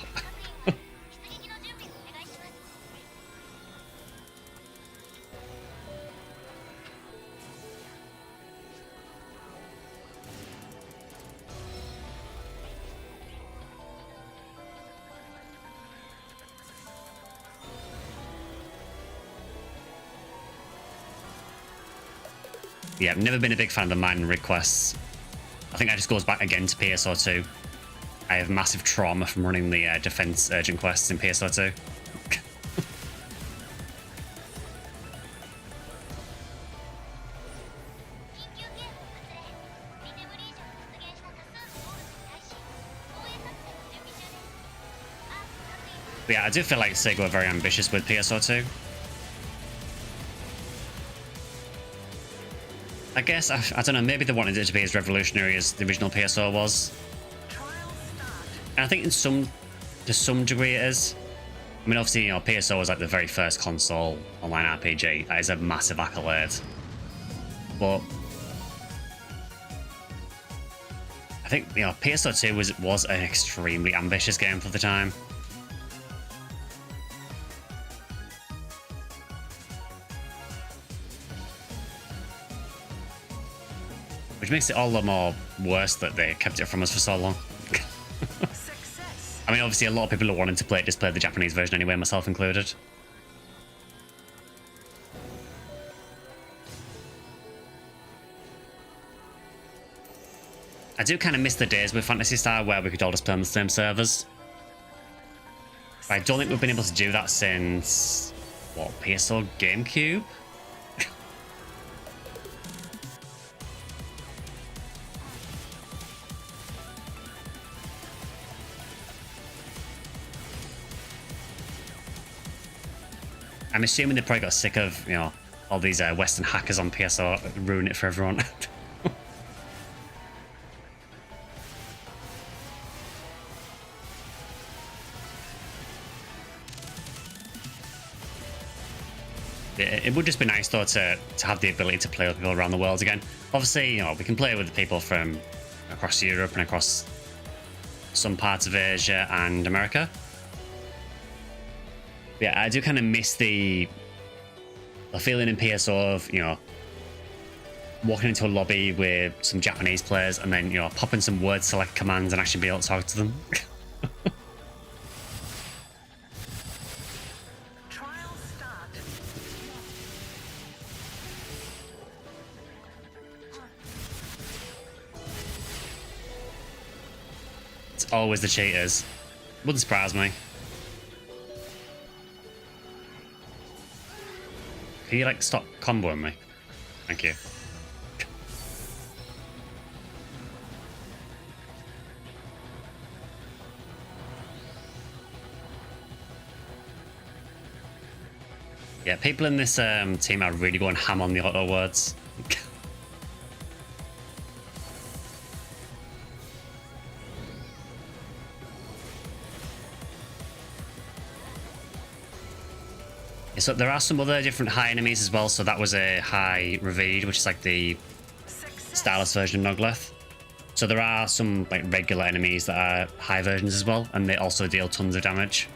Speaker 1: Yeah, I've never been a big fan of the mining rig quests. I think that just goes back again to PSO2. I have massive trauma from running the defense urgent quests in PSO2. But yeah, I do feel like Sega were very ambitious with PSO2. I guess, I don't know, maybe they wanted it to be as revolutionary as the original PSO was. And I think to some degree it is. I mean, obviously, you know, PSO was like the very first console online RPG. That is a massive accolade. But I think, you know, PSO2 was an extremely ambitious game for the time. Which makes it all the more worse that they kept it from us for so long. I mean, obviously, a lot of people who wanted to play it just played the Japanese version anyway, myself included. I do kind of miss the days with Phantasy Star where we could all just play on the same servers. But I don't think we've been able to do that since, what, PSO GameCube? I'm assuming they probably got sick of, you know, all these Western hackers on PSO ruin it for everyone. It would just be nice though to have the ability to play with people around the world again. Obviously, you know, we can play with people from across Europe and across some parts of Asia and America. Yeah, I do kind of miss the feeling in PSO of, you know, walking into a lobby with some Japanese players and then, you know, popping some word select commands and actually be able to talk to them.
Speaker 2: Trial start.
Speaker 1: It's always the cheaters. Wouldn't surprise me. Can you, like, stop comboing me? Thank you. Yeah, people in this team are really going ham on the auto words. So there are some other different high enemies as well. So that was a high Ravid, which is like the stylus version of Nogleth. So there are some like regular enemies that are high versions as well, and they also deal tons of damage.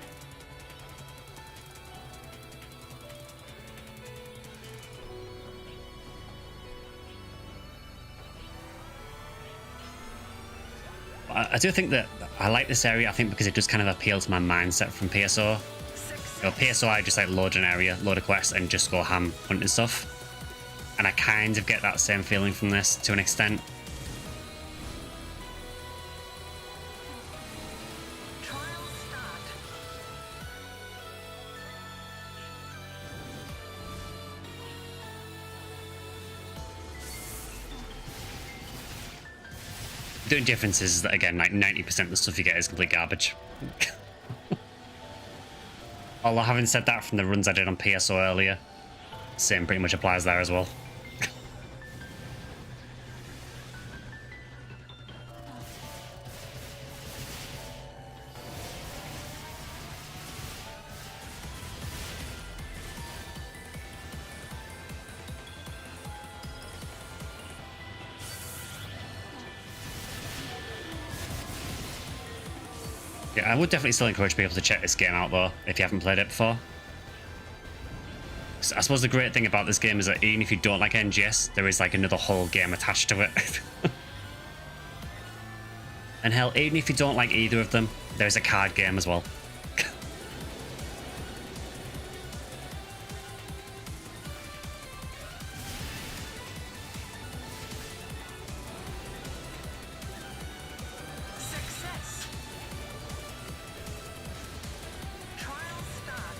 Speaker 1: I do think that I like this area, I think, because it does kind of appeal to my mindset from PSO. You know, PSO, I just like load an area, load a quest, and just go ham hunting stuff. And I kind of get that same feeling from this to an extent.
Speaker 2: Trial start.
Speaker 1: The only difference is that, again, like 90% of the stuff you get is complete garbage. Although, having said that, from the runs I did on PSO earlier, same pretty much applies there as well. Yeah, I would definitely still encourage people to check this game out though, if you haven't played it before. I suppose the great thing about this game is that even if you don't like NGS, there is like another whole game attached to it. And hell, even if you don't like either of them, there's a card game as well.
Speaker 2: Success. Trial start.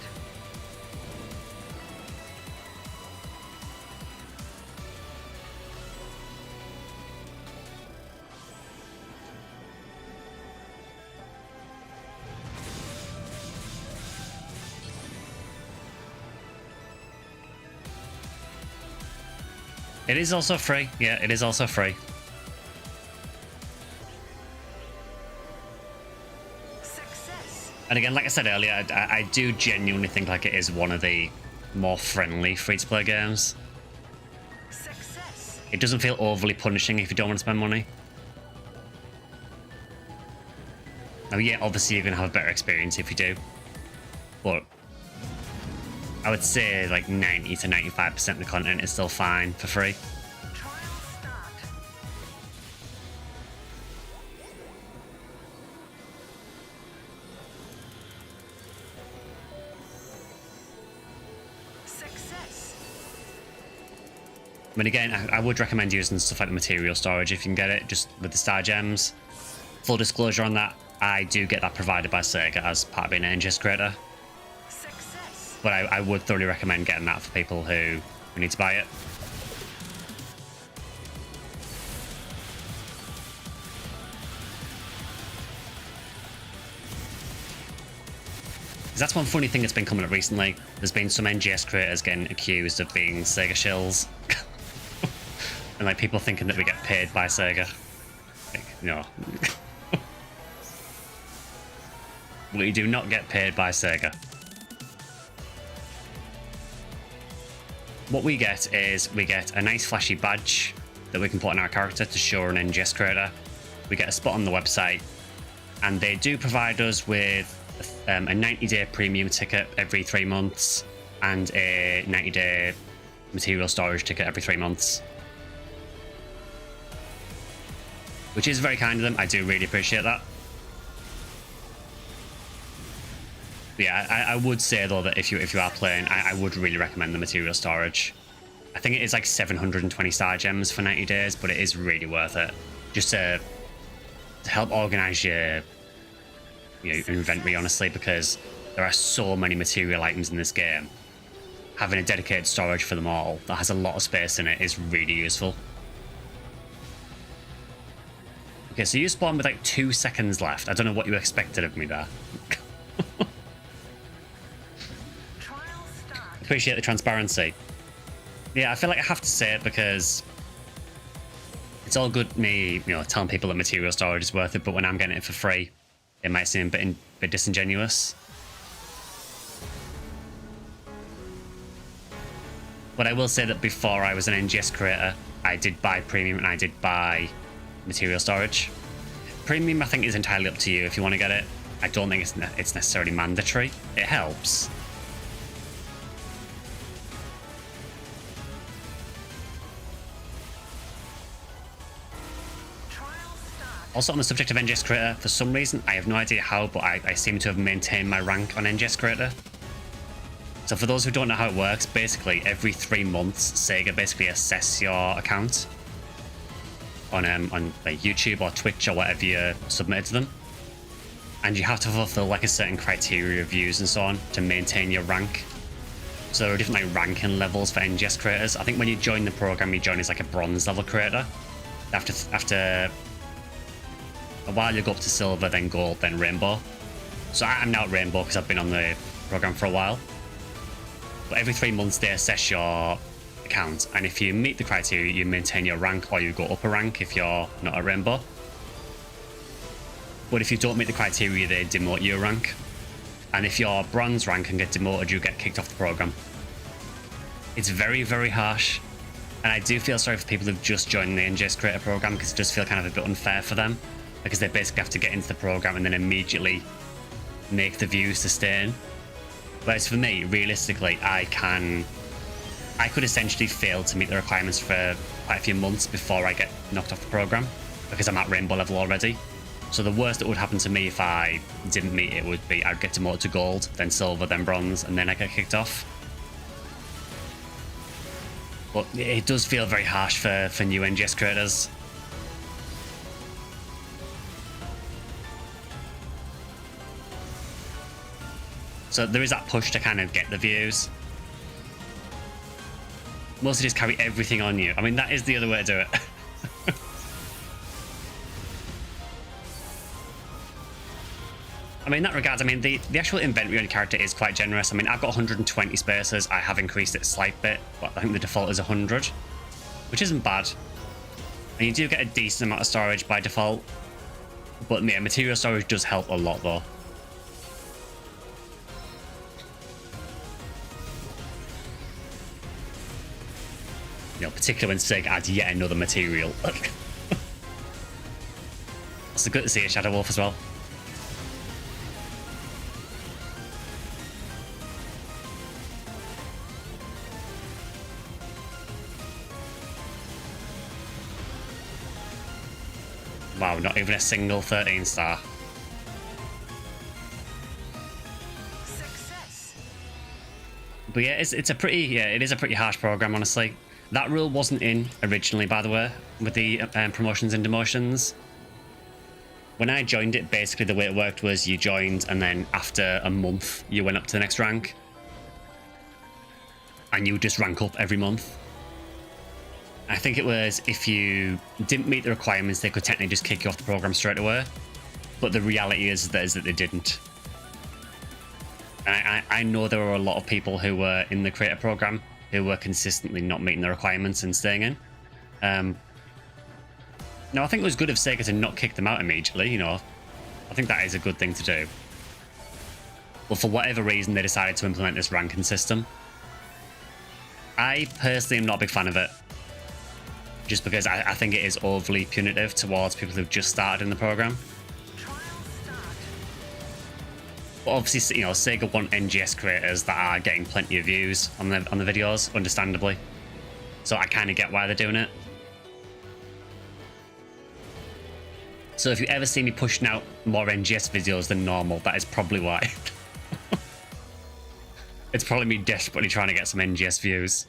Speaker 1: It is also free. Yeah, it is also free.
Speaker 2: Success.
Speaker 1: And again, like I said earlier, I do genuinely think like it is one of the more friendly free-to-play games.
Speaker 2: Success.
Speaker 1: It doesn't feel overly punishing if you don't want to spend money. Now, yeah, obviously you're going to have a better experience if you do. But I would say like 90 to 95% of the content is still fine for free.
Speaker 2: Trial start. Success.
Speaker 1: I mean, again, I would recommend using stuff like the material storage if you can get it, just with the star gems. Full disclosure on that, I do get that provided by Sega as part of being an NGS creator.
Speaker 2: Success.
Speaker 1: But I would thoroughly recommend getting that for people who need to buy it. Because that's one funny thing that's been coming up recently. There's been some NGS creators getting accused of being Sega shills. And like people thinking that we get paid by Sega. Like, no. We do not get paid by Sega. What we get is we get a nice flashy badge that we can put on our character to show an NGS creator. We get a spot on the website, and they do provide us with a 90-day premium ticket every 3 months and a 90-day material storage ticket every 3 months. Which is very kind of them. I do really appreciate that. But yeah, I would say though that if you are playing, I would really recommend the material storage. I think it is like 720 star gems for 90 days, but it is really worth it. Just to help organize your inventory, honestly, because there are so many material items in this game. Having a dedicated storage for them all that has a lot of space in it is really useful. Okay, so you spawned with like 2 seconds left. I don't know what you expected of me there.
Speaker 2: Trial start.
Speaker 1: Appreciate the transparency. Yeah, I feel like I have to say it because it's all good me, telling people that material storage is worth it, but when I'm getting it for free, it might seem a bit disingenuous. But I will say that before I was an NGS creator, I did buy premium and I did buy material storage. Premium, I think, is entirely up to you if you want to get it. I don't think it's necessarily mandatory. It helps.
Speaker 2: Trial start.
Speaker 1: Also, on the subject of NGS creator, for some reason, I have no idea how, but I seem to have maintained my rank on NGS creator. So for those who don't know how it works, basically every 3 months, Sega basically assess your account on like YouTube or Twitch or whatever you submitted to them, and you have to fulfill like a certain criteria of views and so on to maintain your rank. So there are different like ranking levels for NGS creators. I think when you join the program, you join as like a bronze level creator. After a while, you go up to silver, then gold, then rainbow. So I'm now at rainbow because I've been on the program for a while. But every 3 months they assess your account, and if you meet the criteria, you maintain your rank, or you go up a rank if you're not a rainbow. But if you don't meet the criteria, they demote your rank, and if you're bronze rank and get demoted, you get kicked off the program. It's very, very harsh, and I do feel sorry for people who've just joined the NGS creator program, because it does feel kind of a bit unfair for them, because they basically have to get into the program and then immediately make the views to stay in. Whereas for me, realistically, I could essentially fail to meet the requirements for quite a few months before I get knocked off the program, because I'm at rainbow level already. So the worst that would happen to me if I didn't meet it would be I'd get demoted to gold, then silver, then bronze, and then I get kicked off. But it does feel very harsh for new NGS creators. So there is that push to kind of get the views. Mostly just carry everything on you. I mean, that is the other way to do it. I mean, in that regards, I mean, the actual inventory on your character is quite generous. I mean, I've got 120 spaces. I have increased it a slight bit, but I think the default is 100. which isn't bad. And you do get a decent amount of storage by default. But yeah, material storage does help a lot though. You know, particularly when Sig adds yet another material. It's good to see a Shadow Wolf as well. Wow, not even a single 13 star.
Speaker 2: Success.
Speaker 1: But yeah, it is a pretty harsh program, honestly. That rule wasn't in originally, by the way, with the promotions and demotions. When I joined it, basically the way it worked was you joined and then after a month you went up to the next rank. And you would just rank up every month. I think it was if you didn't meet the requirements, they could technically just kick you off the program straight away. But the reality is that they didn't. And I know there were a lot of people who were in the creator program who were consistently not meeting the requirements and staying in. No, I think it was good of Sega to not kick them out immediately, you know. I think that is a good thing to do. But for whatever reason, they decided to implement this ranking system. I personally am not a big fan of it. Just because I think it is overly punitive towards people who've just started in the program.
Speaker 2: Trial start.
Speaker 1: But obviously, you know, Sega want NGS creators that are getting plenty of views on the videos, understandably. So I kind of get why they're doing it. So if you ever see me pushing out more NGS videos than normal, that is probably why. It's probably me desperately trying to get some NGS views.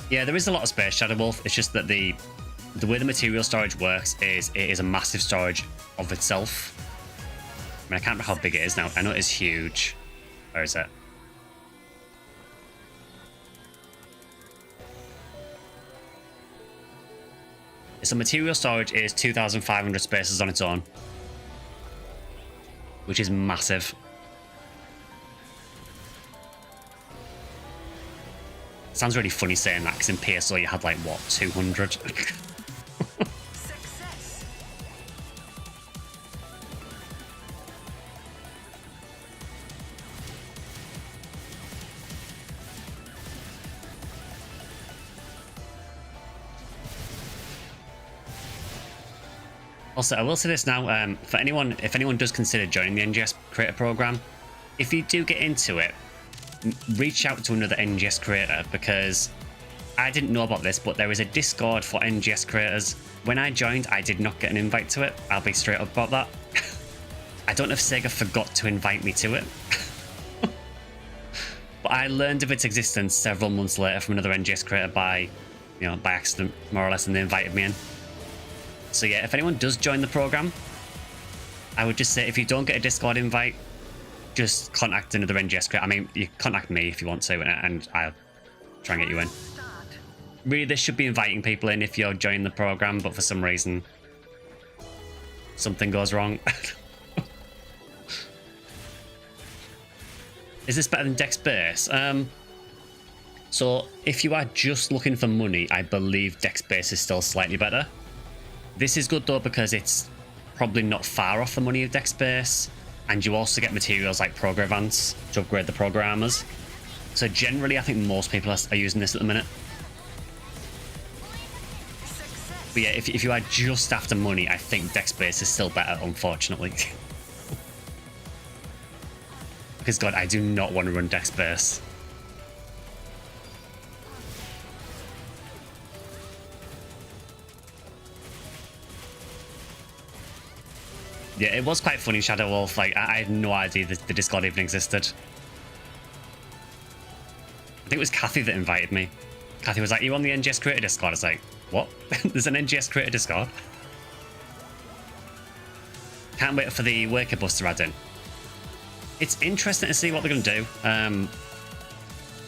Speaker 1: Yeah, there is a lot of space, Shadow Wolf. It's just that the way the material storage works is it is a massive storage of itself. I mean, I can't remember how big it is now. I know it is huge. Where is it? So material storage is 2,500 spaces on its own, which is massive. Sounds really funny saying that because in PSO you had like what, 200?
Speaker 2: Success.
Speaker 1: Also, I will say this now, for anyone, if anyone does consider joining the NGS creator program, if you do get into it, reach out to another NGS creator, because I didn't know about this, but there is a Discord for NGS creators. When I joined, I did not get an invite to it. I'll be straight up about that. I don't know if Sega forgot to invite me to it. But I learned of its existence several months later from another NGS creator by accident, more or less, and they invited me in. So yeah, if anyone does join the program, I would just say if you don't get a Discord invite, just contact another NGS creator. I mean, you contact me if you want to, and I'll try and get you in.
Speaker 2: Start.
Speaker 1: Really, this should be inviting people in if you're joining the program, but for some reason, something goes wrong. Is this better than Dex Base? So if you are just looking for money, I believe Dex Base is still slightly better. This is good though because it's probably not far off the money of Dex Base, and you also get materials like Progrevants to upgrade the programmers. So generally, I think most people are using this at the minute.
Speaker 2: Success.
Speaker 1: But yeah, if you are just after money, I think Dex Base is still better, unfortunately. Because God, I do not want to run Dex Base. Yeah, it was quite funny, Shadow Wolf. Like, I had no idea that the Discord even existed. I think it was Kathy that invited me. Kathy was like, "You on the NGS Creator Discord?" I was like, "What? There's an NGS Creator Discord?" Can't wait for the worker bus to add in. It's interesting to see what they're going to do.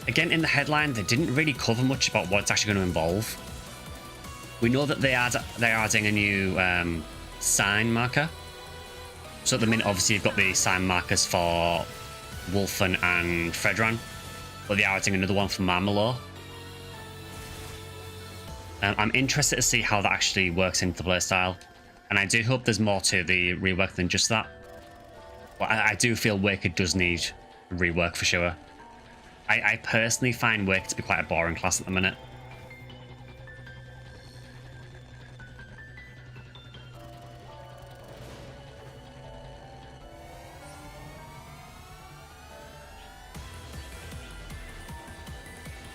Speaker 1: Again, in the headline, they didn't really cover much about what it's actually going to involve. We know that they're adding a new sign marker. So at the minute, obviously, you've got the sign markers for Wolfen and Fredran, but they are adding another one for Marmalore. I'm interested to see how that actually works into the playstyle, and I do hope there's more to the rework than just that. But I do feel Waker does need rework for sure. I personally find Waker to be quite a boring class at the minute.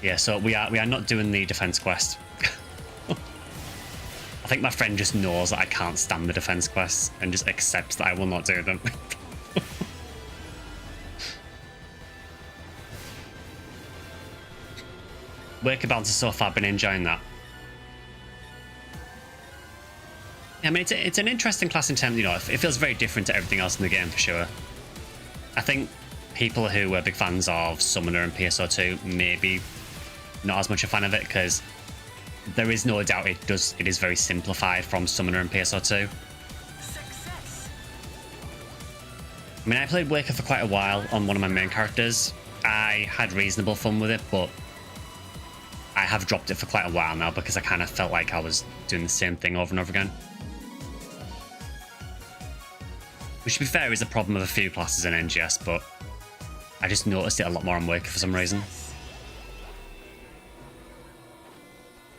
Speaker 1: Yeah, so we are not doing the defense quest. I think my friend just knows that I can't stand the defense quests and just accepts that I will not do them. Waker Bouncer so far, been enjoying that. Yeah, I mean, it's an interesting class in terms, you know, it feels very different to everything else in the game for sure. I think people who are big fans of Summoner and PSO2 maybe not as much a fan of it, because there is no doubt it is very simplified from Summoner and PSO2.
Speaker 2: Success.
Speaker 1: I mean, I played Waker for quite a while on one of my main characters. I had reasonable fun with it, but I have dropped it for quite a while now because I kind of felt like I was doing the same thing over and over again. Which, to be fair, is a problem of a few classes in NGS, but I just noticed it a lot more on Waker for some reason.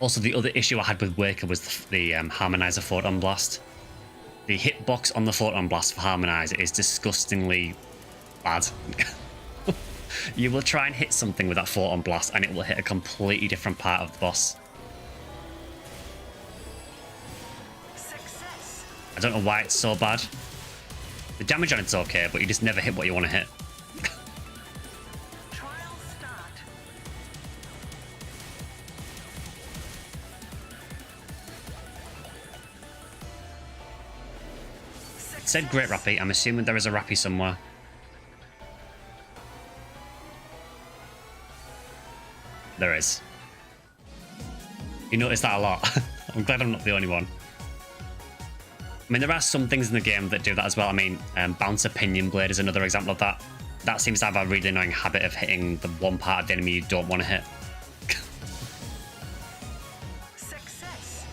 Speaker 1: Also, the other issue I had with Waker was the Harmonizer Photon Blast. The hitbox on the Photon Blast for Harmonizer is disgustingly bad. You will try and hit something with that Photon Blast and it will hit a completely different part of the boss.
Speaker 2: Success.
Speaker 1: I don't know why it's so bad. The damage on it's okay, but you just never hit what you want to hit.
Speaker 2: Trial start.
Speaker 1: It said great Rappy. I'm assuming there is a Rappy somewhere. There is. You notice that a lot. I'm glad I'm not the only one. I mean, there are some things in the game that do that as well. I mean, Bouncer Pinion Blade is another example of that. That seems to have a really annoying habit of hitting the one part of the enemy you don't want to hit.
Speaker 2: Success.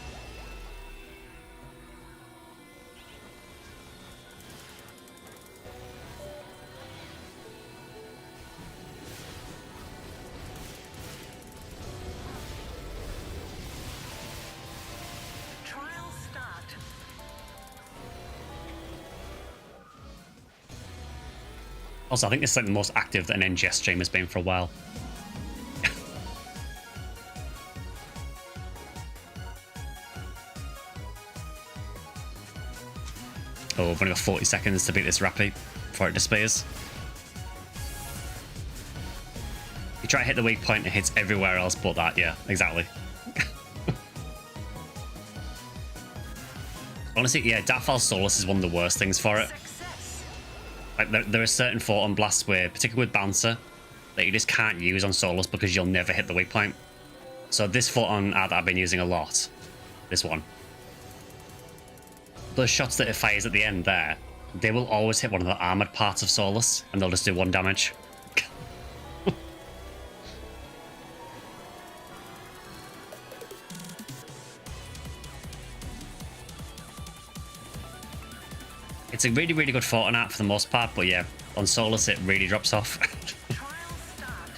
Speaker 2: Trial start.
Speaker 1: Also, I think this is like the most active that an NGS stream has been for a while. Oh, we've only got 40 seconds to beat this Rappy before it disappears. You try to hit the weak point, it hits everywhere else but that. Yeah, exactly. Honestly, yeah, Datfall Solus is one of the worst things for it.
Speaker 2: Success.
Speaker 1: Like there are certain Photon Blasts where, particularly with Bouncer, that you just can't use on Solus because you'll never hit the weak point. So this Photon that I've been using a lot, this one. Those shots that it fires at the end there, they will always hit one of the armored parts of Solus, and they'll just do 1 damage. It's a really, really good Photon art for the most part, but yeah, on Solus it really drops off.
Speaker 2: Trial start.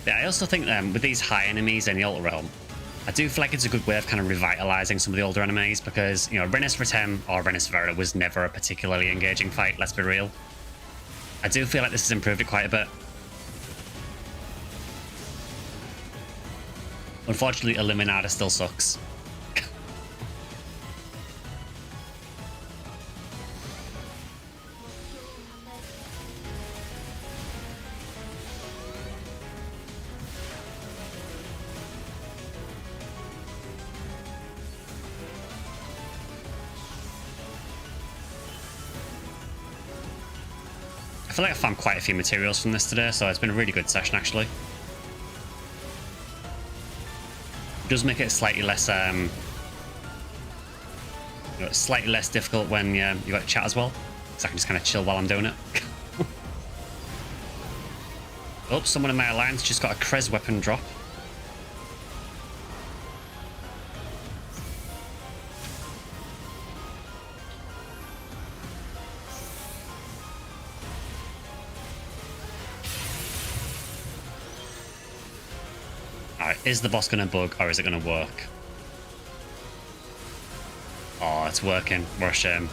Speaker 1: Yeah, I also think with these high enemies in the Ultra Realm, I do feel like it's a good way of kind of revitalizing some of the older enemies because, you know, Renis Retem or Renis Vera was never a particularly engaging fight, let's be real. I do feel like this has improved it quite a bit. Unfortunately, Illuminata still sucks. feel like I found quite a few materials from this today, so it's been a really good session actually. It does make it slightly less slightly less difficult when you got to chat as well, because I can just kind of chill while I'm doing it. Oh, someone in my alliance just got a Krez weapon drop. Alright, is the boss going to bug or is it going to work? Oh, it's working. What a shame.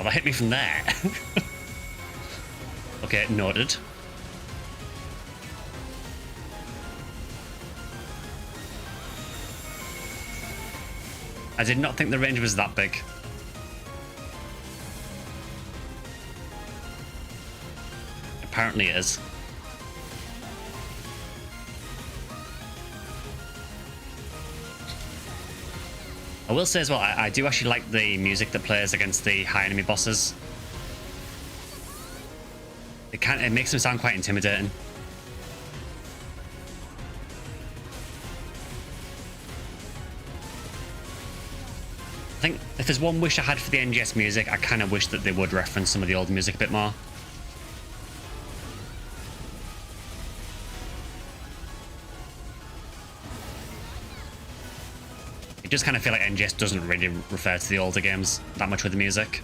Speaker 1: Oh, that hit me from there. Okay, noted. I did not think the range was that big. Apparently it is. I will say as well, I do actually like the music that plays against the high enemy bosses. It makes them sound quite intimidating. I think if there's one wish I had for the NGS music, I kind of wish that they would reference some of the old music a bit more. I just kind of feel like NGS doesn't really refer to the older games that much with the music.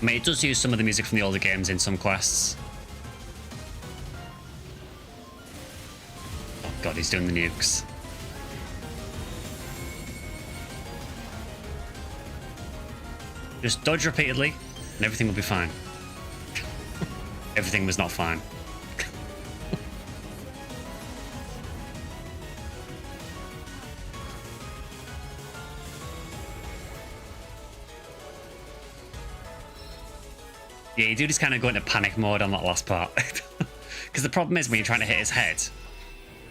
Speaker 1: I mean, it does use some of the music from the older games in some quests. Oh god, he's doing the nukes. Just dodge repeatedly, and everything will be fine. Everything was not fine. Yeah, you do just kind of go into panic mode on that last part. Because the problem is when you're trying to hit his head,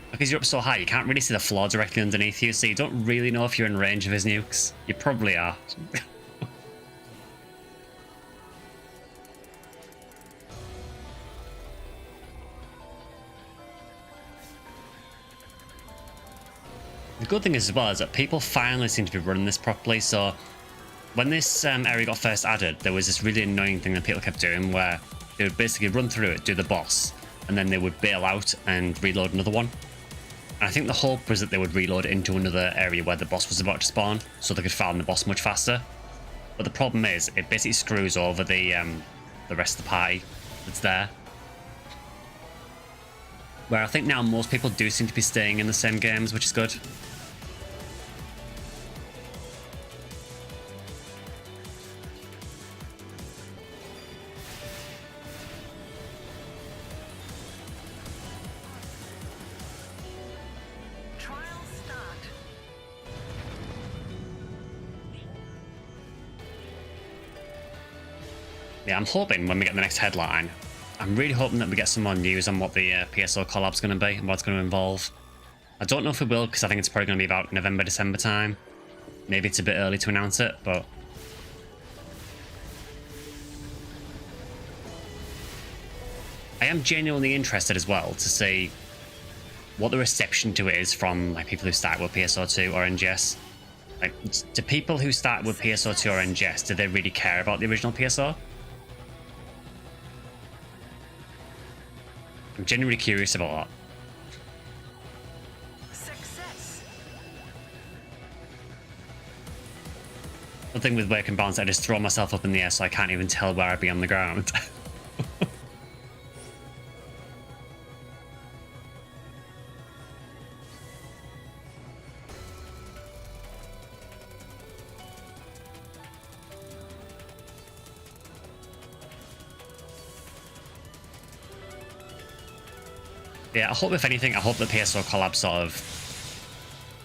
Speaker 1: because you're up so high, you can't really see the floor directly underneath you, so you don't really know if you're in range of his nukes. You probably are. The good thing is as well is that people finally seem to be running this properly, so when this area got first added, there was this really annoying thing that people kept doing where they would basically run through it, do the boss, and then they would bail out and reload another one. And I think the hope was that they would reload into another area where the boss was about to spawn, so they could farm the boss much faster. But the problem is, it basically screws over the rest of the party that's there. Where I think now most people do seem to be staying in the same games, which is good. Yeah, I'm hoping when we get the next headline, I'm really hoping that we get some more news on what the PSO collab's going to be and what it's going to involve. I don't know if we will, because I think it's probably going to be about November, December time. Maybe it's a bit early to announce it, but I am genuinely interested as well to see what the reception to it is from like people who start with PSO2 or NGS. Like, do people who start with PSO2 or NGS, do they really care about the original PSO? I'm genuinely curious about that.
Speaker 2: Success.
Speaker 1: The thing with work and balance, I just throw myself up in the air so I can't even tell where I'd be on the ground. Yeah, I hope if anything, I hope the PSO collab sort of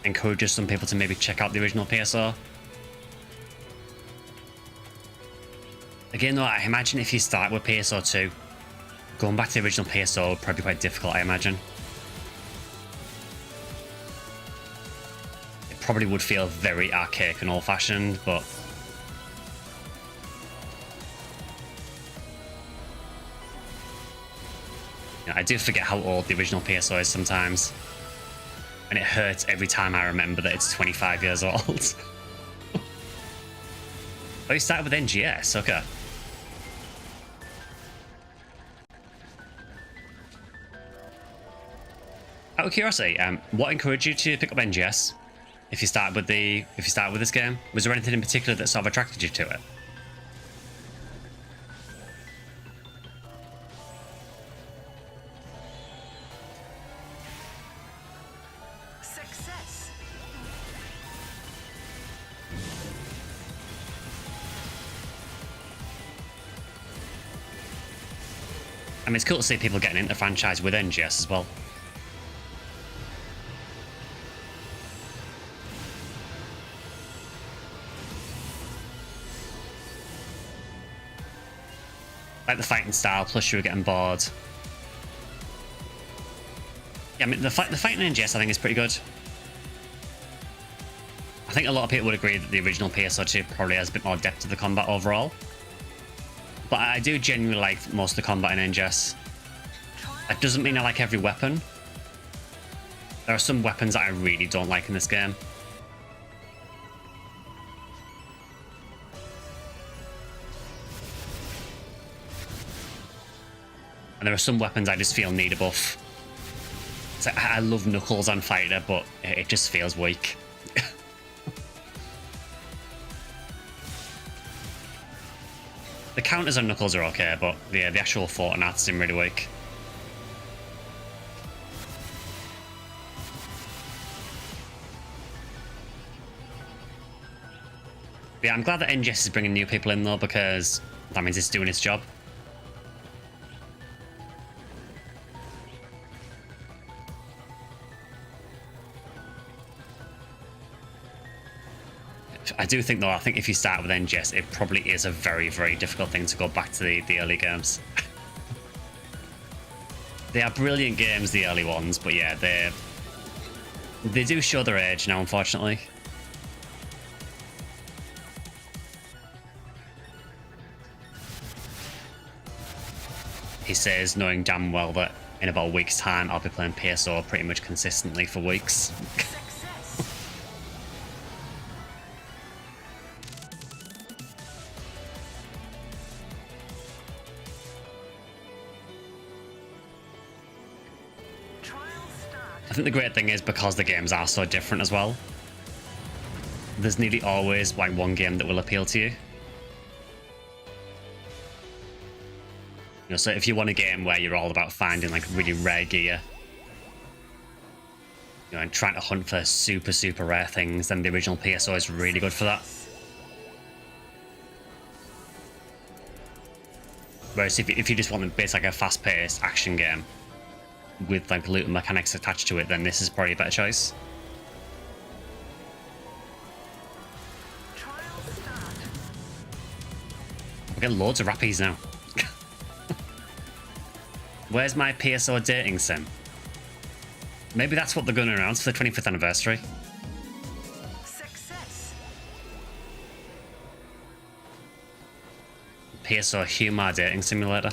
Speaker 1: encourages some people to maybe check out the original PSO. Again though, I imagine if you start with PSO2, going back to the original PSO would probably be quite difficult, I imagine. It probably would feel very archaic and old-fashioned, but You know, I do forget how old the original PSO is sometimes. And it hurts every time I remember that it's 25 years old. Oh, you started with NGS, okay. Out of curiosity, what encouraged you to pick up NGS? If you started with this game, was there anything in particular that sort of attracted you to it?
Speaker 2: Success.
Speaker 1: I mean, it's cool to see people getting into the franchise with NGS as well. Like the fighting style, plus you were getting bored. Yeah, I mean, the fighting NGS I think is pretty good. I think a lot of people would agree that the original PSO2 probably has a bit more depth to the combat overall. But I do genuinely like most of the combat in NGS. That doesn't mean I like every weapon. There are some weapons that I really don't like in this game. And there are some weapons I just feel need a buff. It's like, I love Knuckles on Fighter, but it just feels weak. The counters on Knuckles are okay, but the actual Fortnite seem really weak. Yeah, I'm glad that NGS is bringing new people in though, because that means it's doing its job. I do think though, I think if you start with NGS, it probably is a very, very difficult thing to go back to the early games. They are brilliant games, the early ones, but yeah, they do show their age now, unfortunately. He says, knowing damn well that in about a week's time, I'll be playing PSO pretty much consistently for weeks. I think the great thing is because the games are so different as well, there's nearly always like one game that will appeal to you. You know, so if you want a game where you're all about finding like really rare gear, you know, and trying to hunt for super, super rare things, then the original PSO is really good for that. Whereas if you just want basically like a fast-paced action game with like loot mechanics attached to it, then this is probably a better choice. We get loads of Rappies now. Where's my PSO dating sim? Maybe that's what they're going to announce for the 25th anniversary.
Speaker 2: Success.
Speaker 1: PSO Humor dating simulator.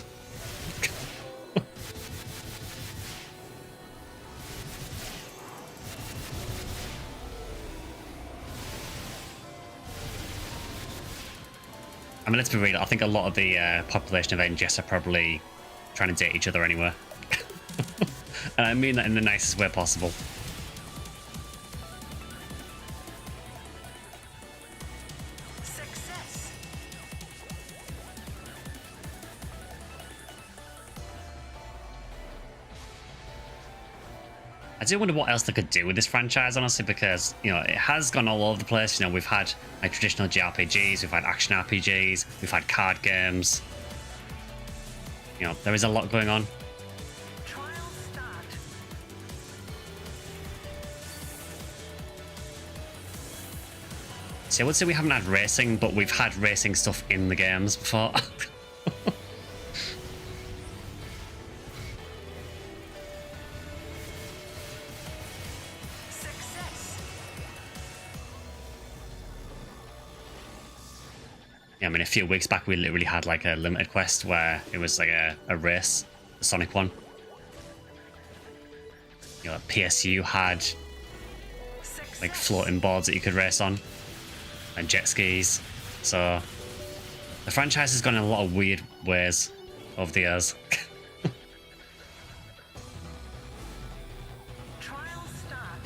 Speaker 1: I mean, let's be real, I think a lot of the population of NGS are probably trying to date each other anyway. And I mean that in the nicest way possible.
Speaker 2: Success.
Speaker 1: I do wonder what else they could do with this franchise, honestly, because, you know, it has gone all over the place. You know, we've had like traditional JRPGs, we've had action RPGs, we've had card games. You know, there is a lot going on.
Speaker 2: Trial start.
Speaker 1: So I would say we haven't had racing, but we've had racing stuff in the games before. Yeah, I mean, a few weeks back, we literally had like a limited quest where it was like a race, the Sonic one. You know, like PSU had like floating boards that you could race on, and jet skis. So the franchise has gone in a lot of weird ways over the years.
Speaker 2: Trial start.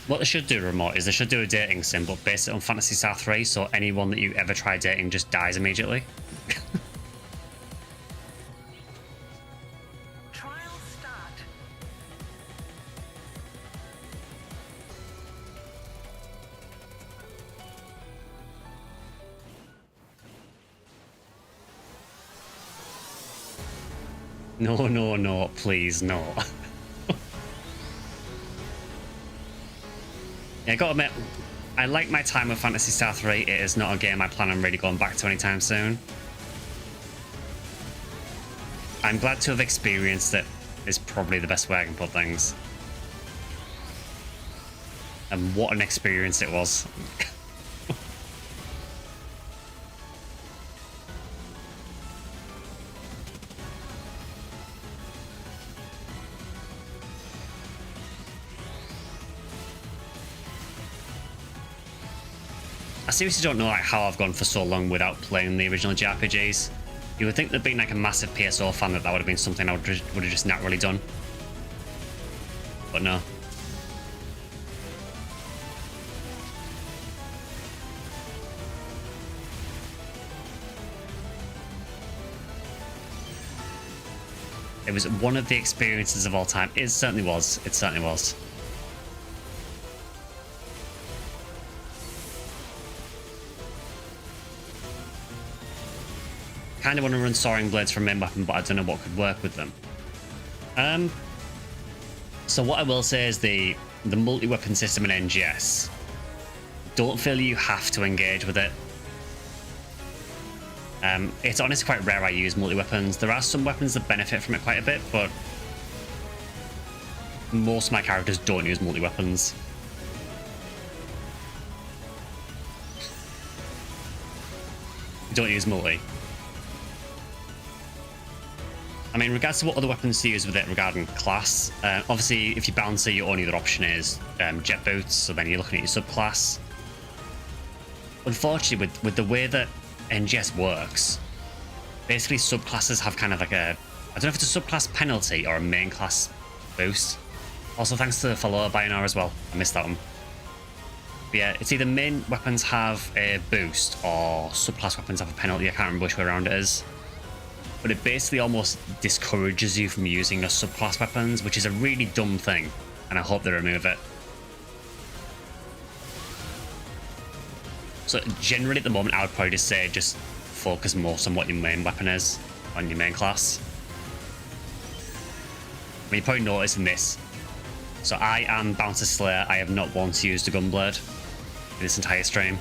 Speaker 1: What they should do, Remote, is they should do a dating sim, but base it on Phantasy Star 3, so anyone that you ever try dating just dies immediately.
Speaker 2: Trial start.
Speaker 1: No, no, no, please, no. Yeah, I gotta admit, I like my time with Phantasy Star 3. It is not a game I plan on really going back to anytime soon. I'm glad to have experienced it, is probably the best way I can put things. And what an experience it was. I seriously don't know like how I've gone for so long without playing the original JRPGs. You would think that being like a massive PSO fan that would have been something I would have just naturally done. But no. It was one of the experiences of all time. It certainly was. It certainly was. Kind of want to run Soaring Blades from main weapon, but I don't know what could work with them. So what I will say is the multi-weapon system in NGS. Don't feel you have to engage with it. It's honestly quite rare I use multi-weapons. There are some weapons that benefit from it quite a bit, but most of my characters don't use multi-weapons. Don't use multi. I mean, regards to what other weapons to use with it regarding class, obviously if you bouncer, your only other option is jet boots, so then you're looking at your subclass. Unfortunately, with the way that NGS works, basically subclasses have kind of like a, I don't know if it's a subclass penalty or a main class boost. Also, thanks to the follower by now as well. I missed that one. But yeah, it's either main weapons have a boost or subclass weapons have a penalty. I can't remember which way around it is. But it basically almost discourages you from using your subclass weapons, which is a really dumb thing, and I hope they remove it. So generally at the moment, I would probably just say just focus most on what your main weapon is, on your main class. I mean, you probably noticed in this. So I am Bouncer Slayer. I have not once used a Gunblade in this entire stream.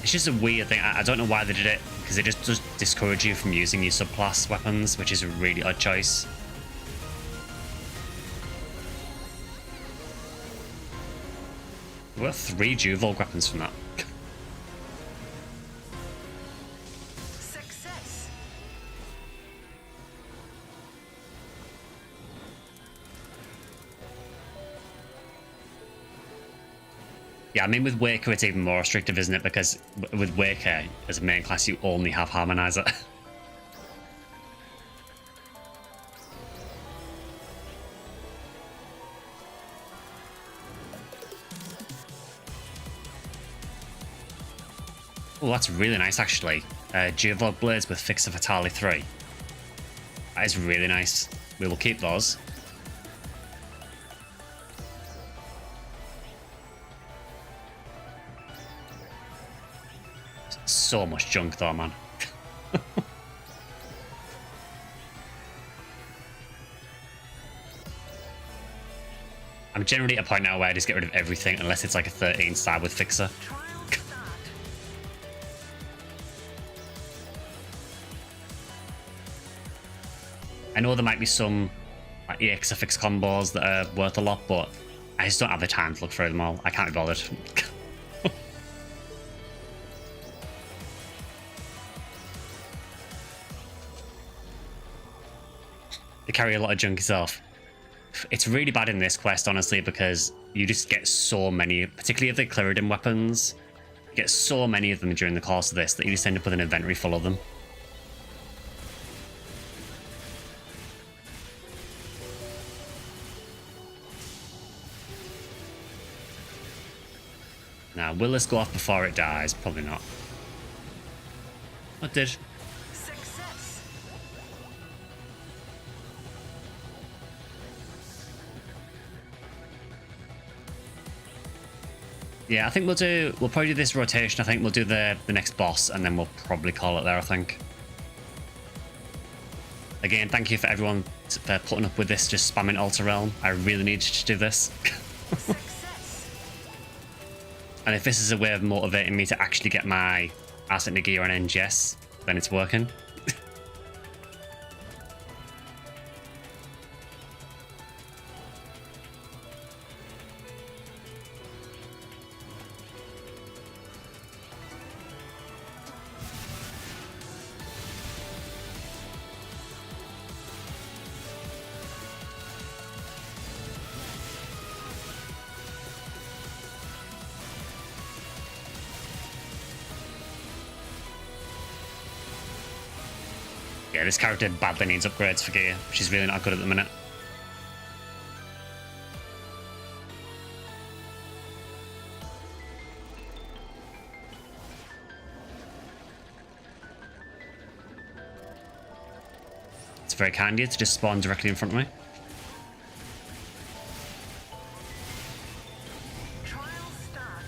Speaker 1: It's just a weird thing. I don't know why they did it, because it just does discourage you from using your subclass weapons, which is a really odd choice. We got 3 Juvold weapons from that.
Speaker 2: Success.
Speaker 1: Yeah, I mean, with Waker, it's even more restrictive, isn't it? Because with Waker, as a main class, you only have Harmonizer. Oh, that's really nice, actually. Juvold Blades with Fixer Fatali 3. That is really nice. We will keep those. So much junk though, man. I'm generally at a point now where I just get rid of everything unless it's like a 13 star with Fixer.
Speaker 2: Trial start.
Speaker 1: I know there might be some like EX fix combos that are worth a lot, but I just don't have the time to look through them all. I can't be bothered. They carry a lot of junk yourself. It's really bad in this quest, honestly, because you just get so many, particularly of the Cleridim weapons. You get so many of them during the course of this that you just end up with an inventory full of them. Now, will this go off before it dies? Probably not. It did.
Speaker 2: Success.
Speaker 1: Yeah, I think we'll probably do this rotation. I think we'll do the next boss and then we'll probably call it there, I think. Again, thank you for everyone for putting up with this, just spamming Alter Realm. I really needed to do this.
Speaker 2: Success.
Speaker 1: And if this is a way of motivating me to actually get my Arsenic gear on NGS, then it's working. Yeah, this character badly needs upgrades for gear. She's really not good at the minute. It's very kind of you to just spawn directly in front of me.
Speaker 2: Trial start.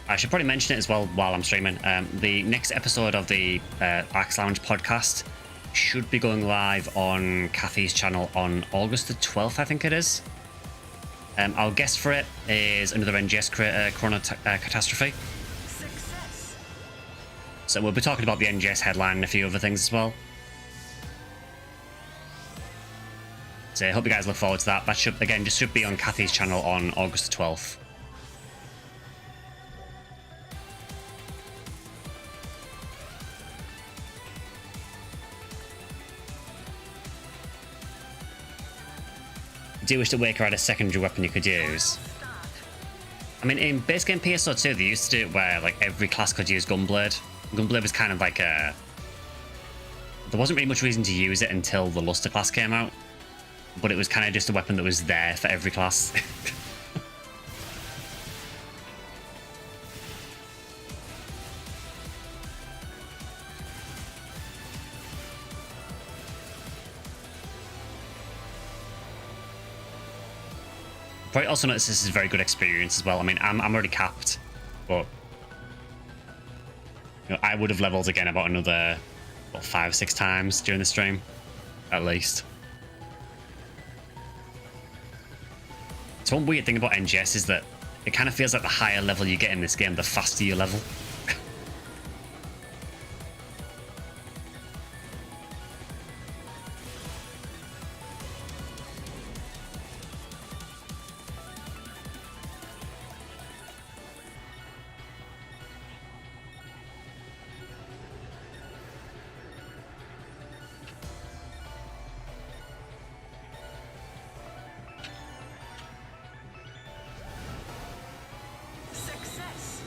Speaker 1: I should probably mention it as well while I'm streaming. The next episode of the Axe Lounge podcast should be going live on Kathy's channel on August the 12th, I think it is. Our guest for it is another NGS creator, Catastrophe.
Speaker 2: Success.
Speaker 1: So we'll be talking about the NGS headline and a few other things as well. So I hope you guys look forward to that. That should, again, just should be on Kathy's channel on August the 12th. I do wish that Waker had a secondary weapon you could use.
Speaker 2: Start.
Speaker 1: I mean, in base game PSO2, they used to do it where like every class could use Gunblade. Gunblade was kind of like a... There wasn't really much reason to use it until the Luster class came out, but it was kind of just a weapon that was there for every class. Probably also notice this is a very good experience as well. I mean, I'm already capped, but you know, I would have leveled again about another 5 or 6 times during the stream, at least. So one weird thing about NGS is that it kind of feels like the higher level you get in this game, the faster you level.
Speaker 2: Success.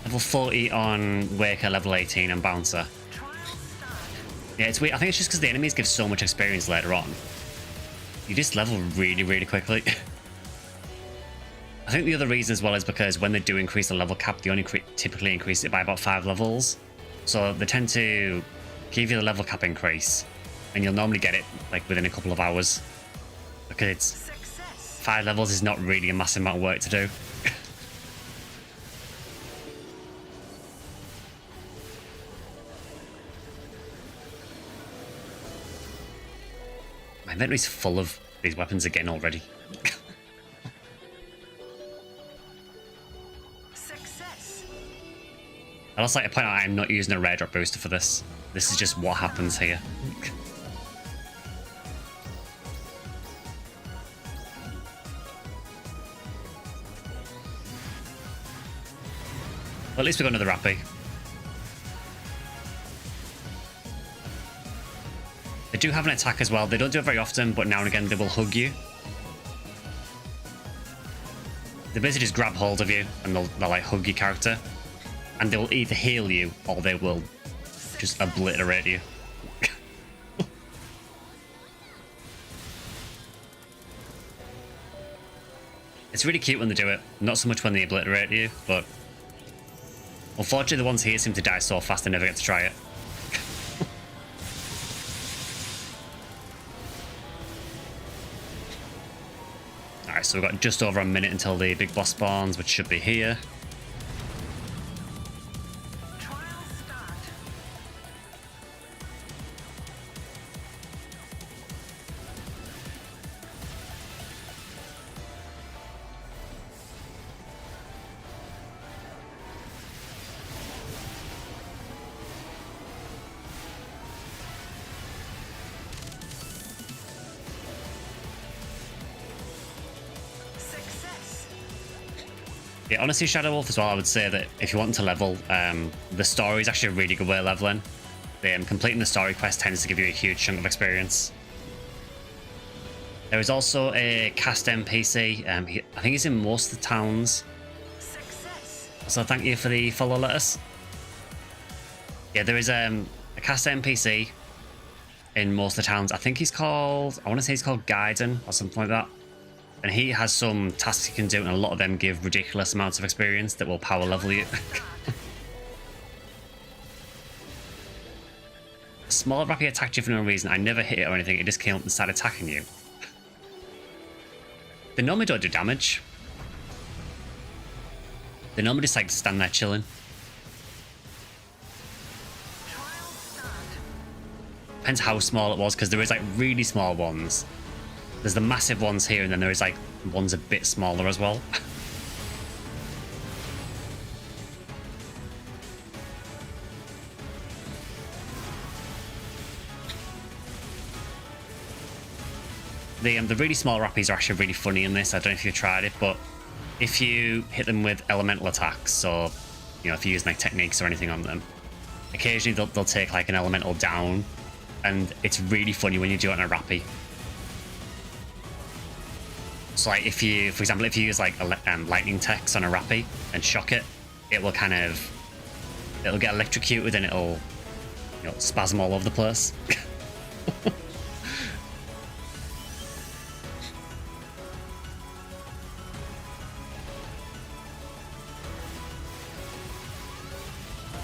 Speaker 1: Level 40 on Waker, level 18 on Bouncer.
Speaker 2: Trial start.
Speaker 1: Yeah, it's weird. I think it's just because the enemies give so much experience later on. You just level really, really quickly. I think the other reason as well is because when they do increase the level cap, they only typically increase it by about 5 levels. So they tend to give you the level cap increase, and you'll normally get it like within a couple of hours. Because it's
Speaker 2: Success.
Speaker 1: 5 levels is not really a massive amount of work to do. My inventory's full of these weapons again already. I'd also like to point out I'm not using a rare drop booster for this. This is just what happens here. Well, at least we got another Rappy. They do have an attack as well. They don't do it very often, but now and again they will hug you. They basically just grab hold of you and they'll like hug your character. And they will either heal you or they will just obliterate you. It's really cute when they do it. Not so much when they obliterate you, but unfortunately the ones here seem to die so fast I never get to try it. Alright, so we've got just over a minute until the big boss spawns, which should be here.
Speaker 2: Trial start. Success.
Speaker 1: Yeah, honestly, Shadow Wolf as well, I would say that if you want to level, the story is actually a really good way of leveling. Completing the story quest tends to give you a huge chunk of experience. There is also a cast NPC. I think he's in most of the towns.
Speaker 2: Success.
Speaker 1: So thank you for the follow letters. Yeah, there is a cast NPC in most of the towns. I think he's called, I want to say he's called Gaiden or something like that. And he has some tasks you can do, and a lot of them give ridiculous amounts of experience that will power level you. A small Rappy attacked you for no reason. I never hit it or anything. It just came up and started attacking you. They normally don't do damage. They normally just like stand there chilling.
Speaker 2: Trial start.
Speaker 1: Depends how small it was, because there is like really small ones. There's the massive ones here, and then there is like ones a bit smaller as well. The really small Rappies are actually really funny in this. I don't know if you've tried it, but if you hit them with elemental attacks, or if you use like techniques or anything on them, occasionally they'll take like an elemental down, and it's really funny when you do it on a Rappy. So like if you, for example, if you use like lightning text on a Rappy and shock it, it will it'll get electrocuted and it'll spasm all over the place.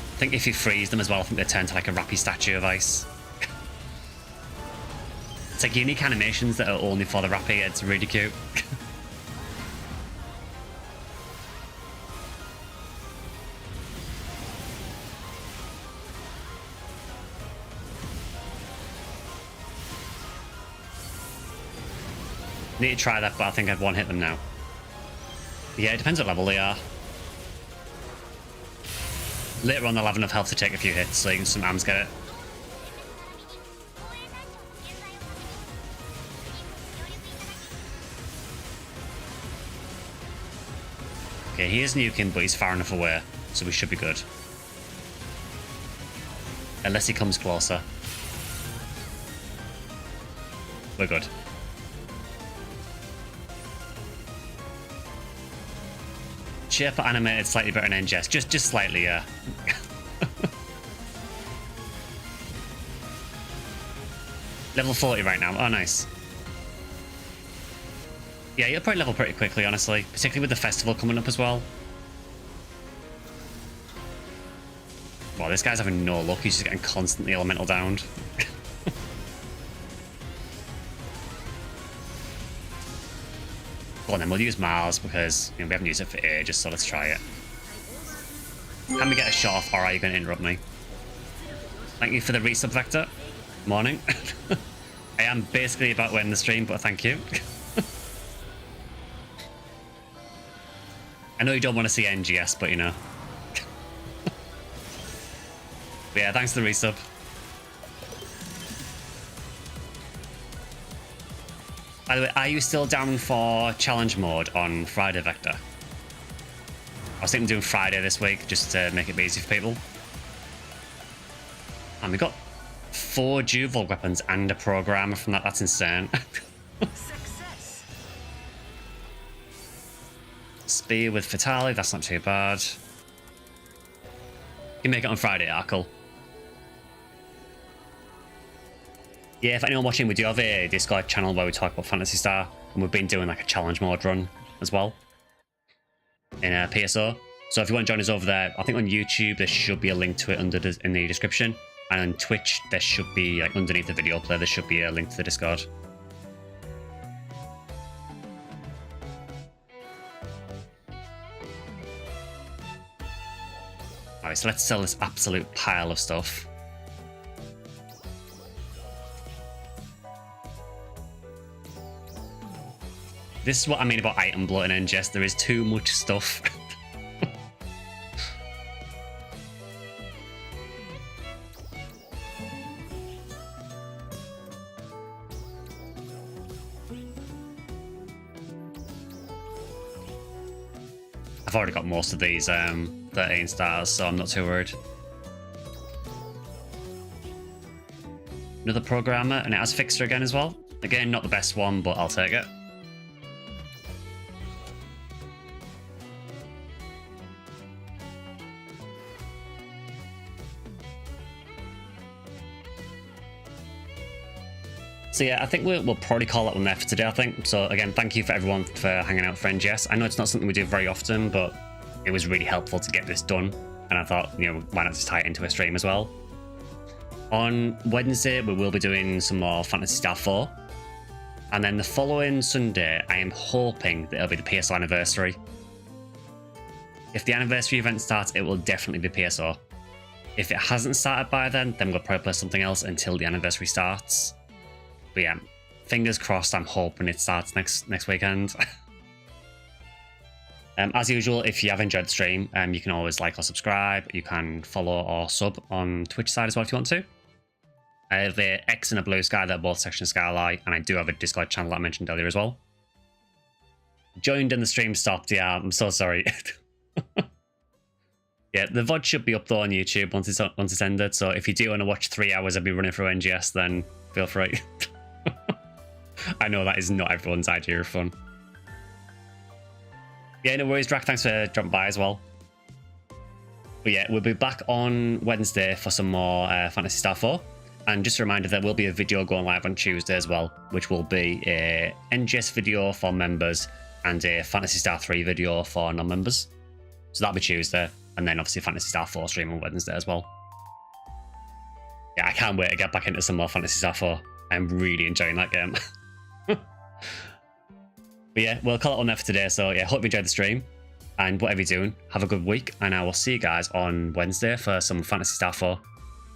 Speaker 1: I think if you freeze them as well, I think they turn to like a Rappy statue of ice. It's like unique animations that are only for the Rappy. It's really cute. Need to try that, but I think I'd one hit them now. Yeah, it depends what level they are. Later on, they'll have enough health to take a few hits, so you can sometimes get it. Okay, he is nuking, but he's far enough away, so we should be good. Unless he comes closer. We're good. Shaper animated slightly better than NGS. Just slightly, yeah. Level 40 right now. Oh, nice. Yeah, you'll probably level pretty quickly, honestly. Particularly with the festival coming up as well. Wow, this guy's having no luck. He's just getting constantly elemental downed. Go on then, we'll use Mars because we haven't used it for ages, so let's try it. Can we get a shot off, or are you going to interrupt me? Thank you for the resub, Vector. Morning. I am basically about to end the stream, but thank you. I know you don't want to see NGS, but But yeah, thanks for the resub. By the way, are you still down for challenge mode on Friday, Vector? I was thinking of doing Friday this week just to make it easy for people. And we got 4 dual weapons and a programmer from that. That's insane.
Speaker 2: Success.
Speaker 1: Spear with Fatali, that's not too bad. You can make it on Friday, Arkle. Yeah, if anyone watching, we do have a Discord channel where we talk about Phantasy Star, and we've been doing like a challenge mode run as well in PSO. So if you want to join us over there, I think on YouTube there should be a link to it in the description, and on Twitch there should be, like, underneath the video player, there should be a link to the Discord. Alright, so let's sell this absolute pile of stuff. This is what I mean about item bloat in NGS. There is too much stuff. I've already got most of these 13 stars, so I'm not too worried. Another programmer, and it has Fixer again as well. Again, not the best one, but I'll take it. So yeah, I think we'll probably call that one there for today, I think. So again, thank you for everyone for hanging out for NGS. I know it's not something we do very often, but it was really helpful to get this done. And I thought, you know, why not just tie it into a stream as well? On Wednesday, we will be doing some more Phantasy Star 4. And then the following Sunday, I am hoping that it'll be the PSO anniversary. If the anniversary event starts, it will definitely be PSO. If it hasn't started by then we'll probably play something else until the anniversary starts. But yeah, fingers crossed, I'm hoping it starts next weekend. As usual, if you have enjoyed the stream, you can always like or subscribe. You can follow or sub on Twitch side as well if you want to. I have a X and a Bluesky, they're both SectionSkyly, and I do have a Discord channel that I mentioned earlier as well. Joined and the stream stopped, yeah, I'm so sorry. Yeah, the VOD should be up though on YouTube once it's ended, so if you do want to watch 3 hours of me running through NGS, then feel free. I know that is not everyone's idea of fun. Yeah, no worries, Drac. Thanks for dropping by as well. But yeah, we'll be back on Wednesday for some more Phantasy Star 4. And just a reminder, there will be a video going live on Tuesday as well, which will be a NGS video for members and a Phantasy Star 3 video for non-members. So that'll be Tuesday. And then obviously Phantasy Star 4 stream on Wednesday as well. Yeah, I can't wait to get back into some more Phantasy Star 4. I'm really enjoying that game. But yeah, we'll call it on there for today. So yeah, hope you enjoyed the stream. And whatever you're doing, have a good week. And I will see you guys on Wednesday for some Phantasy Star 4.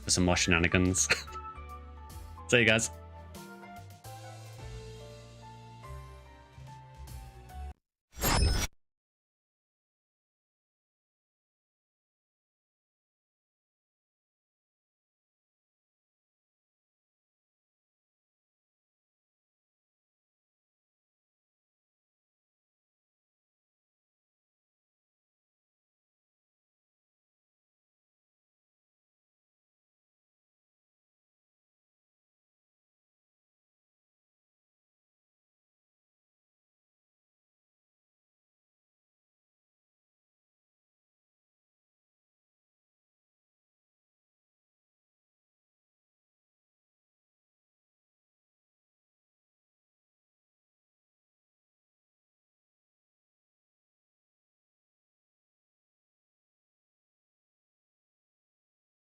Speaker 1: For some more shenanigans. See you guys.